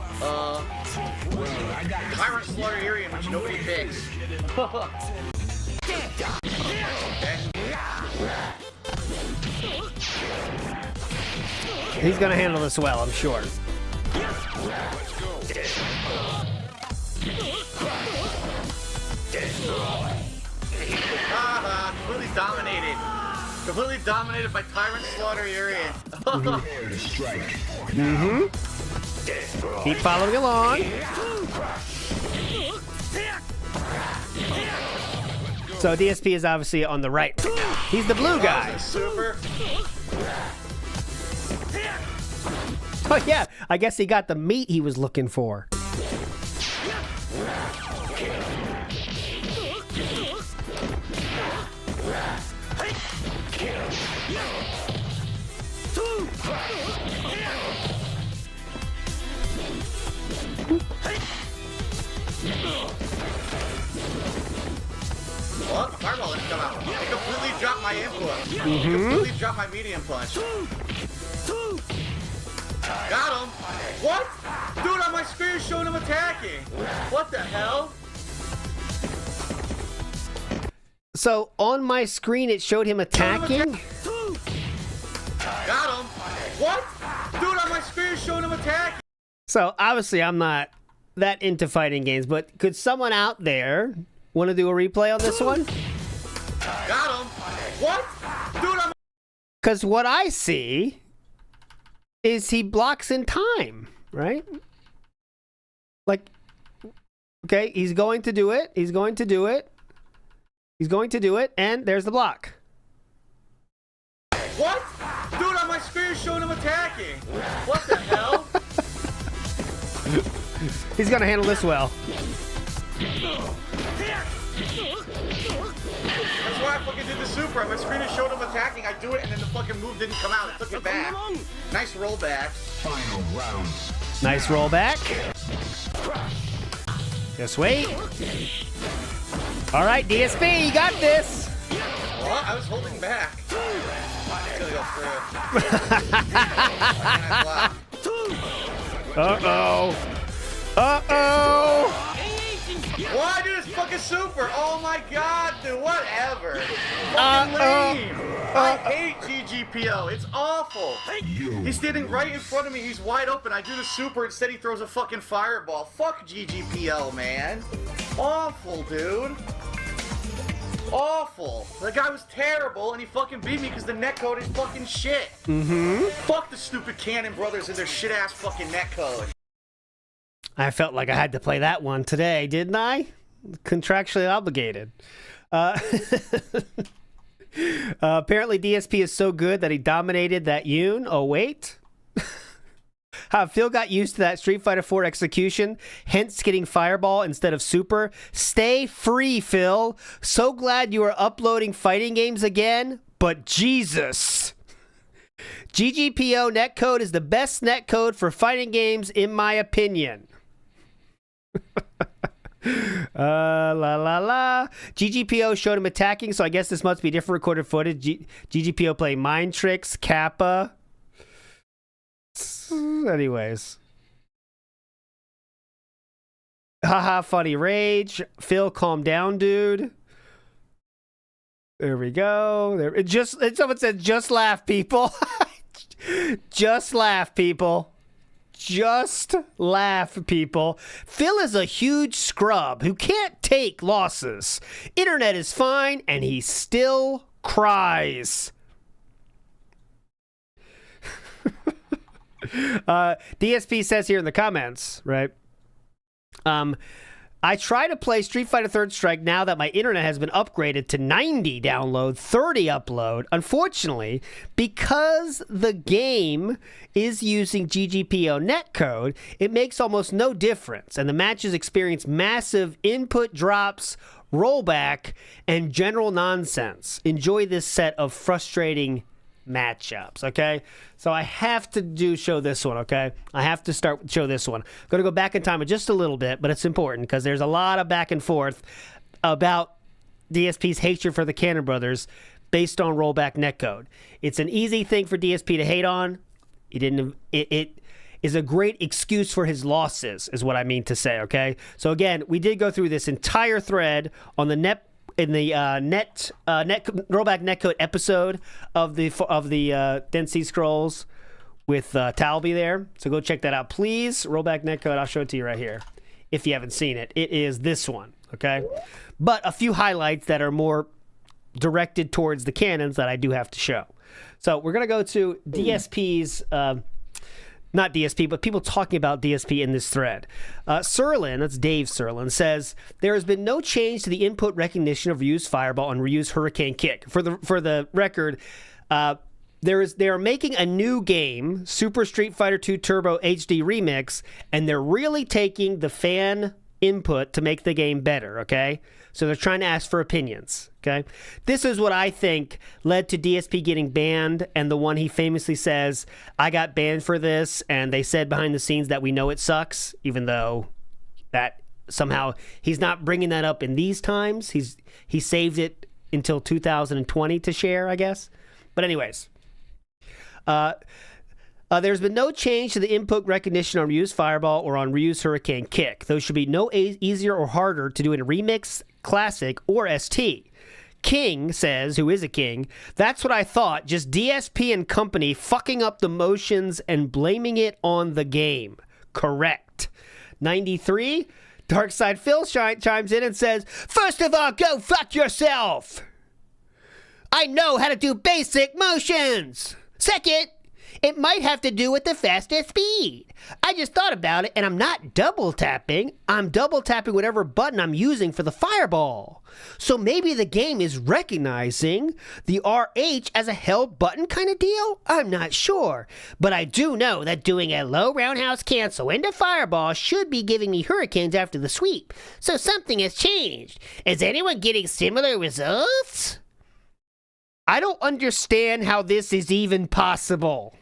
Tyrant Slaughter Area, which nobody picks. He's going to handle this well, I'm sure. Completely dominated. Completely dominated by Tyrant Slaughter Area. Keep following along. So DSP is obviously on the right. He's the blue guy. Super. Oh yeah, I guess he got the meat he was looking for. Well, the fireball didn't come out. It completely dropped my input. It completely dropped my medium punch. Got him. What? Dude, on my screen is showing him attacking. What the hell? So on my screen it showed him attacking? Got him. What? Dude, on my screen is showing him attacking. So obviously I'm not that into fighting games, but could someone out there want to do a replay on this one? Got him. What? Dude, I'm... Because what I see is he blocks in time, right? Like, okay, he's going to do it. He's going to do it. He's going to do it, and there's the block. What? Dude, on my screen is showing him attacking. What the hell? He's going to handle this well. That's why I fucking did the super. My screen has showed him attacking. I do it, and then the fucking move didn't come out. It took it back. Nice rollback. Final round. Nice rollback. Just wait. All right, DSP, you got this. What? I was holding back. It's gonna go through. Uh-oh. Why do this fucking super? Oh my god, dude, whatever. Fucking lame. I hate GGPO. It's awful. He's standing right in front of me. He's wide open. I do the super. Instead, he throws a fucking fireball. Fuck GGPO, man. Awful, dude. Awful. The guy was terrible, and he fucking beat me because the netcode is fucking shit. Fuck the stupid Cannon brothers and their shit-ass fucking netcode. I felt like I had to play that one today, didn't I? Contractually obligated. Apparently DSP is so good that he dominated that Yoon. Oh, wait. Phil got used to that Street Fighter 4 execution, hence getting Fireball instead of Super. Stay free, Phil. So glad you are uploading fighting games again, but Jesus. GGPO netcode is the best netcode for fighting games, in my opinion. La la la. GGPO showed him attacking, so I guess this must be different recorded footage. GGPO playing mind tricks, Kappa. Anyways. Haha, funny rage. Phil, calm down, dude. There we go. Someone said, just laugh, people. Just laugh, people. Just laugh, people. Phil is a huge scrub who can't take losses. Internet is fine, and he still cries. DSP says here in the comments, right? I try to play Street Fighter Third Strike now that my internet has been upgraded to 90 download, 30 upload. Unfortunately, because the game is using GGPO netcode, it makes almost no difference, and the matches experience massive input drops, rollback, and general nonsense. Enjoy this set of frustrating matchups, okay? So I have to show this one, okay? I have to show this one. I'm going to go back in time just a little bit, but it's important because there's a lot of back and forth about DSP's hatred for the Cannon brothers based on rollback netcode. It's an easy thing for DSP to hate on. It is a great excuse for his losses, is what I mean to say, okay? So again, we did go through this entire thread on the rollback netcode episode of the Dead Sea Scrolls with Talby there. So go check that out, please. Rollback netcode, I'll show it to you right here if you haven't seen it. It is this one, okay? But a few highlights that are more directed towards the cannons that I do have to show. So we're going to go to DSP's... not DSP, but people talking about DSP in this thread. Serlin, that's Dave Serlin, says, there has been no change to the input recognition of Ryu's Fireball and Ryu's Hurricane Kick. For the record, they are making a new game, Super Street Fighter 2 Turbo HD Remix, and they're really taking the fan input to make the game better, okay? So they're trying to ask for opinions, okay? This is what I think led to DSP getting banned, and the one he famously says, I got banned for this, and they said behind the scenes that we know it sucks, even though that somehow he's not bringing that up in these times. He saved it until 2020 to share, I guess. But anyways, there's been no change to the input recognition on Ryu's Fireball or on Ryu's Hurricane Kick. Those should be no easier or harder to do in Remix, Classic, or ST. King says, who is a king, that's what I thought, just DSP and company fucking up the motions and blaming it on the game. Correct. 93, Darkside Phil chimes in and says, first of all, go fuck yourself. I know how to do basic motions. Second, it might have to do with the faster speed. I just thought about it, and I'm not double tapping. I'm double tapping whatever button I'm using for the fireball. So maybe the game is recognizing the RH as a held button kind of deal? I'm not sure. But I do know that doing a low roundhouse cancel into fireball should be giving me hurricanes after the sweep. So something has changed. Is anyone getting similar results? I don't understand how this is even possible.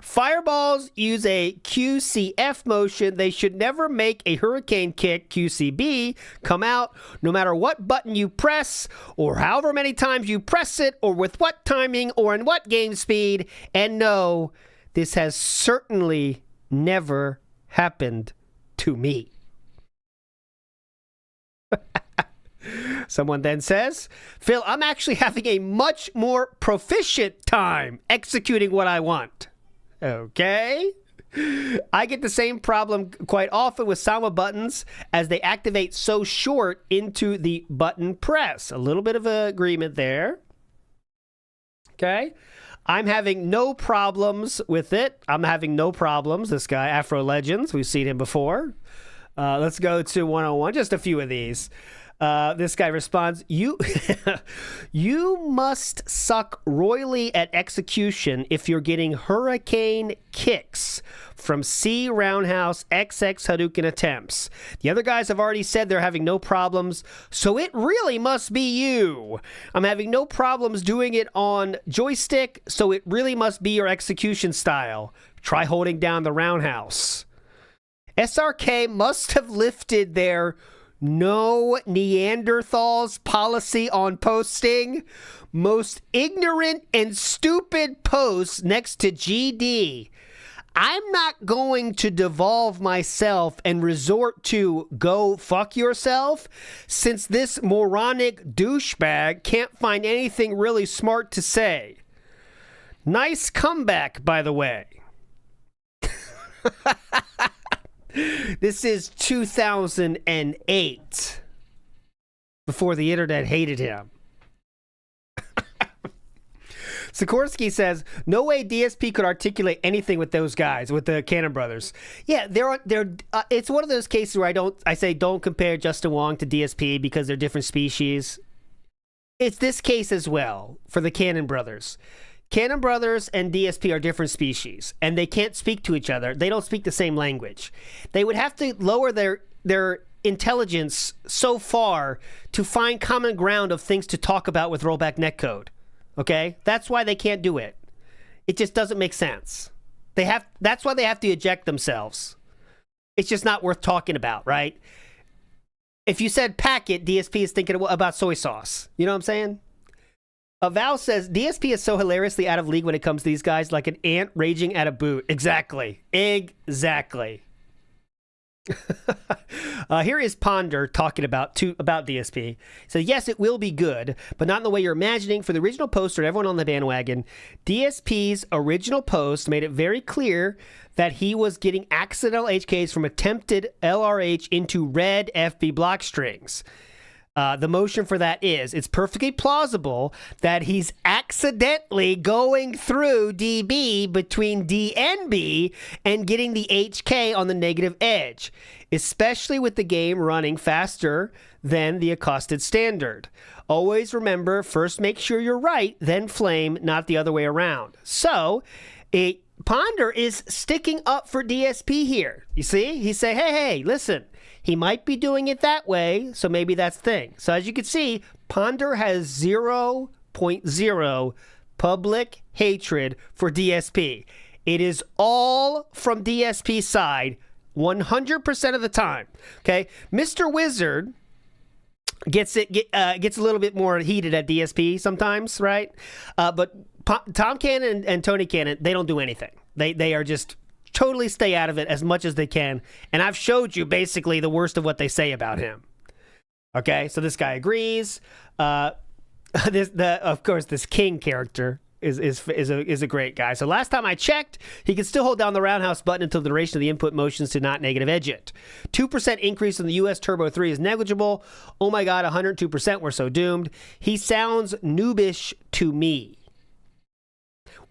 Fireballs use a QCF motion. They should never make a hurricane kick, QCB, come out no matter what button you press or however many times you press it or with what timing or in what game speed. And no, this has certainly never happened to me. Someone then says, Phil, I'm actually having a much more proficient time executing what I want. Okay. I get the same problem quite often with Sama buttons as they activate so short into the button press. A little bit of agreement there. Okay. I'm having no problems with it. I'm having no problems. This guy, Afro Legends, we've seen him before. Let's go to 101, just a few of these. This guy responds, you must suck royally at execution if you're getting hurricane kicks from C roundhouse XX Hadouken attempts. The other guys have already said they're having no problems, so it really must be you. I'm having no problems doing it on joystick, so it really must be your execution style. Try holding down the roundhouse. SRK must have lifted their no Neanderthals policy on posting most ignorant and stupid posts next to GD. I'm not going to devolve myself and resort to go fuck yourself since this moronic douchebag can't find anything really smart to say. Nice comeback, by the way. This is 2008, before the internet hated him. Sikorsky says, no way DSP could articulate anything with those guys, with the Cannon brothers. Yeah, it's one of those cases where I say don't compare Justin Wong to DSP because they're different species. It's this case as well for the Cannon brothers. Cannon brothers and DSP are different species, and they can't speak to each other. They don't speak the same language. They would have to lower their intelligence so far to find common ground of things to talk about with rollback netcode. Okay? That's why they can't do it. It just doesn't make sense. That's why they have to eject themselves. It's just not worth talking about, right? If you said packet, DSP is thinking about soy sauce. You know what I'm saying? Val says, DSP is so hilariously out of league when it comes to these guys, like an ant raging at a boot. Exactly. Exactly. Here is Ponder talking about DSP. So yes, it will be good, but not in the way you're imagining. For the original poster, everyone on the bandwagon, DSP's original post made it very clear that he was getting accidental HKs from attempted LRH into red FB block strings. The motion for that is, it's perfectly plausible that he's accidentally going through DB between DNB and getting the HK on the negative edge, especially with the game running faster than the accosted standard. Always remember, first make sure you're right, then flame, not the other way around. So, Ponder is sticking up for DSP here. You see? He's saying, hey, listen. He might be doing it that way, so maybe that's the thing. So as you can see, Ponder has 0.0 public hatred for DSP. It is all from DSP's side 100% of the time. Okay? Mr. Wizard gets a little bit more heated at DSP sometimes, right? But Tom Cannon and Tony Cannon, they don't do anything. They are just totally stay out of it as much as they can. And I've showed you basically the worst of what they say about him. Okay, so this guy agrees. Of course, this King character is a great guy. So last time I checked, he can still hold down the roundhouse button until the duration of the input motions to not negative edge it. 2% increase in the US Turbo 3 is negligible. Oh my God, 102%, we're so doomed. He sounds noobish to me.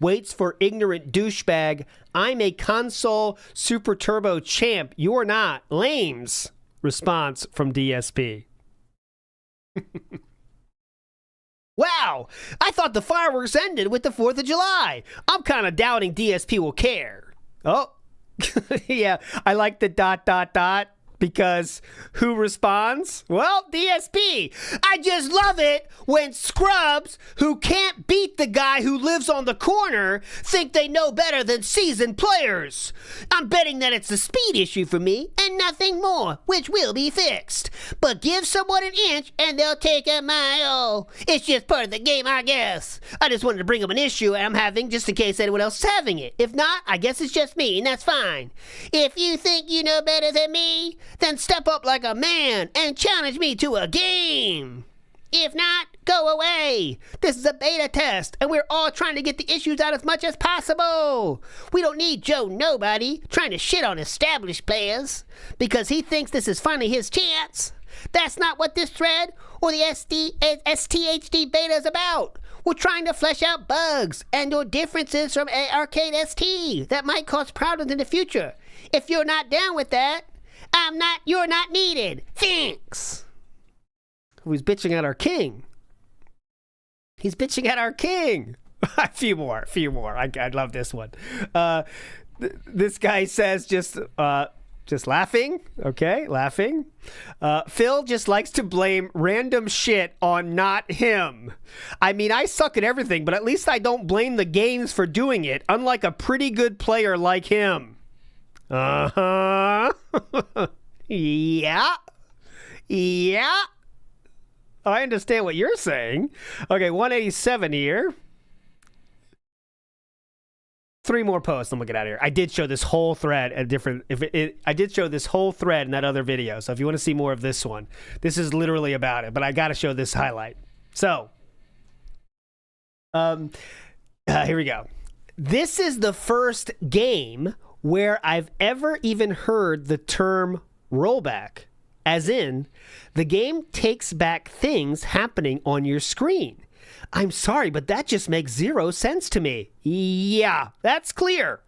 Waits for ignorant douchebag. I'm a console super turbo champ. You're not. Lames. Response from DSP. Wow, I thought the fireworks ended with the 4th of July. I'm kind of doubting DSP will care. Oh, yeah, I like the ... Because who responds? Well, DSP. I just love it when scrubs who can't beat the guy who lives on the corner think they know better than seasoned players. I'm betting that it's a speed issue for me and nothing more, which will be fixed. But give someone an inch and they'll take a mile. It's just part of the game, I guess. I just wanted to bring up an issue I'm having just in case anyone else is having it. If not, I guess it's just me and that's fine. If you think you know better than me, then step up like a man and challenge me to a game. If not, go away. This is a beta test, and we're all trying to get the issues out as much as possible. We don't need Joe Nobody trying to shit on established players because he thinks this is finally his chance. That's not what this thread or the STHD beta is about. We're trying to flesh out bugs and or differences from Arcade ST that might cause problems in the future. If you're not down with that, you're not needed. Thanks. Who's bitching at our king? He's bitching at our king. A few more. I love this one. This guy says just laughing. Okay, laughing. Phil just likes to blame random shit on not him. I mean, I suck at everything, but at least I don't blame the games for doing it, unlike a pretty good player like him. Uh-huh. Yeah. I understand what you're saying. Okay, 187 here. 3 more posts, and we'll get out of here. I did show this whole thread at different. I did show this whole thread in that other video. So if you want to see more of this one, this is literally about it. But I got to show this highlight. So, here we go. This is the first game where I've ever even heard the term rollback, as in the game takes back things happening on your screen. I'm sorry, but that just makes zero sense to me. Yeah, that's clear.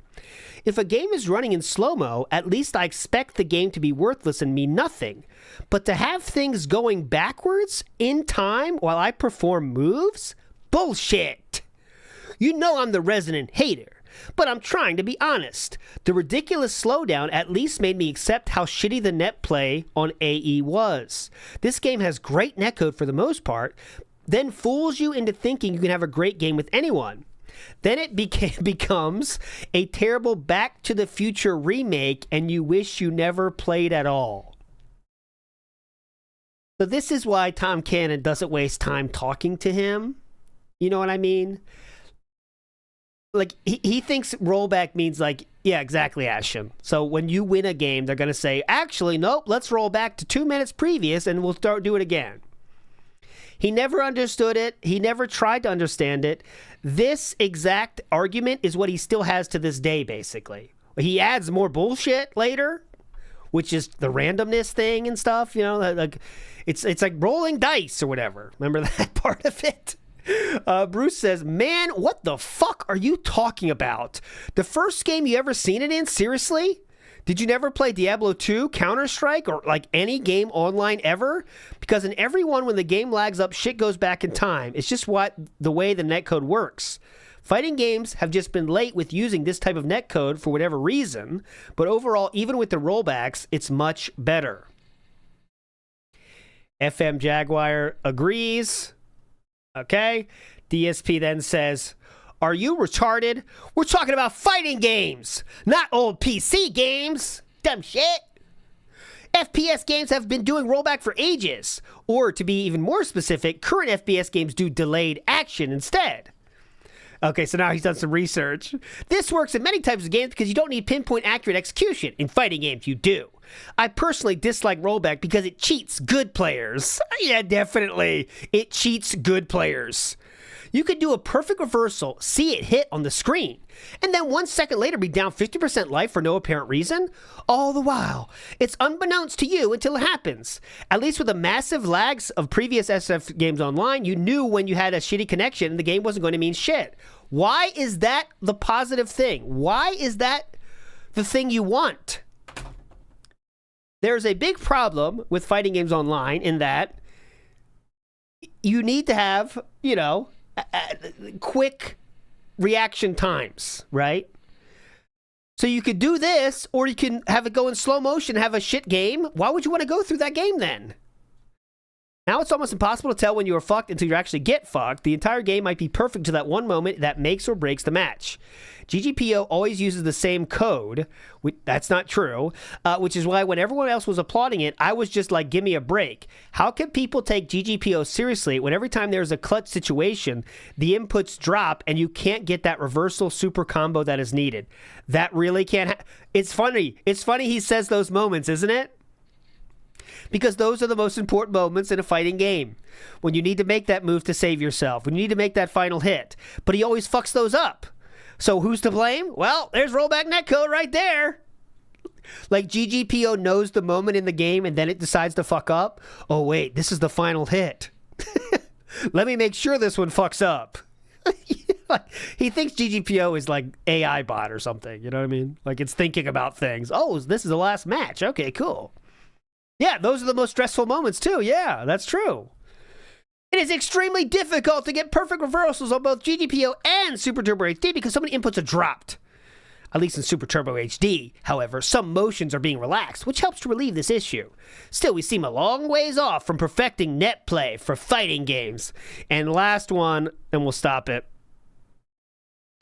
If a game is running in slow-mo, at least I expect the game to be worthless and mean nothing. But to have things going backwards in time while I perform moves? Bullshit. You know I'm the resident hater. But I'm trying to be honest. The ridiculous slowdown at least made me accept how shitty the net play on AE was. This game has great netcode for the most part, then fools you into thinking you can have a great game with anyone. Then it becomes a terrible Back to the Future remake and you wish you never played at all. So this is why Tom Cannon doesn't waste time talking to him. You know what I mean? Like, he thinks rollback means like, yeah, exactly, Ashton. So when you win a game, they're going to say, actually, nope, let's roll back to 2 minutes previous and we'll do it again. He never understood it. He never tried to understand it. This exact argument is what he still has to this day, basically. He adds more bullshit later, which is the randomness thing and stuff, you know, like it's like rolling dice or whatever. Remember that part of it? Bruce says, man, what the fuck are you talking about? The first game you ever seen it in? Seriously? Did you never play Diablo 2, Counter-Strike, or like any game online ever? Because in every one, when the game lags up, shit goes back in time. It's just the way the netcode works. Fighting games have just been late with using this type of netcode for whatever reason, but overall, even with the rollbacks, it's much better. FM Jaguar agrees. Okay. DSP then says, are you retarded? We're talking about fighting games, not old PC games. Dumb shit. FPS games have been doing rollback for ages. Or to be even more specific, current FPS games do delayed action instead. Okay, so now he's done some research. This works in many types of games because you don't need pinpoint accurate execution. In fighting games, you do. I personally dislike rollback because it cheats good players. Yeah, definitely. It cheats good players. You could do a perfect reversal, see it hit on the screen, and then 1 second later be down 50% life for no apparent reason. All the while, it's unbeknownst to you until it happens. At least with the massive lags of previous SF games online, you knew when you had a shitty connection and the game wasn't going to mean shit. Why is that the positive thing? Why is that the thing you want? There's a big problem with fighting games online in that you need to have, you know, quick reaction times, right? So you could do this, or you can have it go in slow motion, have a shit game. Why would you want to go through that game then? Now it's almost impossible to tell when you are fucked until you actually get fucked. The entire game might be perfect to that one moment that makes or breaks the match. GGPO always uses the same code. That's not true, which is why when everyone else was applauding it, I was just like, give me a break. How can people take GGPO seriously when every time there's a clutch situation, the inputs drop and you can't get that reversal super combo that is needed? That really can't It's funny. It's funny he says those moments, isn't it? Because those are the most important moments in a fighting game. When you need to make that move to save yourself. When you need to make that final hit. But he always fucks those up. So who's to blame? Well, there's rollback netcode right there. Like GGPO knows the moment in the game and then it decides to fuck up. Oh, wait, this is the final hit. Let me make sure this one fucks up. He thinks GGPO is like AI bot or something. You know what I mean? Like it's thinking about things. Oh, this is the last match. Okay, cool. Yeah, those are the most stressful moments too. Yeah, that's true. It is extremely difficult to get perfect reversals on both GGPO and Super Turbo HD because so many inputs are dropped. At least in Super Turbo HD, however, some motions are being relaxed, which helps to relieve this issue. Still, we seem a long ways off from perfecting net play for fighting games. And last one, and we'll stop it.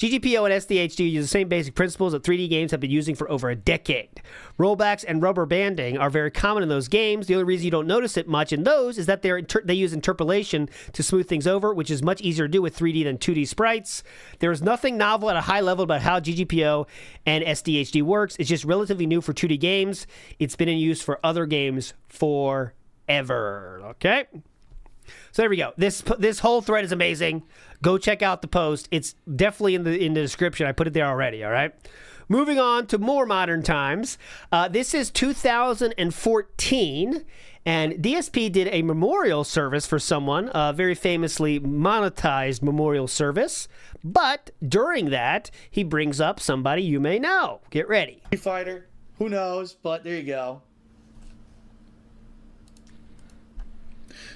GGPO and SDHD use the same basic principles that 3D games have been using for over a decade. Rollbacks and rubber banding are very common in those games. The only reason you don't notice it much in those is that they use interpolation to smooth things over, which is much easier to do with 3D than 2D sprites. There is nothing novel at a high level about how GGPO and SDHD works. It's just relatively new for 2D games. It's been in use for other games forever. Okay? So there we go. This whole thread is amazing. Go check out the post. It's definitely in the description. I put it there already, all right? Moving on to more modern times. This is 2014, and DSP did a memorial service for someone, a very famously monetized memorial service. But during that, he brings up somebody you may know. Get ready. Fighter, who knows, but there you go.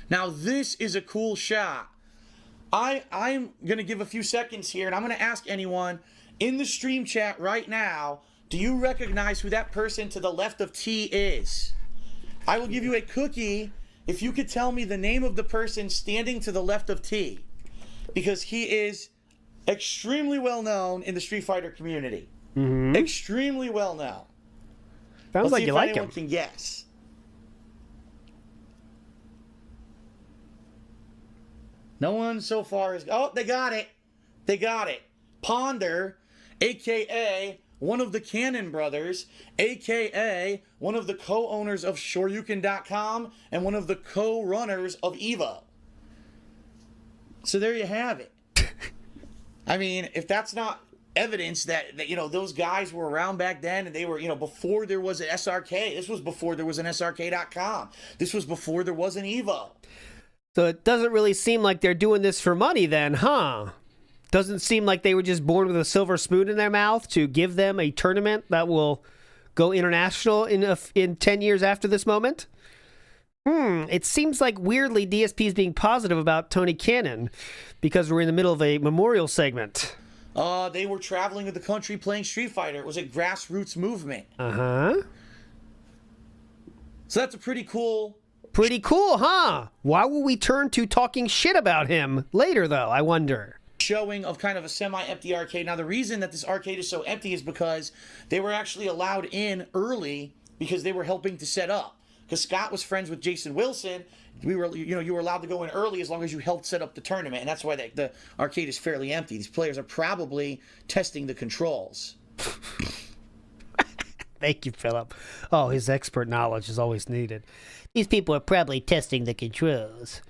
Now this is a cool shot. I'm going to give a few seconds here, and I'm going to ask anyone in the stream chat right now, do you recognize who that person to the left of T is? I will give you a cookie if you could tell me the name of the person standing to the left of T, because he is extremely well known in the Street Fighter community. Mm-hmm. Extremely well known. Sounds like you like him. Anyone can guess. No one so far is... Oh, they got it. They got it. Ponder, a.k.a. one of the Cannon brothers, a.k.a. one of the co-owners of Shoryuken.com and one of the co-runners of EVO. So there you have it. I mean, if that's not evidence that, you know, those guys were around back then and they were, you know, before there was an SRK. This was before there was an SRK.com. This was before there was an EVO. So it doesn't really seem like they're doing this for money then, huh? Doesn't seem like they were just born with a silver spoon in their mouth to give them a tournament that will go international in 10 years after this moment? It seems like weirdly DSP is being positive about Tony Cannon because we're in the middle of a memorial segment. They were traveling to the country playing Street Fighter. It was a grassroots movement. Uh-huh. So that's a pretty cool... Pretty cool, huh? Why will we turn to talking shit about him later, though, I wonder? Showing of kind of a semi-empty arcade. Now, the reason that this arcade is so empty is because they were actually allowed in early because they were helping to set up. Because Scott was friends with Jason Wilson. You were allowed to go in early as long as you helped set up the tournament, and that's why the arcade is fairly empty. These players are probably testing the controls. Thank you, Philip. Oh, his expert knowledge is always needed. These people are probably testing the controls.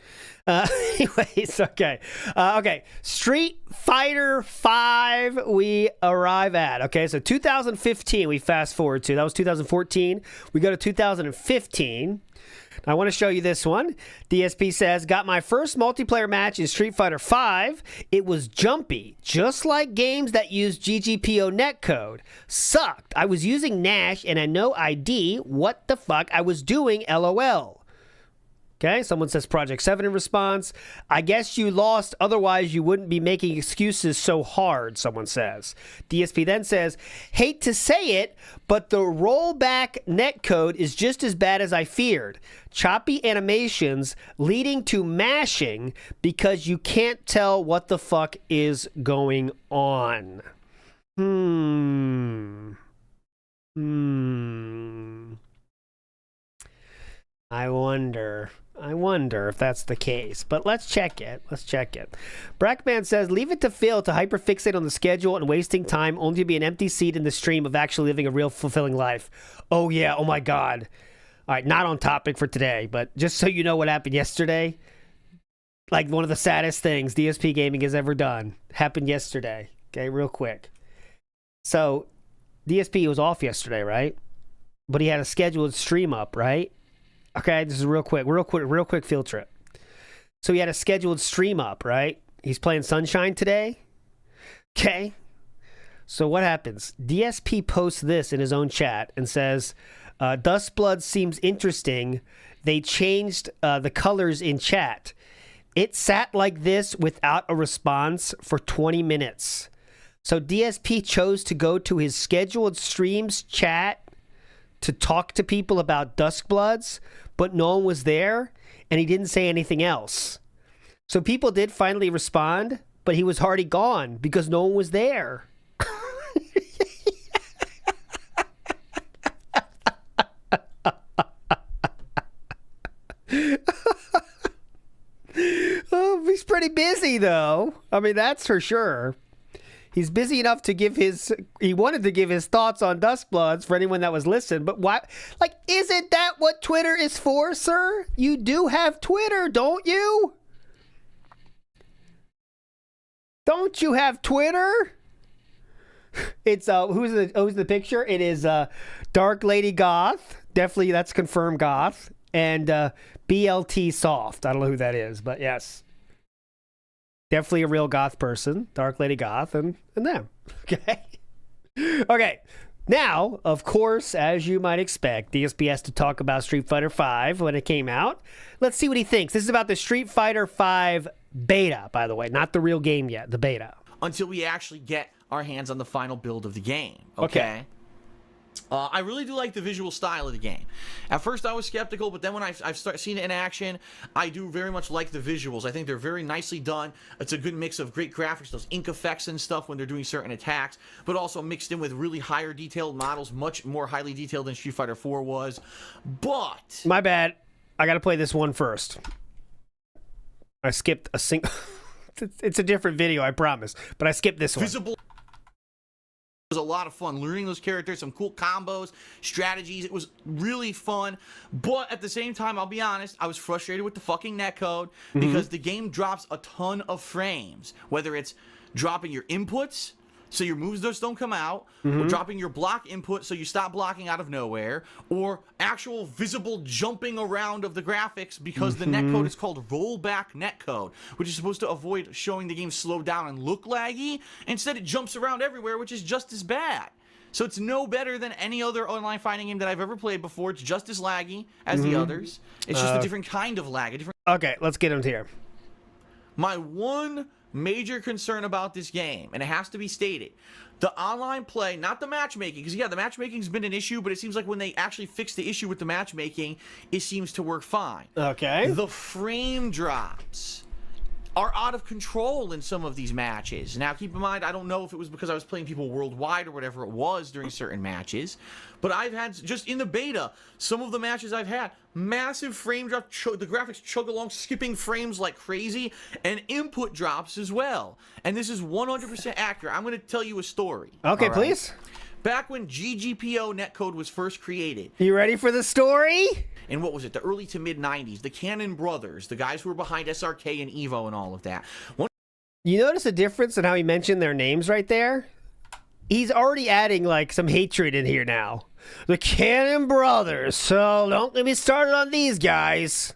Anyways, okay. Okay, Street Fighter 5 we arrive at. Okay, so 2015 we fast forward to. That was 2014. We go to 2015. I want to show you this one. DSP says, got my first multiplayer match in Street Fighter 5. It was jumpy, just like games that use GGPO netcode. Sucked. I was using Nash and had no ID. What the fuck I was doing, LOL. Okay, someone says Project 7 in response. I guess you lost, otherwise you wouldn't be making excuses so hard, someone says. DSP then says, hate to say it, but the rollback netcode is just as bad as I feared. Choppy animations leading to mashing because you can't tell what the fuck is going on. I wonder if that's the case, but let's check it. Brackman says, leave it to Phil to hyperfixate on the schedule and wasting time only to be an empty seat in the stream of actually living a real fulfilling life. Oh yeah, oh my God. All right, not on topic for today, but just so you know what happened yesterday, like one of the saddest things DSP Gaming has ever done happened yesterday. Okay, real quick. So DSP was off yesterday, right? But he had a scheduled stream up, right? Okay, this is real quick field trip. So he had a scheduled stream up, right? He's playing Sunshine today. Okay. So what happens? DSP posts this in his own chat and says, Dustblood seems interesting. They changed the colors in chat. It sat like this without a response for 20 minutes. So DSP chose to go to his scheduled streams chat to talk to people about Duskbloods, but no one was there, and he didn't say anything else. So people did finally respond, but he was already gone because no one was there. Oh, he's pretty busy, though. I mean, that's for sure. He's busy enough to give he wanted to give his thoughts on Dustbloods for anyone that was listening, but why? Like, isn't that what Twitter is for, sir? You do have Twitter, don't you? Don't you have Twitter? It's, who's the picture? It is, Dark Lady Goth. Definitely, that's confirmed Goth. And, BLT Soft. I don't know who that is, but yes. Definitely a real goth person, Dark Lady Goth, and them. Okay. Okay. Now, of course, as you might expect, DSP has to talk about Street Fighter V when it came out. Let's see what he thinks. This is about the Street Fighter V beta, by the way, not the real game yet, the beta. Until we actually get our hands on the final build of the game. Okay. I really do like the visual style of the game. At first I was skeptical, but then when I've seen it in action, I do very much like the visuals. I think they're very nicely done. It's a good mix of great graphics, those ink effects and stuff when they're doing certain attacks, but also mixed in with really higher detailed models, much more highly detailed than Street Fighter 4 was. But... My bad. I gotta play this one first. I skipped a single... It's a different video, I promise. But I skipped this one. Visible... It was a lot of fun learning those characters, some cool combos, strategies. It was really fun, but at the same time, I'll be honest, I was frustrated with the fucking netcode because the game drops a ton of frames, whether it's dropping your inputs so your moves just don't come out, or dropping your block input so you stop blocking out of nowhere, or actual visible jumping around of the graphics because the netcode is called Rollback netcode, which is supposed to avoid showing the game slow down and look laggy. Instead, it jumps around everywhere, which is just as bad. So it's no better than any other online fighting game that I've ever played before. It's just as laggy as the others. It's just a different kind of lag. Okay, let's get into here. My one major concern about this game, and it has to be stated, the online play, not the matchmaking, because yeah, the matchmaking's been an issue, but it seems like when they actually fix the issue with the matchmaking, it seems to work fine. Okay. The frame drops are out of control in some of these matches. Now, keep in mind, I don't know if it was because I was playing people worldwide or whatever it was during certain matches, but I've had, just in the beta, some of the matches I've had, massive frame drop, the graphics chug along, skipping frames like crazy, and input drops as well. And this is 100% accurate. I'm going to tell you a story. Okay, please. Back when GGPO netcode was first created. You ready for the story? In what was it, the early to mid 90s, the Cannon brothers, the guys who were behind SRK and Evo and all of that. You notice a difference in how he mentioned their names right there? He's already adding like some hatred in here now. The Cannon brothers, so don't get me started on these guys.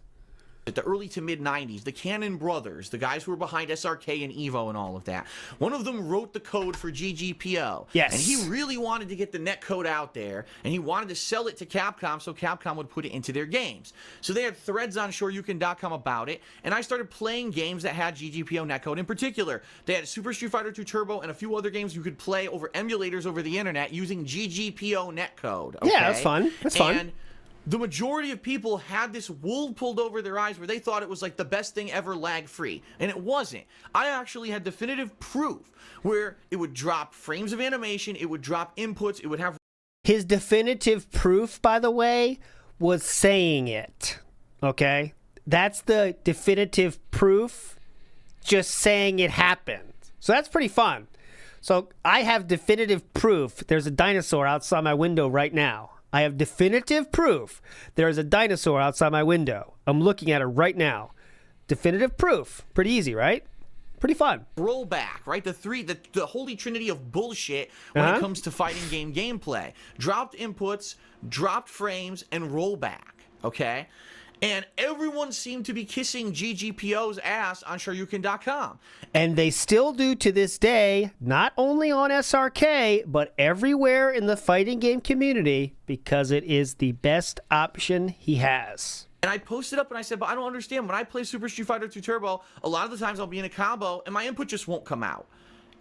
the early to mid 90s, the Cannon brothers, the guys who were behind SRK and Evo and all of that, one of them wrote the code for GGPO. Yes. And he really wanted to get the net code out there, and he wanted to sell it to Capcom so Capcom would put it into their games. So they had threads on shoryuken.com about it, and I started playing games that had GGPO netcode. In particular, they had Super Street Fighter 2 Turbo and a few other games you could play over emulators over the internet using GGPO netcode. Okay? Yeah, that's fun. That's fun. And the majority of people had this wool pulled over their eyes where they thought it was like the best thing ever lag-free, and it wasn't. I actually had definitive proof where it would drop frames of animation, it would drop inputs, it would have... His definitive proof, by the way, was saying it, okay? That's the definitive proof, just saying it happened. So that's pretty fun. So I have definitive proof. There's a dinosaur outside my window right now. I have definitive proof there is a dinosaur outside my window. I'm looking at it right now. Definitive proof. Pretty easy, right? Pretty fun. Rollback, right? The holy trinity of bullshit when it comes to fighting game gameplay. Dropped inputs, dropped frames, and rollback, okay? And everyone seemed to be kissing GGPO's ass on shoryuken.com. And they still do to this day, not only on SRK, but everywhere in the fighting game community, because it is the best option he has. And I posted up and I said, but I don't understand. When I play Super Street Fighter 2 Turbo, a lot of the times I'll be in a combo and my input just won't come out.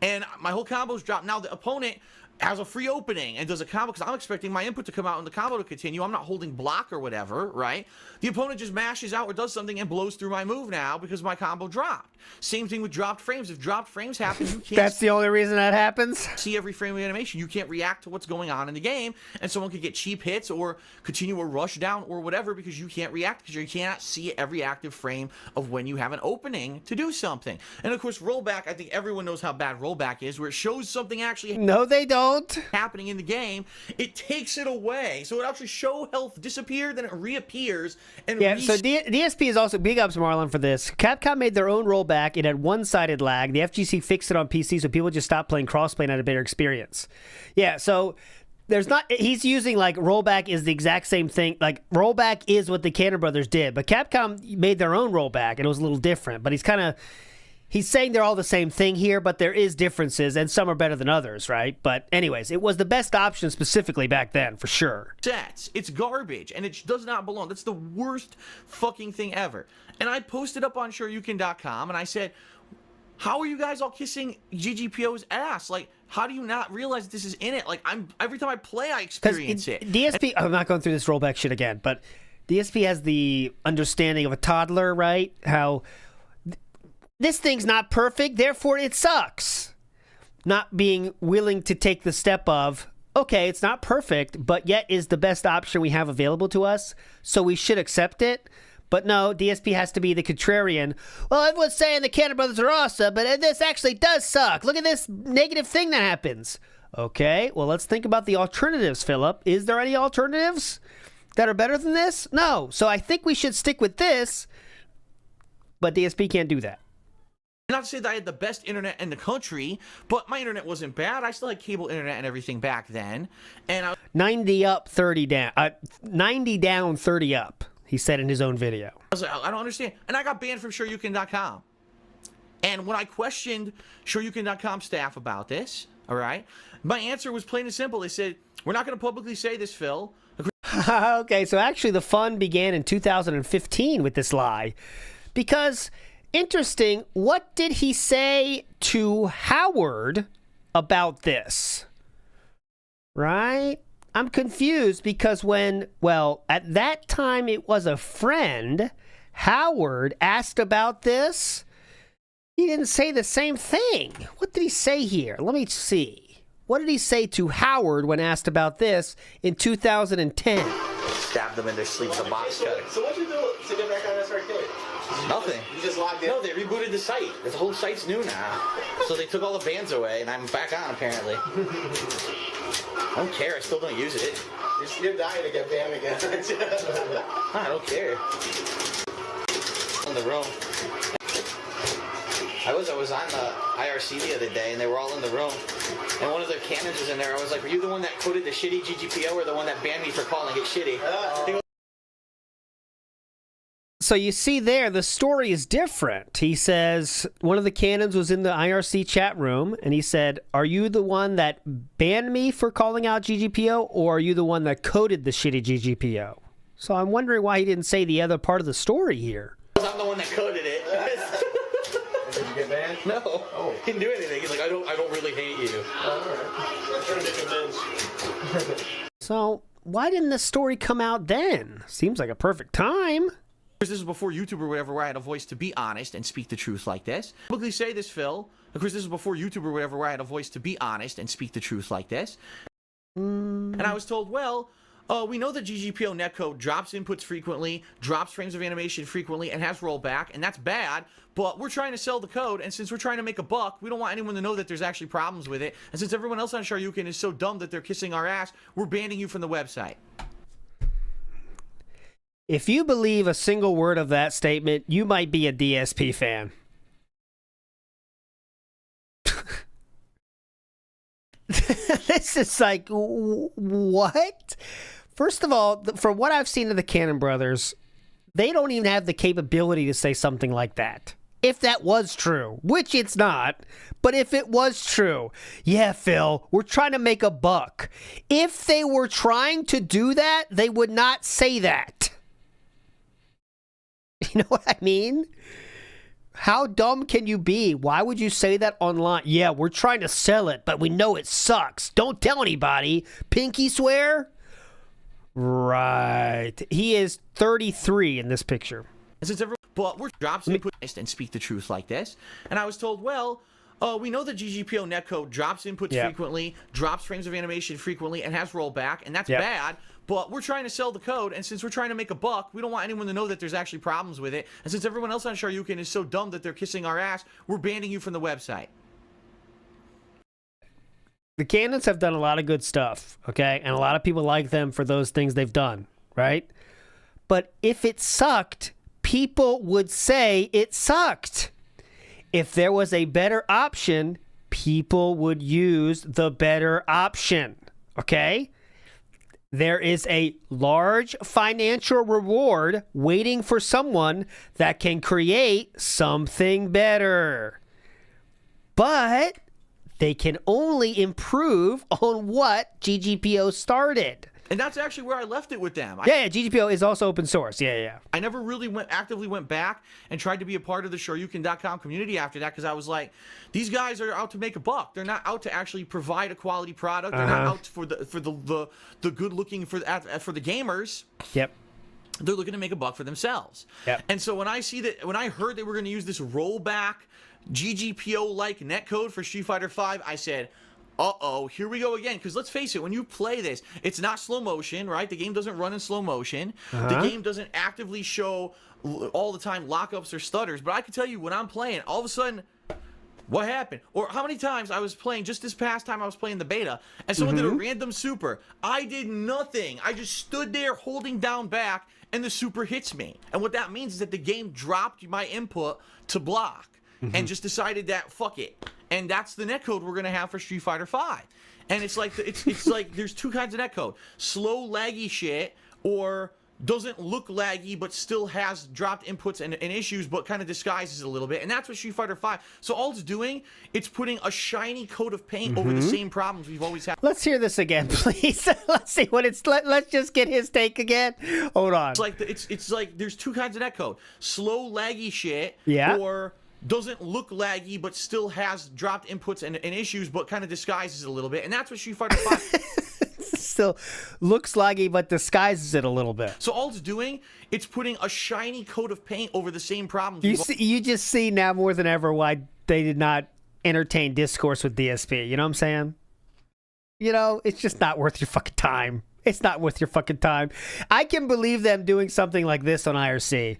And my whole combo's dropped. Now the opponent has a free opening and does a combo because I'm expecting my input to come out and the combo to continue. I'm not holding block or whatever, right? The opponent just mashes out or does something and blows through my move now because my combo dropped. Same thing with dropped frames. If dropped frames happen, you can't... That's the only reason that happens? See every frame of animation. You can't react to what's going on in the game, and someone could get cheap hits or continue a rush down or whatever because you can't react because you cannot see every active frame of when you have an opening to do something. And of course, rollback, I think everyone knows how bad rollback is, where it shows something actually... No, they don't. Happening in the game, it takes it away. So it actually show health disappear, then it reappears. And yeah, so DSP is also, big ups Marlon for this. Capcom made their own rollback. It had one-sided lag. The FGC fixed it on PC so people just stopped playing crossplay and had a better experience. Yeah, so there's not, he's using like rollback is the exact same thing. Like rollback is what the Cannon brothers did, but Capcom made their own rollback and it was a little different. But he's saying they're all the same thing here, but there is differences, and some are better than others, right? But anyways, it was the best option specifically back then, for sure. It's garbage, and it does not belong. That's the worst fucking thing ever. And I posted up on shoryuken.com, and I said, how are you guys all kissing GGPO's ass? Like, how do you not realize this is in it? Like, every time I play, I experience it. DSP, I'm not going through this rollback shit again, but DSP has the understanding of a toddler, right? How... this thing's not perfect, therefore it sucks. Not being willing to take the step of, okay, it's not perfect, but yet is the best option we have available to us, so we should accept it. But no, DSP has to be the contrarian. Well, everyone's saying the Cannon brothers are awesome, but this actually does suck. Look at this negative thing that happens. Okay, well, let's think about the alternatives, Philip. Is there any alternatives that are better than this? No. So I think we should stick with this, but DSP can't do that. Not to say that I had the best internet in the country, but my internet wasn't bad. I still had cable internet and everything back then. And 90 up, 30 down. 90 down, 30 up, he said in his own video. I was like, I don't understand. And I got banned from shoryuken.com. And when I questioned shoryuken.com staff about this, all right, my answer was plain and simple. They said, we're not going to publicly say this, Phil. Okay, so actually the fun began in 2015 with this lie. Because... interesting, what did he say to Howard about this? Right? I'm confused because at that time it was a friend, Howard asked about this. He didn't say the same thing. What did he say here? Let me see. What did he say to Howard when asked about this in 2010? Stabbed them in their sleep with a box cutter. So what'd you do to get back on SRK? Nothing. You just logged in? No, they rebooted the site. The whole site's new now. So they took all the bans away, and I'm back on, apparently. I don't care. I still don't use it. You're dying to get banned again. I don't care. In the room. I was on the IRC the other day, and they were all in the room. And one of their cannons was in there. I was like, were you the one that coded the shitty GGPO or the one that banned me for calling it shitty? So you see there, the story is different. He says one of the canons was in the IRC chat room, and he said, "Are you the one that banned me for calling out GGPO, or are you the one that coded the shitty GGPO?" So I'm wondering why he didn't say the other part of the story here. I'm the one that coded it. Did you get banned? No. Oh. He didn't do anything. He's like, I don't really hate you. Alright. I'm trying to make amends. So why didn't the story come out then? Seems like a perfect time. This is before YouTube or whatever, where I had a voice to be honest and speak the truth like this. I publicly say this, Phil. Of course, this is before YouTube or whatever, where I had a voice to be honest and speak the truth like this. And I was told, well, we know that GGPO netcode drops inputs frequently, drops frames of animation frequently, and has rollback, and that's bad, but we're trying to sell the code, and since we're trying to make a buck, we don't want anyone to know that there's actually problems with it, and since everyone else on Shoryuken is so dumb that they're kissing our ass, we're banning you from the website. If you believe a single word of that statement, you might be a DSP fan. This is like, what? First of all, from what I've seen of the Cannon brothers, they don't even have the capability to say something like that. If that was true, which it's not, but if it was true, yeah, Phil, we're trying to make a buck. If they were trying to do that, they would not say that. You know what I mean? How dumb can you be? Why would you say that online? Yeah, we're trying to sell it, but we know it sucks. Don't tell anybody. Pinky swear? Right. He is 33 in this picture. And since everyone, but we're drops input and speak the truth like this. And I was told, well, we know that GGPO netcode drops inputs frequently, drops frames of animation frequently, and has rollback, and that's bad. But we're trying to sell the code, and since we're trying to make a buck, we don't want anyone to know that there's actually problems with it. And since everyone else on Shoryuken is so dumb that they're kissing our ass, we're banning you from the website. The Cannons have done a lot of good stuff, okay? And a lot of people like them for those things they've done, right? But if it sucked, people would say it sucked. If there was a better option, people would use the better option, okay? There is a large financial reward waiting for someone that can create something better. But they can only improve on what GGPO started. And that's actually where I left it with them. Yeah, GGPO is also open source. Yeah. I never really actively went back and tried to be a part of the Shoryuken.com community after that, because I was like, these guys are out to make a buck. They're not out to actually provide a quality product. They're not out for the good looking for the gamers. Yep. They're looking to make a buck for themselves. Yep. And so when I heard they were going to use this rollback GGPO-like netcode for Street Fighter V, I said, uh-oh, here we go again. Because let's face it, when you play this, it's not slow motion, right? The game doesn't run in slow motion. The game doesn't actively show all the time lockups or stutters. But I can tell you, when I'm playing, all of a sudden, what happened? Or how many times I was playing, just this past time I was playing the beta, and someone did a random super. I did nothing. I just stood there holding down back, and the super hits me. And what that means is that the game dropped my input to block. And just decided that fuck it, and that's the netcode we're gonna have for Street Fighter V. And it's like it's like there's two kinds of netcode: slow, laggy shit, or doesn't look laggy but still has dropped inputs and issues, but kind of disguises it a little bit. And that's what Street Fighter V. So all it's doing, it's putting a shiny coat of paint over the same problems we've always had. Let's hear this again, please. Let's see what it's. Let's just get his take again. Hold on. It's like it's like there's two kinds of netcode: slow, laggy shit, or doesn't look laggy but still has dropped inputs and issues, but kind of disguises it a little bit. And that's what Street Fighter V still looks laggy but disguises it a little bit. So all it's doing, it's putting a shiny coat of paint over the same problems. You just see now more than ever why they did not entertain discourse with DSP. You know what I'm saying? You know, it's just not worth your fucking time. It's not worth your fucking time. I can believe them doing something like this on IRC.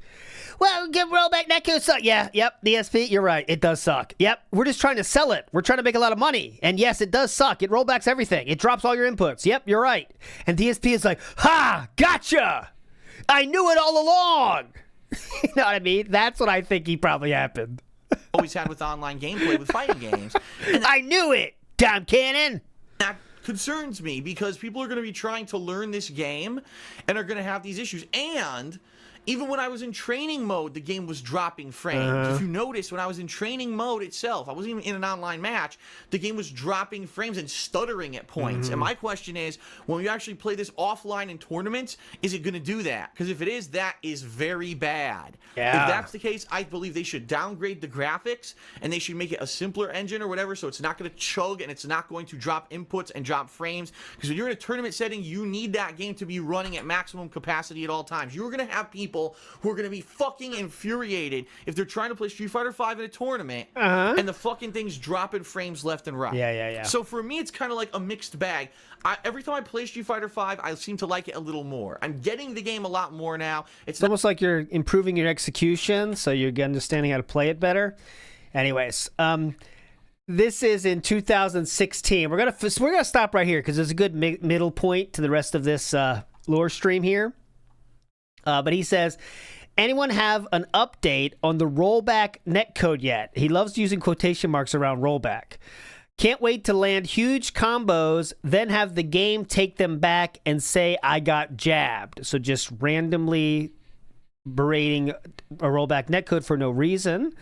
Well, give rollback netcode suck. Yeah, yep, DSP, you're right. It does suck. Yep, we're just trying to sell it. We're trying to make a lot of money. And yes, it does suck. It rollbacks everything. It drops all your inputs. Yep, you're right. And DSP is like, ha, gotcha. I knew it all along. You know what I mean? That's what I think he probably happened. Always had with online gameplay with fighting games. And I knew it, Tom Cannon. That concerns me because people are going to be trying to learn this game and are going to have these issues. And even when I was in training mode, the game was dropping frames. If you notice, when I was in training mode itself, I wasn't even in an online match, the game was dropping frames and stuttering at points. And my question is, when you actually play this offline in tournaments, is it going to do that? Because if it is, that is very bad. Yeah. If that's the case, I believe they should downgrade the graphics and they should make it a simpler engine or whatever, so it's not going to chug and it's not going to drop inputs and drop frames. Because when you're in a tournament setting, you need that game to be running at maximum capacity at all times. You're going to have people who are going to be fucking infuriated if they're trying to play Street Fighter V in a tournament and the fucking thing's dropping frames left and right. Yeah. So for me, it's kind of like a mixed bag. Every time I play Street Fighter V, I seem to like it a little more. I'm getting the game a lot more now. It's almost like you're improving your execution, so you're understanding how to play it better. Anyways, this is in 2016. We're gonna stop right here because there's a good middle point to the rest of this lore stream here. But he says, anyone have an update on the rollback netcode yet? He loves using quotation marks around rollback. Can't wait to land huge combos, then have the game take them back and say I got jabbed. So just randomly berating a rollback netcode for no reason.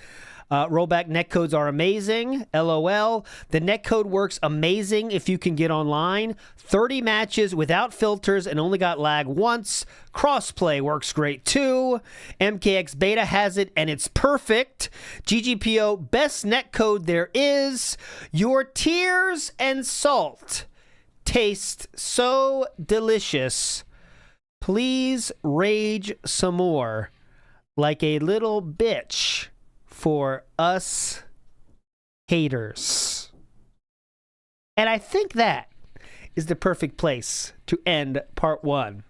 Rollback netcodes are amazing. LOL. The netcode works amazing if you can get online. 30 matches without filters and only got lag once. Crossplay works great too. MKX Beta has it and it's perfect. GGPO, best netcode there is. Your tears and salt taste so delicious. Please rage some more like a little bitch. For us haters. And I think that is the perfect place to end part 1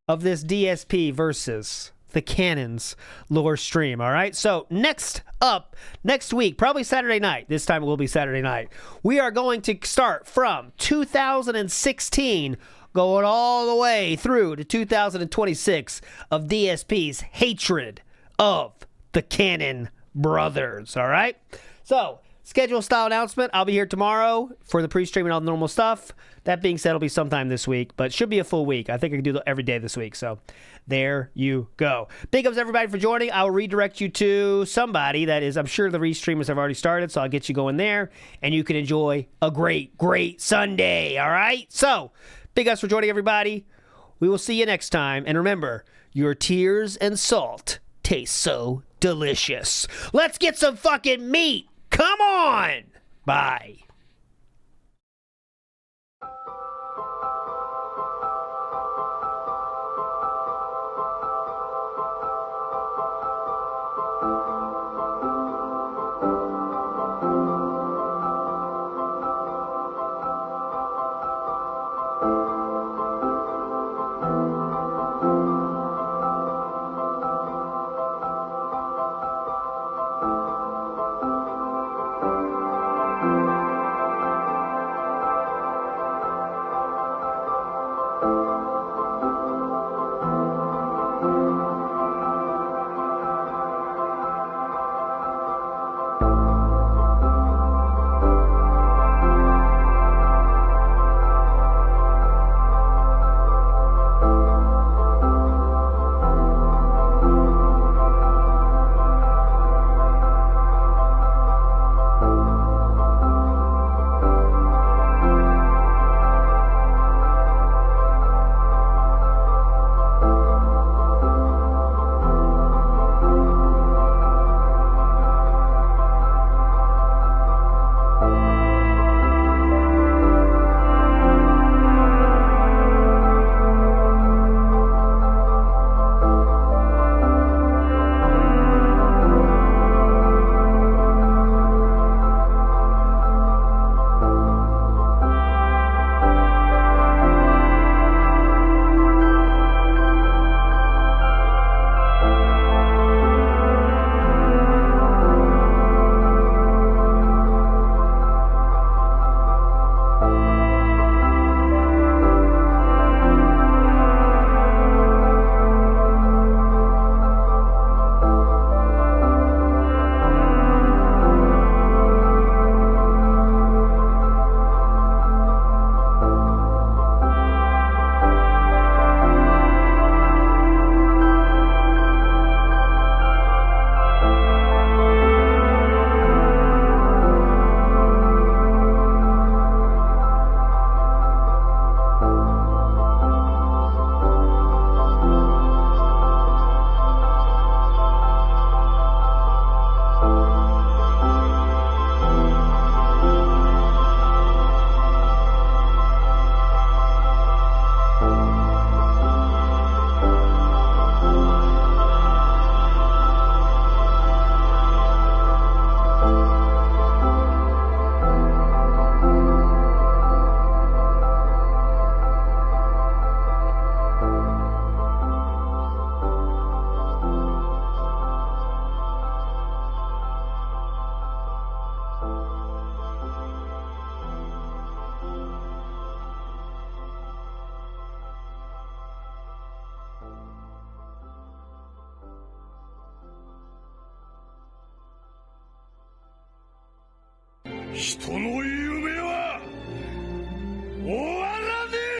of this DSP versus the Cannons lore stream. All right. So next up, next week, probably Saturday night. This time it will be Saturday night. We are going to start from 2016 going all the way through to 2026 of DSP's hatred of the Cannon brothers. All right. So schedule style announcement. I'll be here tomorrow for the pre-stream and all the normal stuff. That being said, it'll be sometime this week, but should be a full week. I think I can do it every day this week. So there you go. Big ups everybody for joining. I'll redirect you to somebody that is, I'm sure the restreamers have already started, so I'll get you going there and you can enjoy a great, great Sunday. All right. So big ups for joining everybody. We will see you next time. And remember, your tears and salt taste so delicious. Let's get some fucking meat. Come on. Bye. 人の言う